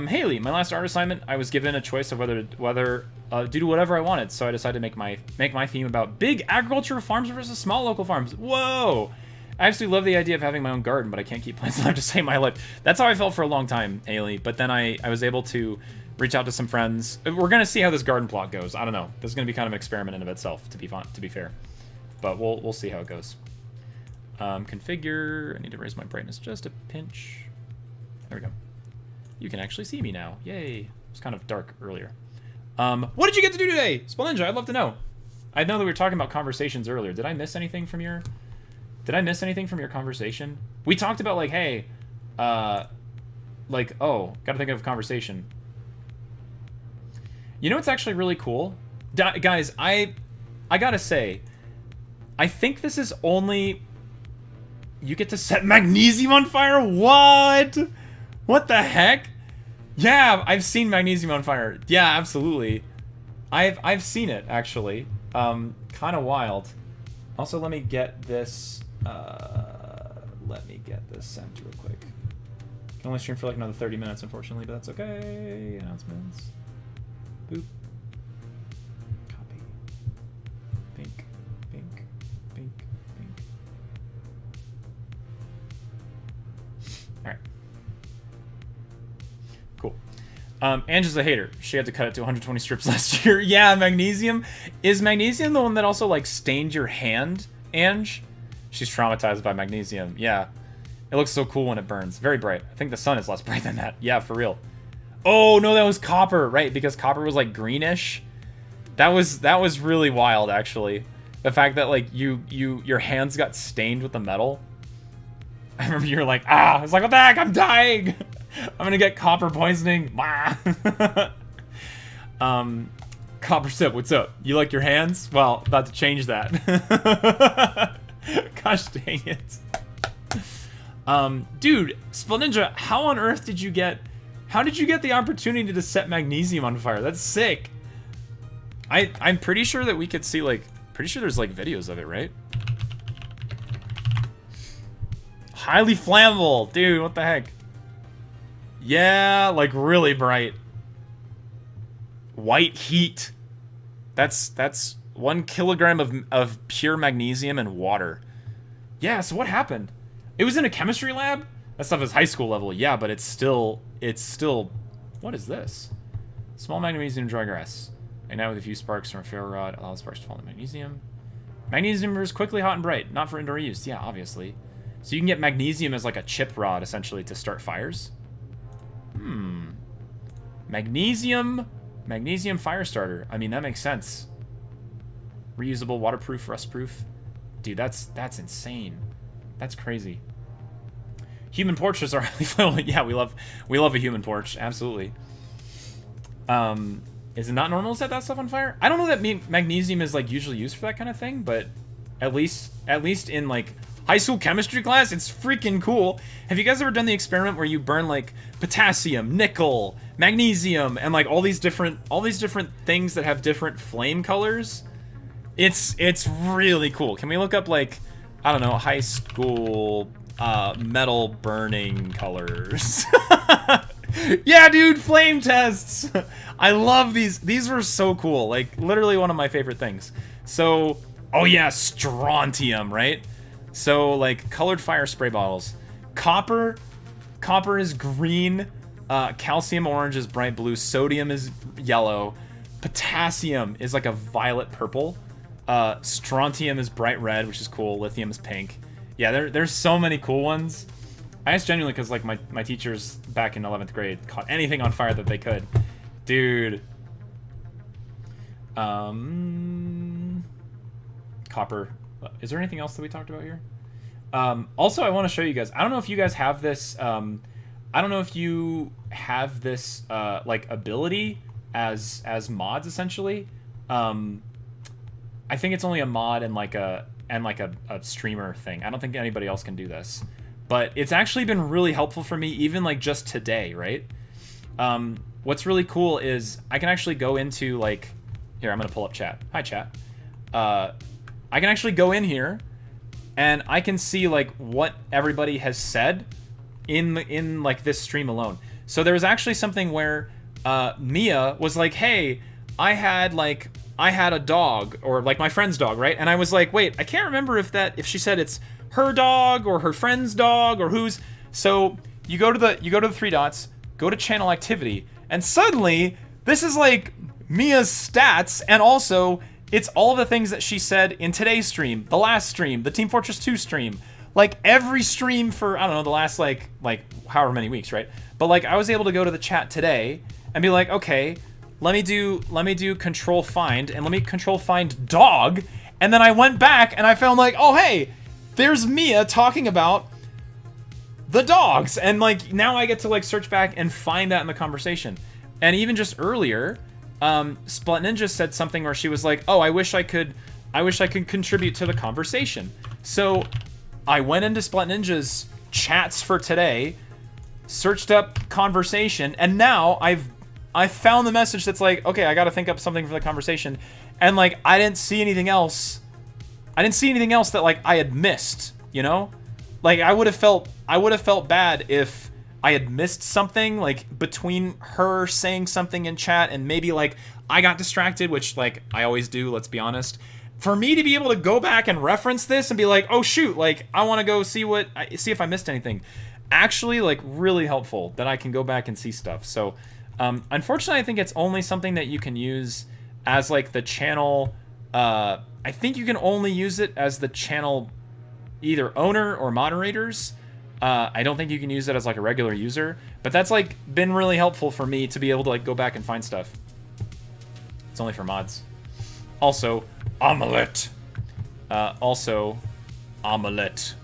Haley, my last art assignment, I was given a choice of whether to do whatever I wanted, so I decided to make my theme about big agricultural farms versus small local farms. Whoa! I absolutely love the idea of having my own garden, but I can't keep plants alive to save my life. That's how I felt for a long time, Haley. But then I was able to reach out to some friends. We're gonna see how this garden plot goes. I don't know. This is gonna be kind of an experiment in of itself, to be fair. But we'll see how it goes. Configure. I need to raise my brightness just a pinch. There we go. You can actually see me now. Yay! It was kind of dark earlier. What did you get to do today, Spelninja? I'd love to know. I know that we were talking about conversations earlier. Did I miss anything from your conversation? We talked about like, hey, like, oh, gotta think of a conversation. You know what's actually really cool? Guys, I gotta say, I think this is only... You get to set magnesium on fire? What? What the heck? Yeah, I've seen magnesium on fire. Yeah, absolutely. I've seen it, actually. Kind of wild. Also, let me get this... sent real quick. Can only stream for like another 30 minutes, unfortunately, but that's okay. Announcements. Boop. Copy. Pink. Alright. Cool. Ange is a hater. She had to cut it to 120 strips last year. Yeah, magnesium. Is magnesium the one that also like stained your hand, Ange? She's traumatized by magnesium. Yeah. It looks so cool when it burns. Very bright. I think the sun is less bright than that. Yeah, for real. Oh, no, that was copper. Right, because copper was, like, greenish. That was really wild, actually. The fact that, like, your hands got stained with the metal. I remember you were like, ah. I was like, what the heck? I'm dying. I'm gonna get copper poisoning. Copper Sip, what's up? You like your hands? Well, about to change that. Gosh dang it. Dude, Spelninja, how on earth did you get... How did you get the opportunity to set magnesium on fire? That's sick. I'm pretty sure that we could see, like... Pretty sure there's, like, videos of it, right? Highly flammable. Dude, what the heck? Yeah, like really bright. White heat. That's 1 kilogram of pure magnesium and water. Yeah, so what happened? It was in a chemistry lab? That stuff is high school level, yeah, but it's still... What is this? Small magnesium dry grass. Ignite with a few sparks from a ferro rod. Allows sparks to fall into magnesium. Magnesium is quickly hot and bright. Not for indoor use. Yeah, obviously. So you can get magnesium as like a chip rod, essentially, to start fires. Magnesium fire starter. I mean, that makes sense. Reusable, waterproof, rustproof. Dude, that's insane. That's crazy. Human porches are highly flammable. Yeah, we love a human porch. Absolutely. Is it not normal to set that stuff on fire? I don't know that magnesium is like usually used for that kind of thing, but at least in like high school chemistry class, it's freaking cool. Have you guys ever done the experiment where you burn like potassium, nickel, magnesium, and like all these different things that have different flame colors? It's really cool. Can we look up like, I don't know, high school metal burning colors? Yeah, dude, flame tests. I love these. These were so cool. Like literally one of my favorite things. So, oh yeah, strontium, right? So like colored fire spray bottles. Copper is green. Calcium orange is bright blue. Sodium is yellow. Potassium is like a violet purple. Strontium is bright red, which is cool. Lithium is pink. Yeah, there's so many cool ones. I asked genuinely because like my teachers back in 11th grade caught anything on fire that they could. Dude. Copper. Is there anything else that we talked about here? Also, I want to show you guys. I don't know if you guys have this. I don't know if you have this like ability as mods essentially. I think it's only a mod and like a streamer thing. I don't think anybody else can do this. But it's actually been really helpful for me, even like just today, right? What's really cool is I can actually go into like, here, I'm gonna pull up chat. Hi, chat. I can actually go in here and I can see like what everybody has said in like this stream alone. So there was actually something where Mia was like, hey, I had a dog, or like my friend's dog, right? And I was like, wait, I can't remember if she said it's her dog or her friend's dog or whose. So you go to the 3 dots, go to channel activity, and suddenly this is like Mia's stats, and also it's all the things that she said in today's stream, the last stream, the Team Fortress 2 stream, like every stream for, I don't know, the last like however many weeks, right? But like I was able to go to the chat today and be like, okay, let me do control find, and let me control find dog, and then I went back and I found like, oh hey, there's Mia talking about the dogs, and like now I get to like search back and find that in the conversation. And even just earlier, Splat Ninja said something where she was like, oh, I wish I could contribute to the conversation. So I went into Splat Ninja's chats for today, searched up conversation, and now I found the message that's like, okay, I gotta think up something for the conversation. And like I didn't see anything else that like I had missed, you know? Like I would have felt bad if I had missed something like between her saying something in chat and maybe like I got distracted, which like I always do, let's be honest. For me to be able to go back and reference this and be like, oh shoot, like I want to go see if I missed anything. Actually, like really helpful that I can go back and see stuff. So unfortunately, I think it's only something that you can use as like the channel. I think you can only use it as the channel either owner or moderators. I don't think you can use it as like a regular user, but that's like been really helpful for me to be able to like go back and find stuff. It's only for mods. Also, omelette. Omelette.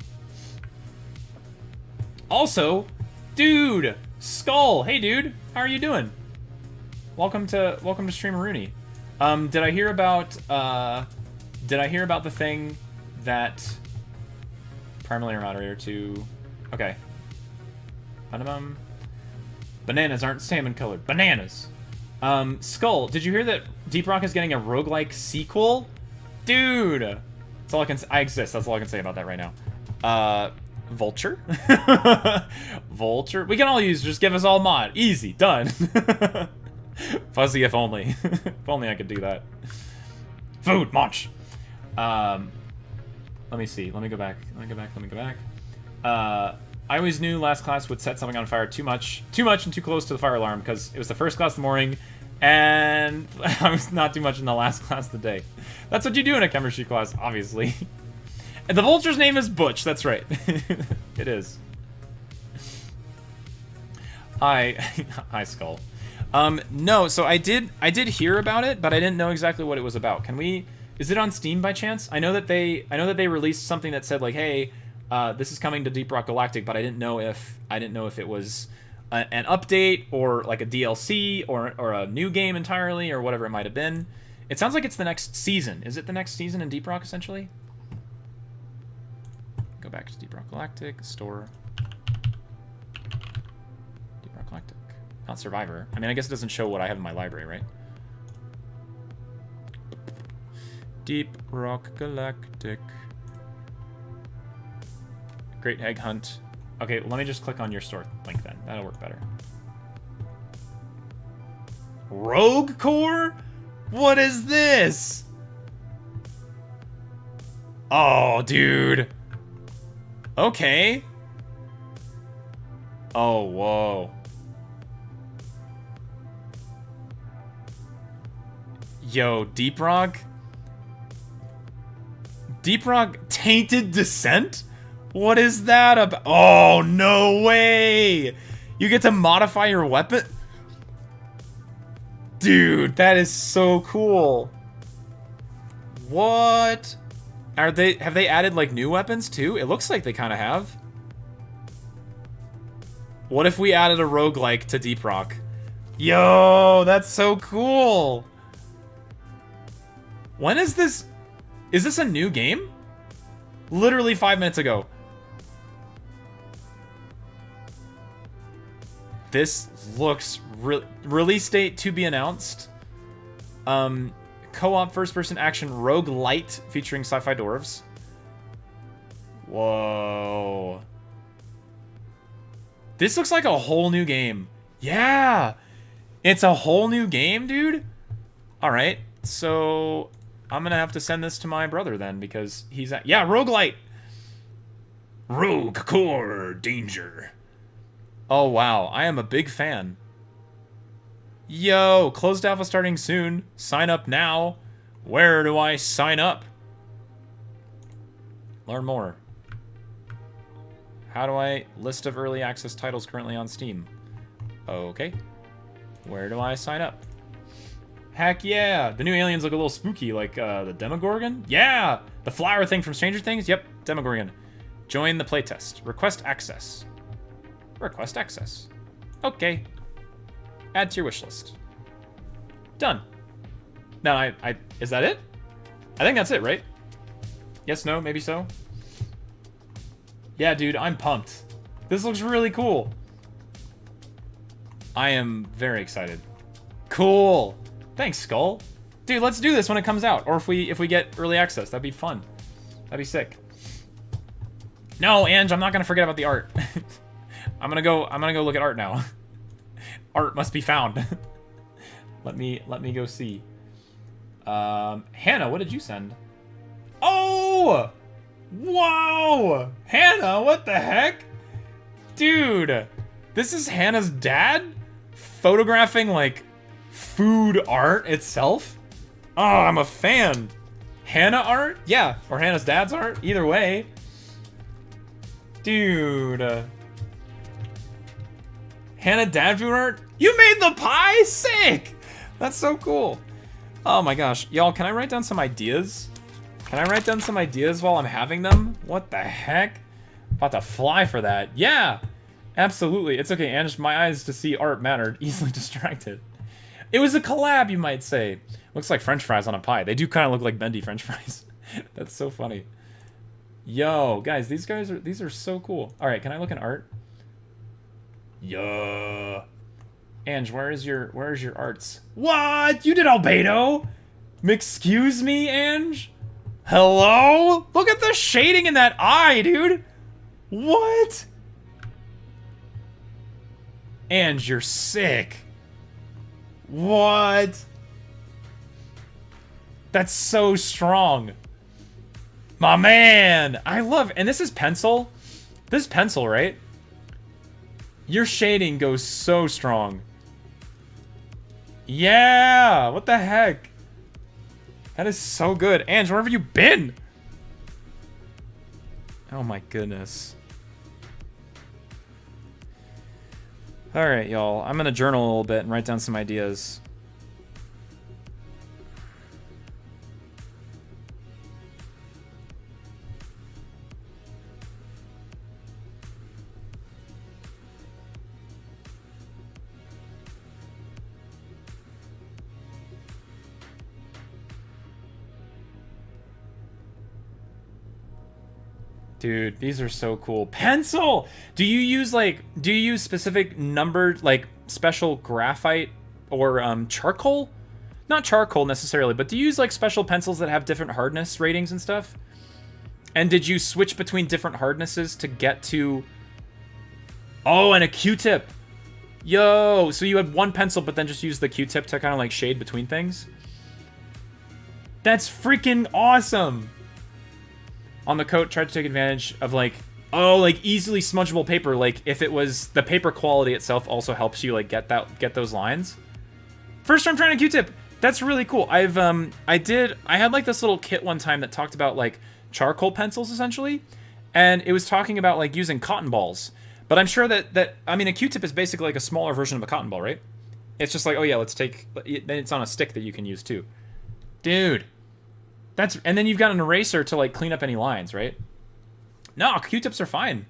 Also, dude, Skull. Hey, dude, how are you doing? Welcome to Streameroonie. Did I hear about the thing that primarily our moderator to? Okay. Bananas aren't salmon colored. Bananas. Skull, did you hear that Deep Rock is getting a roguelike sequel? Dude! That's all I can say. I exist. That's all I can say about that right now. Vulture? Vulture? We can all use, just give us all mod. Easy, done. Fuzzy if only. If only I could do that. Food, munch. Let me see. Let me go back. I always knew last class would set something on fire too much and too close to the fire alarm because it was the first class of the morning and I was not too much in the last class of the day. That's what you do in a chemistry class, obviously. And the vulture's name is Butch, that's right. It is. Hi, Skull. No, so I did hear about it, but I didn't know exactly what it was about. Is it on Steam by chance? I know that they released something that said like, hey, this is coming to Deep Rock Galactic, but I didn't know if it was an update or like a DLC or a new game entirely or whatever it might have been. It sounds like it's the next season. Is it the next season in Deep Rock essentially? Go back to Deep Rock Galactic store. Deep Rock Galactic, not Survivor. I mean, I guess it doesn't show what I have in my library, right? Deep Rock Galactic. Great Egg Hunt. Okay, let me just click on your store link then. That'll work better. Rogue Core? What is this? Oh, dude. Okay. Oh, whoa. Yo, Deep Rock? Deep Rock Tainted Descent? What is that about? Oh, no way! You get to modify your weapon? Dude, that is so cool. What? Have they added like new weapons too? It looks like they kind of have. What if we added a roguelike to Deep Rock? Yo, that's so cool. When is this? Is this a new game? Literally 5 minutes ago. This looks release date to be announced. Co-op first-person action rogue light featuring sci-fi dwarves. Whoa. This looks like a whole new game. Yeah. It's a whole new game, dude. All right. So I'm going to have to send this to my brother then because he's at... Yeah, roguelite. Rogue Core Danger. Oh, wow. I am a big fan. Yo, closed alpha starting soon. Sign up now. Where do I sign up? Learn more. How do I... List of early access titles currently on Steam. Okay. Where do I sign up? Heck yeah! The new aliens look a little spooky, like the Demogorgon? Yeah! The flower thing from Stranger Things? Yep, Demogorgon. Join the playtest. Request access. Request access. Okay. Add to your wish list. Done. Now, is that it? I think that's it, right? Yes, no, maybe so? Yeah, dude, I'm pumped. This looks really cool. I am very excited. Cool. Thanks, Skull. Dude, let's do this when it comes out. Or if we get early access, that'd be fun. That'd be sick. No, Ange, I'm not gonna forget about the art. I'm gonna go look at art now. Art must be found. let me go see. Hannah, what did you send? Oh! Whoa! Hannah, what the heck? Dude, this is Hannah's dad photographing like food art itself? Oh, I'm a fan. Hannah art? Yeah, or Hannah's dad's art, either way. Dude. Hannah dad food art? You made the pie? Sick! That's so cool. Oh my gosh. Y'all, can I write down some ideas? Can I write down some ideas while I'm having them? What the heck? About to fly for that. Yeah! Absolutely. It's okay, Ange. My eyes to see art mattered. Easily distracted. It was a collab, you might say. Looks like French fries on a pie. They do kind of look like bendy French fries. That's so funny. Yo, guys, these are so cool. All right, can I look at art? Yeah. Ange, where's your arts? What? You did Albedo? Excuse me, Ange? Hello? Look at the shading in that eye, dude. What? And you're sick. What? That's so strong. My man. I love, and this is pencil. This is pencil, right? Your shading goes so strong. Yeah, what the heck? That is so good. Ange, where have you been? Oh my goodness. Alright, y'all. I'm gonna journal a little bit and write down some ideas. Dude, these are so cool. Pencil! Do you use specific numbered, like, special graphite or charcoal? Not charcoal necessarily, but do you use, like, special pencils that have different hardness ratings and stuff? And did you switch between different hardnesses to get to... Oh, and a Q-tip! Yo! So you had one pencil, but then just use the Q-tip to kind of, like, shade between things? That's freaking awesome! On the coat, tried to take advantage of, like, oh, like, easily smudgeable paper. Like, if it was the paper quality itself also helps you, like, get those lines. First time trying a Q-tip. That's really cool. I had, like, this little kit one time that talked about, like, charcoal pencils, essentially. And it was talking about, like, using cotton balls. But I'm sure that I mean, a Q-tip is basically, like, a smaller version of a cotton ball, right? It's just like, oh, yeah, let's take... Then it's on a stick that you can use, too. Dude. And then you've got an eraser to, like, clean up any lines, right? No, Q-tips are fine.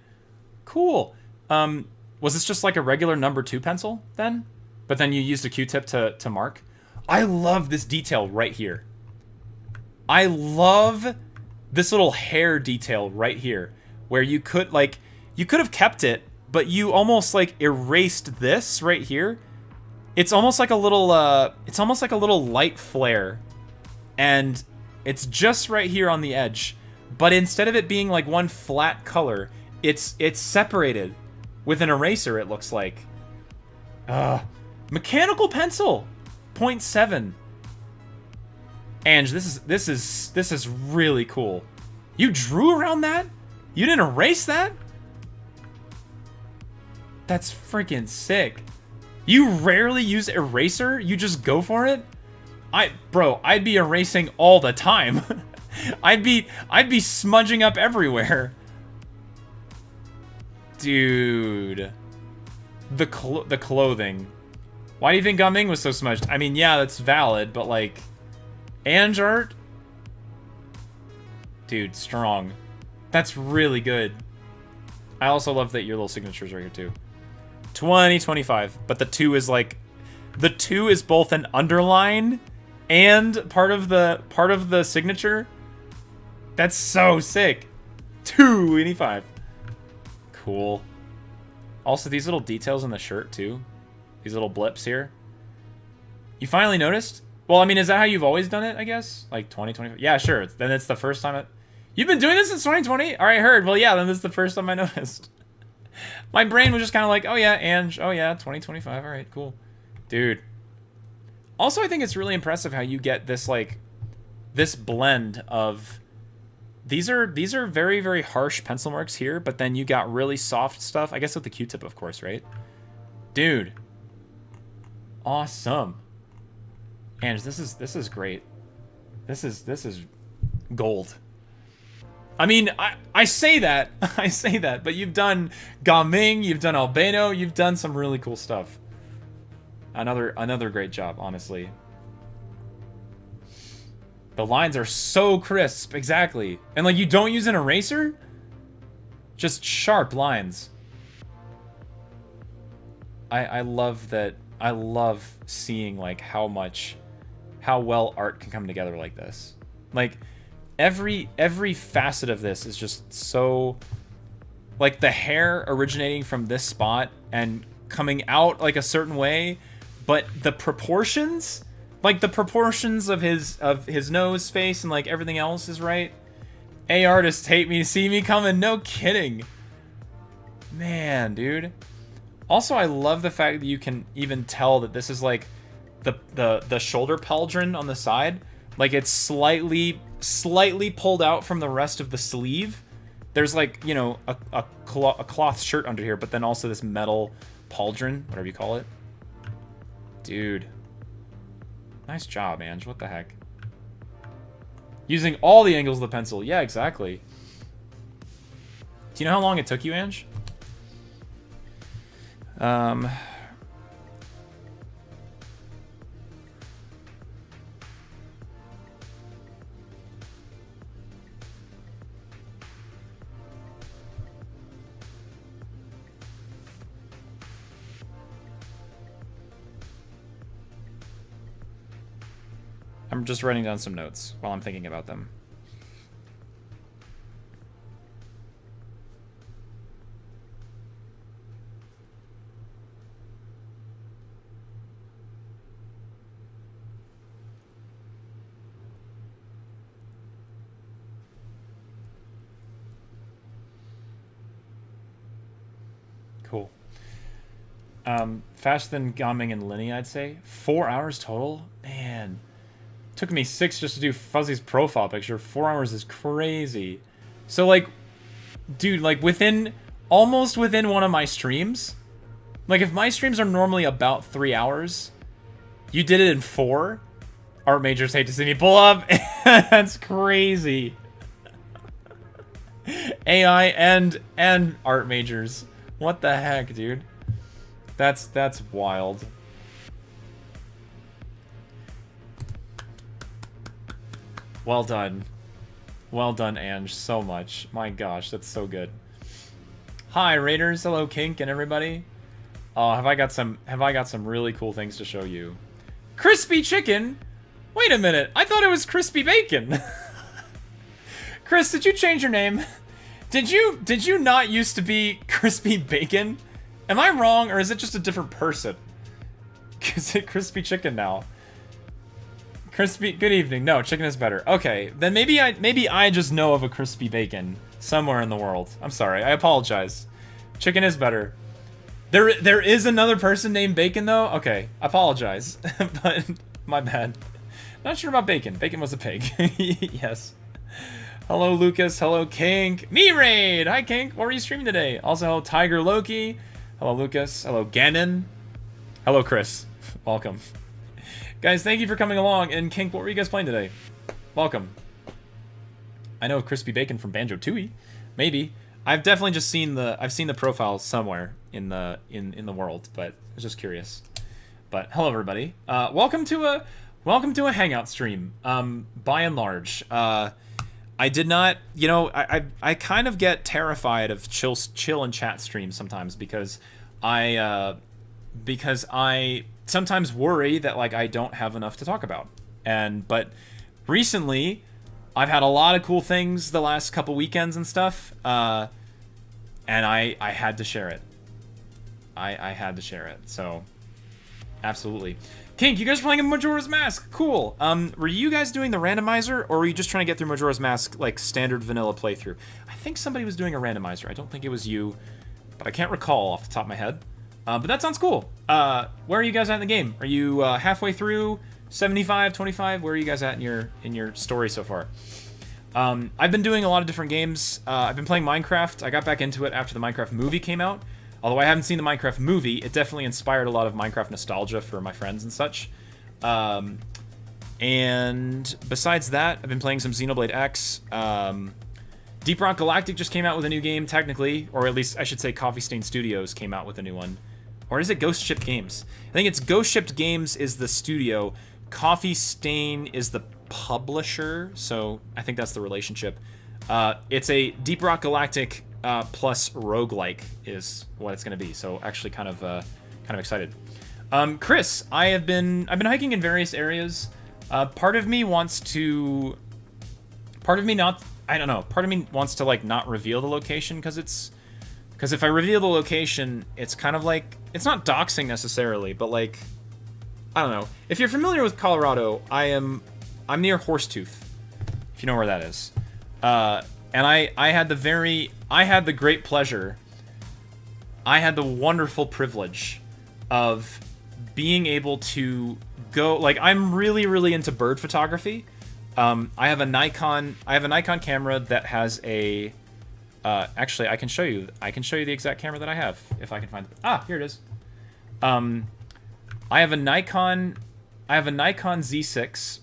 Cool. Was this just like a regular number 2 pencil then? But then you used a Q-tip to mark? I love this detail right here. I love this little hair detail right here. Where you could have kept it, but you almost, like, erased this right here. It's almost like a little, light flare. And... it's just right here on the edge, but instead of it being like one flat color, it's separated with an eraser, it looks like. Mechanical pencil, 0.7. Ange, this is really cool. You drew around that? You didn't erase that? That's freaking sick. You rarely use eraser? You just go for it? Bro, I'd be erasing all the time. I'd be smudging up everywhere. Dude. The clothing. Why do you think Gaming was so smudged? I mean, yeah, that's valid, but, like... Ange art? Dude, strong. That's really good. I also love that your little signature's right here, too. 2025. But the 2 is, like... The 2 is both an underline... and part of the signature. That's so sick. 285. Cool. Also, these little details in the shirt, too. These little blips here. You finally noticed? Well, I mean, is that how you've always done it, I guess? Like, 2020? Yeah, sure. Then it's the first time You've been doing this since 2020? Alright, heard. Well, yeah, then this is the first time I noticed. My brain was just kind of like, oh, yeah, Ange. Oh, yeah, 2025. Alright, cool. Dude. Also, I think it's really impressive how you get this, like, this blend of... These are very, very harsh pencil marks here, but then you got really soft stuff. I guess with the Q-tip, of course, right? Dude. Awesome. And this is great. This is gold. I mean, I say that. I say that, but you've done Gaming, you've done Albano, you've done some really cool stuff. Another great job, honestly. The lines are so crisp, exactly. And, like, you don't use an eraser? Just sharp lines. I love that. I love seeing, like, how well art can come together like this. Like, every facet of this is just so... Like, the hair originating from this spot and coming out, like, a certain way... But the proportions, like the proportions of his nose, face, and like everything else is right. A artists hate me, see me coming. No kidding. Man, dude. Also, I love the fact that you can even tell that this is like the shoulder pauldron on the side. Like it's slightly pulled out from the rest of the sleeve. There's like, you know, a cloth shirt under here, but then also this metal pauldron, whatever you call it. Dude. Nice job, Ange. What the heck? Using all the angles of the pencil. Yeah, exactly. Do you know how long it took you, Ange? I'm just writing down some notes while I'm thinking about them. Cool. Faster than Gaming and Linny, I'd say. 4 hours total? Man. Took me 6 just to do Fuzzy's profile picture. 4 hours is crazy. So, like, dude, like, almost within one of my streams. Like, if my streams are normally about 3 hours, you did it in 4. Art majors hate to see me pull up. That's crazy. AI and art majors. What the heck, dude? That's wild. Well done. Well done, Ange, so much. My gosh, that's so good. Hi, Raiders. Hello, Kink and everybody. Oh, have I got some really cool things to show you. Crispy chicken? Wait a minute. I thought it was crispy bacon. Chris, did you change your name? Did you not used to be crispy bacon? Am I wrong, or is it just a different person? Is it crispy chicken now? Crispy, good evening. No, chicken is better. Okay, then maybe I just know of a crispy bacon somewhere in the world. I'm sorry. I apologize. Chicken is better. There is another person named Bacon though. Okay, I apologize, but my bad. Not sure about Bacon. Bacon was a pig. Yes. Hello, Lucas. Hello, Kink. Me Raid. Hi, Kink. What were you streaming today? Also, hello, Tiger Loki. Hello, Lucas. Hello, Ganon. Hello, Chris. Welcome. Guys, thank you for coming along. And Kink, what were you guys playing today? Welcome. I know Crispy Bacon from Banjo-Tooie. Maybe. I've definitely just seen the profile somewhere in the world, but I was just curious. But hello, everybody. Welcome to a Hangout stream. By and large, I did not, you know, I kind of get terrified of chill and chat streams sometimes because I sometimes worry that like I don't have enough to talk about. But recently I've had a lot of cool things the last couple weekends and stuff, and I had to share it. I had to share it. So absolutely. Kink, you guys are playing Majora's Mask. Cool. Were you guys doing the randomizer, or were you just trying to get through Majora's Mask like standard vanilla playthrough? I think somebody was doing a randomizer. I don't think it was you, but I can't recall off the top of my head. But that sounds cool. Where are you guys at in the game? Are you halfway through? 75, 25? Where are you guys at in your story so far? I've been doing a lot of different games. I've been playing Minecraft. I got back into it after the Minecraft movie came out. Although I haven't seen the Minecraft movie, it definitely inspired a lot of Minecraft nostalgia for my friends and such. And besides that, I've been playing some Xenoblade X. Deep Rock Galactic just came out with a new game, technically. Or at least, I should say, Coffee Stain Studios came out with a new one. Or is it Ghost Shipped Games? I think it's Ghost Shipped Games is the studio. Coffee Stain is the publisher. So I think that's the relationship. It's a Deep Rock Galactic plus roguelike is what it's going to be. So actually kind of excited. Chris, I've been hiking in various areas. Part of me wants to like not reveal the location because if I reveal the location, it's kind of like, it's not doxing necessarily, but like, I don't know. If you're familiar with Colorado, I'm near Horsetooth, if you know where that is. And I had the great pleasure I had the wonderful privilege of being able to go, like, I'm really, really into bird photography. I have a Nikon camera that has a, actually, I can show you the exact camera that I have, if I can find it. Ah, here it is. I have a Nikon Z6.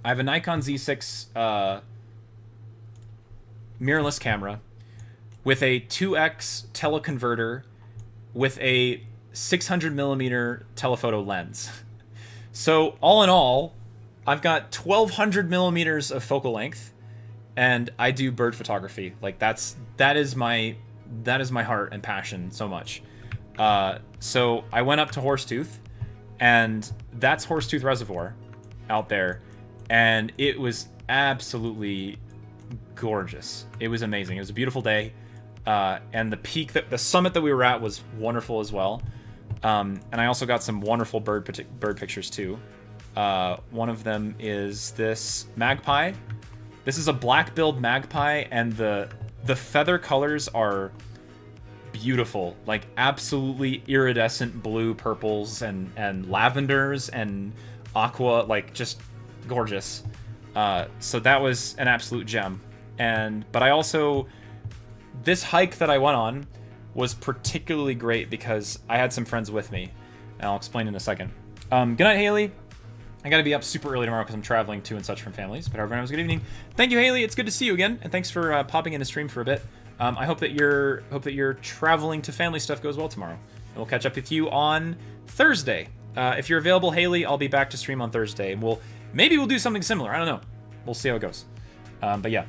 I have a Nikon Z6 mirrorless camera with a 2x teleconverter with a 600mm telephoto lens. So all in all, I've got 1200 millimeters of focal length, and I do bird photography. Like that is my heart and passion so much. So I went up to Horsetooth, and that's Horsetooth Reservoir out there, and it was absolutely gorgeous. It was amazing. It was a beautiful day, and the summit that we were at was wonderful as well. And I also got some wonderful bird pictures too. One of them is this magpie. This is a black-billed magpie, and the feather colors are beautiful, like absolutely iridescent blue, purples, and lavenders and aqua, like just gorgeous. So that was an absolute gem. But I also, this hike that I went on was particularly great because I had some friends with me, and I'll explain in a second. Good night, Haley. I gotta be up super early tomorrow because I'm traveling to and such from families. But everyone, have a good evening. Thank you, Haley. It's good to see you again, and thanks for popping in the stream for a bit. I hope that your traveling to family stuff goes well tomorrow. And we'll catch up with you on Thursday. If you're available, Haley, I'll be back to stream on Thursday. Maybe we'll do something similar. I don't know. We'll see how it goes. But yeah.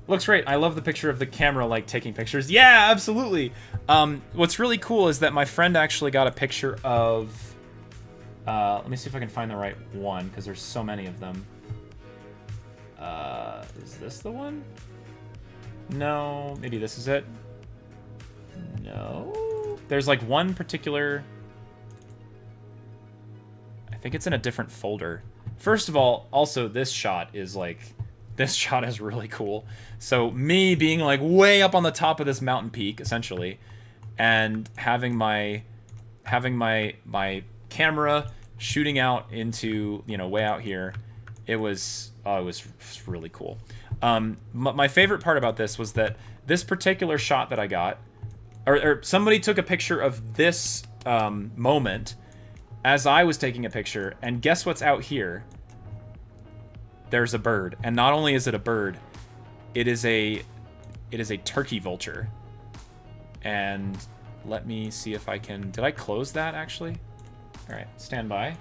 Looks great. I love the picture of the camera, like, taking pictures. Yeah, absolutely. What's really cool is that my friend actually got a picture of... let me see if I can find the right one, because there's so many of them. Is this the one? No. Maybe this is it? No. There's, like, one particular... I think it's in a different folder. First of all, also, this shot is, like... This shot is really cool. So me being like way up on the top of this mountain peak, essentially, and having my camera shooting out into, you know, way out here, it was really cool. My favorite part about this was that this particular shot that I got, or somebody took a picture of this moment as I was taking a picture, and guess what's out here? There's a bird, and not only is it a bird, it is a turkey vulture. And let me see if I can... Did I close that, actually? All right, stand by.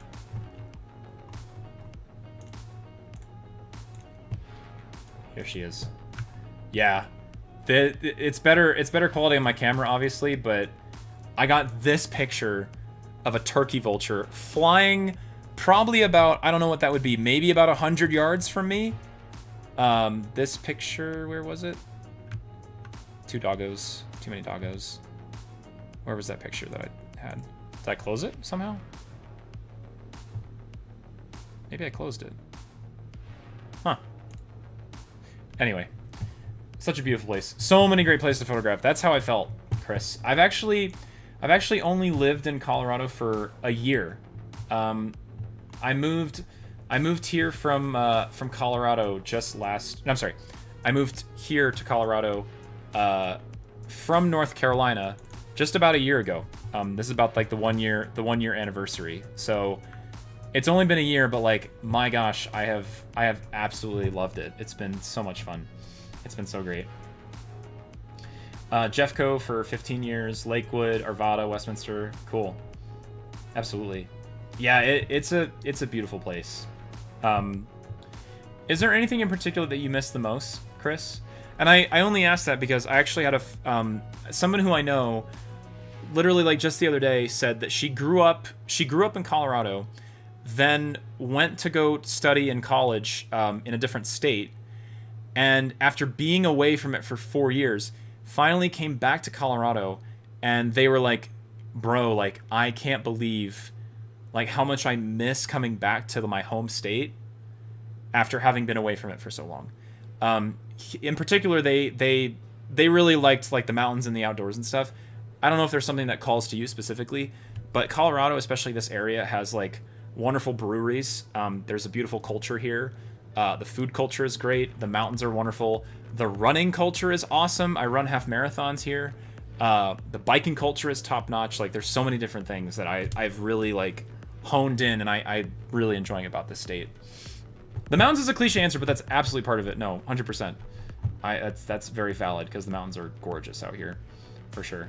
Here she is. Yeah, it's better quality on my camera, obviously, but I got this picture of a turkey vulture flying probably about, I don't know what that would be, maybe about 100 yards from me. This picture, where was it? Two doggos. Too many doggos. Where was that picture that I had? Did I close it somehow? Maybe I closed it. Huh. Anyway. Such a beautiful place. So many great places to photograph. That's how I felt, Chris. I've actually only lived in Colorado for a year. I moved here from Colorado just last... I'm sorry. I moved here to Colorado from North Carolina just about a year ago. This is about like the one year anniversary. So it's only been a year, but like, my gosh, I have absolutely loved it. It's been so much fun. It's been so great. Jeffco for 15 years, Lakewood, Arvada, Westminster. Cool. Absolutely. Yeah, it's a beautiful place. Is there anything in particular that you miss the most, Chris? And I only asked that because I actually had someone who I know, literally like just the other day, said that she grew up in Colorado, then went to go study in college in a different state, and after being away from it for 4 years, finally came back to Colorado, and they were like, bro, like, I can't believe like how much I miss coming back to my home state after having been away from it for so long. In particular, they they really liked like the mountains and the outdoors and stuff. I don't know if there's something that calls to you specifically, but Colorado, especially this area, has like wonderful breweries. There's a beautiful culture here. The food culture is great. The mountains are wonderful. The running culture is awesome. I run half marathons here. The biking culture is top notch. Like there's so many different things that I've really like honed in, and I'm really enjoying about this state. The mountains is a cliche answer, but that's absolutely part of it. No, 100%. That's very valid because the mountains are gorgeous out here, for sure.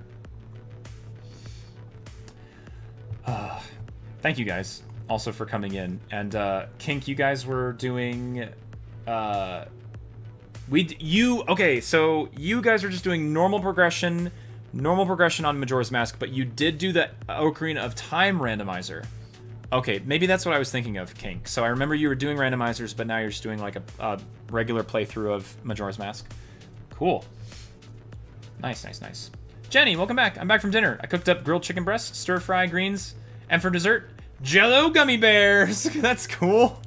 Thank you guys also for coming in. And Kink, you guys were doing okay, so you guys are just doing normal progression on Majora's Mask, but you did do the Ocarina of Time randomizer. Okay, maybe that's what I was thinking of, Kink. So I remember you were doing randomizers, but now you're just doing like a regular playthrough of Majora's Mask. Cool. Nice. Jenny, welcome back. I'm back from dinner. I cooked up grilled chicken breast, stir-fry greens, and for dessert, Jell-O gummy bears. That's cool.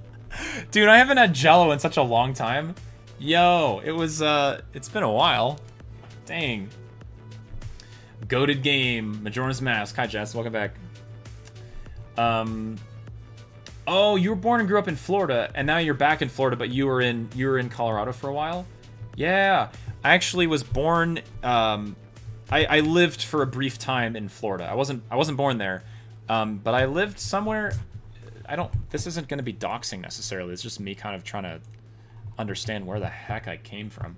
Dude, I haven't had Jell-O in such a long time. Yo, it's been a while. Dang. Goated game, Majora's Mask. Hi, Jess. Welcome back. Oh, you were born and grew up in Florida, and now you're back in Florida, but you were in Colorado for a while? Yeah. I actually was born, I lived for a brief time in Florida. I wasn't born there, but I lived somewhere. This isn't going to be doxing necessarily. It's just me kind of trying to understand where the heck I came from.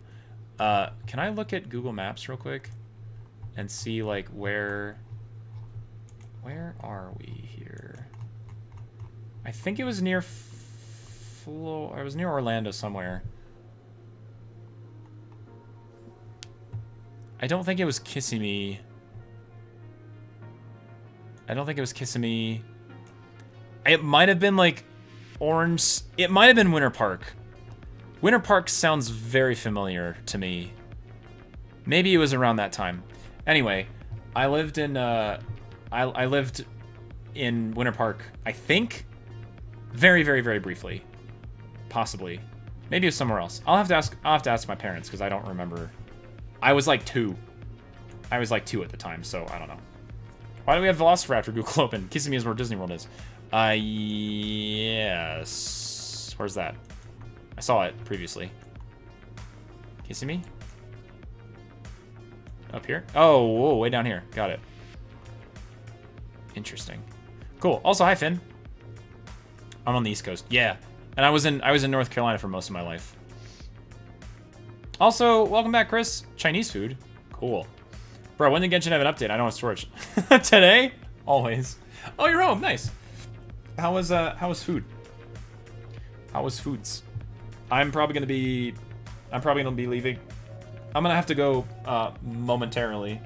Can I look at Google Maps real quick and see like where are we here? I think it was near it was near Orlando somewhere. I don't think it was Kissimmee. It might have been like Orange. It might have been Winter Park. Winter Park sounds very familiar to me. Maybe it was around that time. Anyway, I lived in I lived in Winter Park, I think, very, very, very briefly. Possibly. Maybe it was somewhere else. I'll have to ask my parents because I don't remember. I was like 2. I was like 2 at the time, so I don't know. Why do we have Velociraptor Google open? Kissimmee is where Disney World is. Yes. Where's that? I saw it previously. Kissimmee? Up here? Oh, whoa, way down here. Got it. Interesting. Cool. Also, hi, Finn. I'm on the East Coast. Yeah. And I was in North Carolina for most of my life. Also, welcome back, Chris. Chinese food. Cool. Bro, when did Genshin have an update? I don't have storage. Today? Always. Oh, you're home. Nice. How was food? How was foods? I'm probably gonna be leaving. I'm gonna have to go momentarily.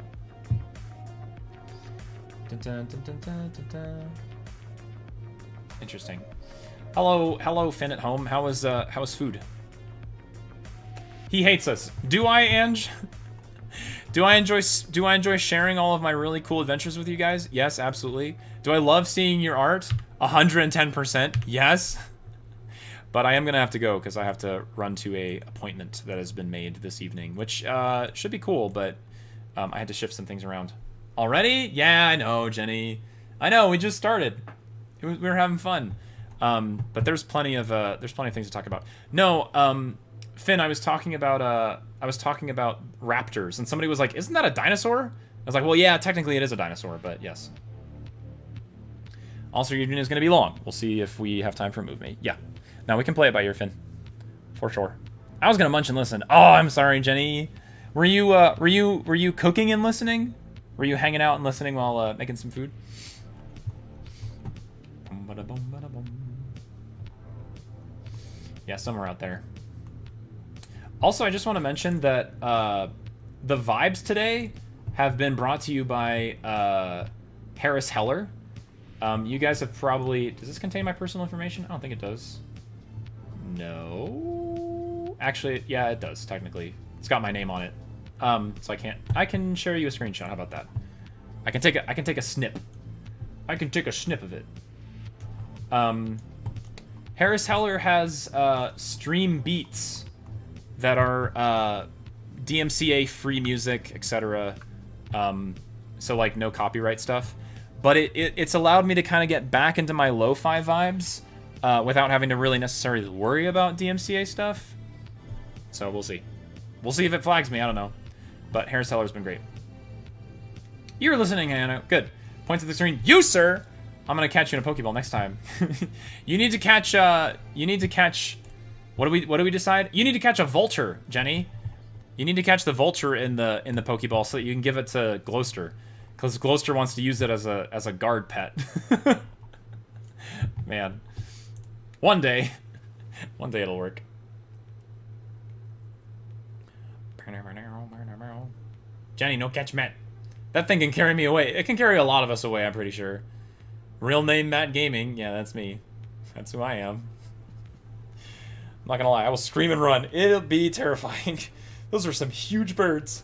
Dun, dun, dun, dun, dun, dun, dun. Interesting. Hello, Finn at home. How was food? He hates us. Do I, Ange? Do I enjoy sharing all of my really cool adventures with you guys? Yes, absolutely. Do I love seeing your art? 110%. Yes. But I am gonna have to go because I have to run to a appointment that has been made this evening, which should be cool, but I had to shift some things around. Already? Yeah, I know, Jenny. I know. We just started. We were having fun. But there's plenty of things to talk about. No, Finn, I was talking about raptors, and somebody was like, "Isn't that a dinosaur?" I was like, "Well, yeah, technically it is a dinosaur, but yes." Also, your evening is going to be long. We'll see if we have time for a move me. Yeah. Now we can play it by ear, Finn. For sure. I was going to munch and listen. Oh, I'm sorry, Jenny. Were you cooking and listening? Were you hanging out and listening while making some food? Yeah, somewhere out there. Also, I just want to mention that the vibes today have been brought to you by Harris Heller. You guys have probably... Does this contain my personal information? I don't think it does. No. Actually, yeah, it does, technically. It's got my name on it. So I can share you a screenshot. How about that? I can take a snip. I can take a snip of it. Harris Heller has stream beats that are DMCA free music, etc. So like no copyright stuff. But it's allowed me to kind of get back into my lo-fi vibes without having to really necessarily worry about DMCA stuff. So we'll see. We'll see if it flags me. I don't know. But Hair Seller's been great. You're listening, Hannah. Good. Points at the screen. You, sir! I'm gonna catch you in a Pokeball next time. You need to catch, what do we decide? You need to catch a Vulture, Jenny. You need to catch the Vulture in the Pokeball so that you can give it to Gloster. Because Gloster wants to use it as a guard pet. Man. One day it'll work. Jenny, no catch Matt. That thing can carry me away. It can carry a lot of us away, I'm pretty sure. Real name Matt Gaming. Yeah, that's me. That's who I am. I'm not gonna lie, I will scream and run. It'll be terrifying. Those are some huge birds.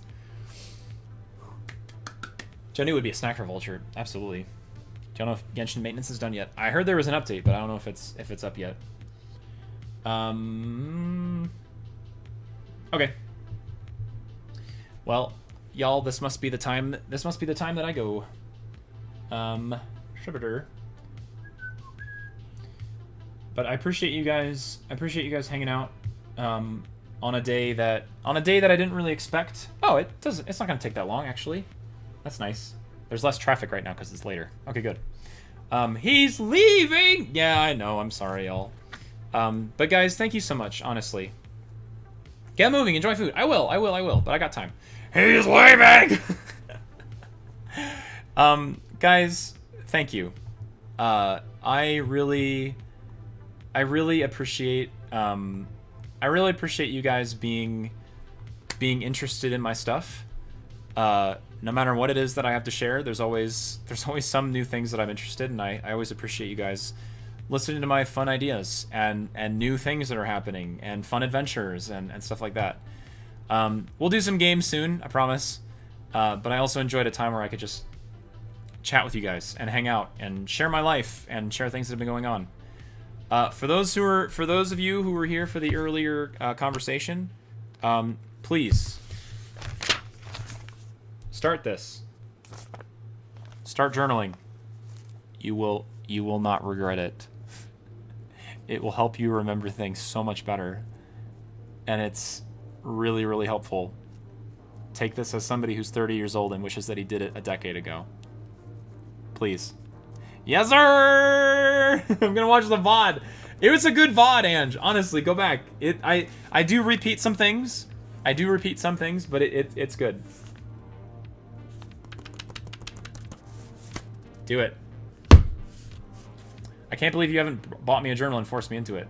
Jenny would be a snack for Vulture. Absolutely. Don't know if Genshin maintenance is done yet. I heard there was an update, but I don't know if it's up yet. Okay. Well, y'all, this must be the time that I go. Shibber. But I appreciate you guys. Hanging out on a day that I didn't really expect. Oh, it's not gonna take that long actually. That's nice. There's less traffic right now because it's later. Okay, good. He's leaving. Yeah, I know. I'm sorry, y'all. But guys, thank you so much. Honestly, get moving. Enjoy food. I will. But I got time. He's leaving. Guys, thank you. I really appreciate you guys being interested in my stuff. No matter what it is that I have to share, there's always some new things that I'm interested in. I always appreciate you guys listening to my fun ideas and new things that are happening and fun adventures and stuff like that. We'll do some games soon, I promise. But I also enjoyed a time where I could just chat with you guys and hang out and share my life and share things that have been going on. For those of you who were here for the earlier conversation, please start this. Start journaling. You will not regret it. It will help you remember things so much better. And it's really, really helpful. Take this as somebody who's 30 years old and wishes that he did it a decade ago. Please. Yes, sir! I'm gonna watch the VOD. It was a good VOD, Ange. Honestly, go back. I do repeat some things. But it's good. Do it. I can't believe you haven't bought me a journal and forced me into it.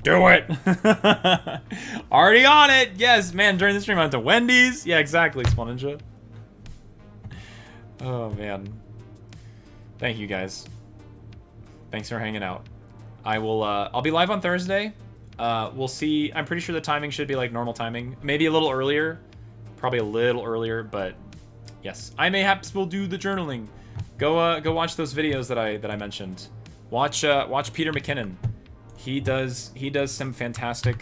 Do it! Already on it! Yes, man, during the stream I went to Wendy's. Yeah, exactly, Spawninja. Oh, man. Thank you, guys. Thanks for hanging out. I'll be live on Thursday. We'll see. I'm pretty sure the timing should be like normal timing. Maybe a little earlier. Probably a little earlier, but yes. I mayhaps will do the journaling. Go watch those videos that I mentioned. Watch Peter McKinnon. He does some fantastic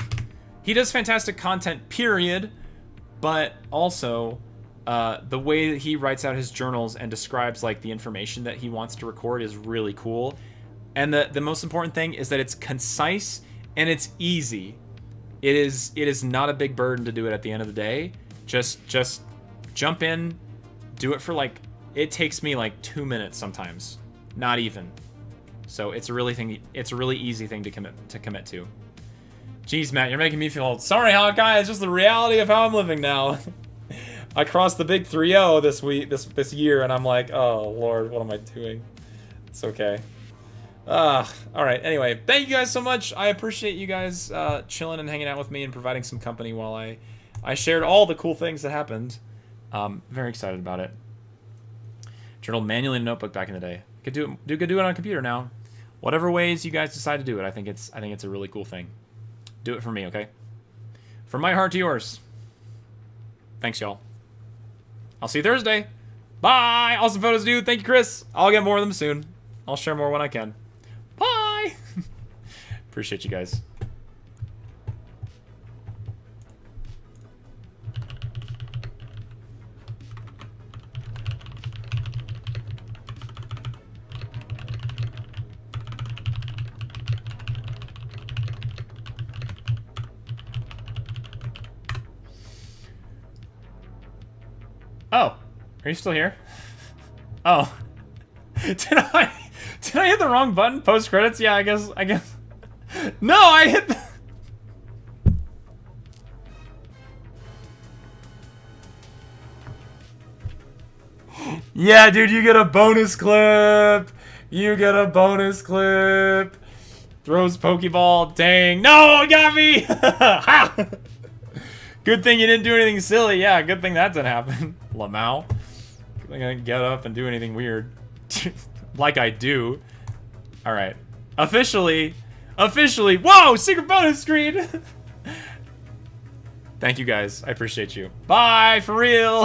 content, period, but also the way that he writes out his journals and describes like the information that he wants to record is really cool. And the most important thing is that it's concise and it's easy. It is not a big burden to do it at the end of the day. Just jump in, do it for like, it takes me like 2 minutes sometimes, not even. So it's a really easy thing to commit to. Jeez, Matt, you're making me feel old. Sorry, Hawkeye, it's just the reality of how I'm living now. I crossed the big 3-0 this year, and I'm like, oh Lord, what am I doing? It's okay. All right. Anyway, thank you guys so much. I appreciate you guys chilling and hanging out with me and providing some company while I shared all the cool things that happened. Very excited about it. Journaled manually in a notebook back in the day. Could do it on a computer now. Whatever ways you guys decide to do it, I think it's a really cool thing. Do it for me, okay? From my heart to yours. Thanks, y'all. I'll see you Thursday. Bye. Awesome photos, dude. Thank you, Chris. I'll get more of them soon. I'll share more when I can. Bye. Appreciate you guys. Oh, are you still here? Oh. Did I hit the wrong button? Post credits? Yeah, I guess. No, I hit the... Yeah, dude, you get a bonus clip. You get a bonus clip. Throws Pokeball. Dang. No, it got me. Ha! Good thing you didn't do anything silly. Yeah, good thing that didn't happen. Lamau. Good thing I didn't get up and do anything weird. Like I do. Alright. Officially. Whoa! Secret bonus screen! Thank you guys. I appreciate you. Bye, for real!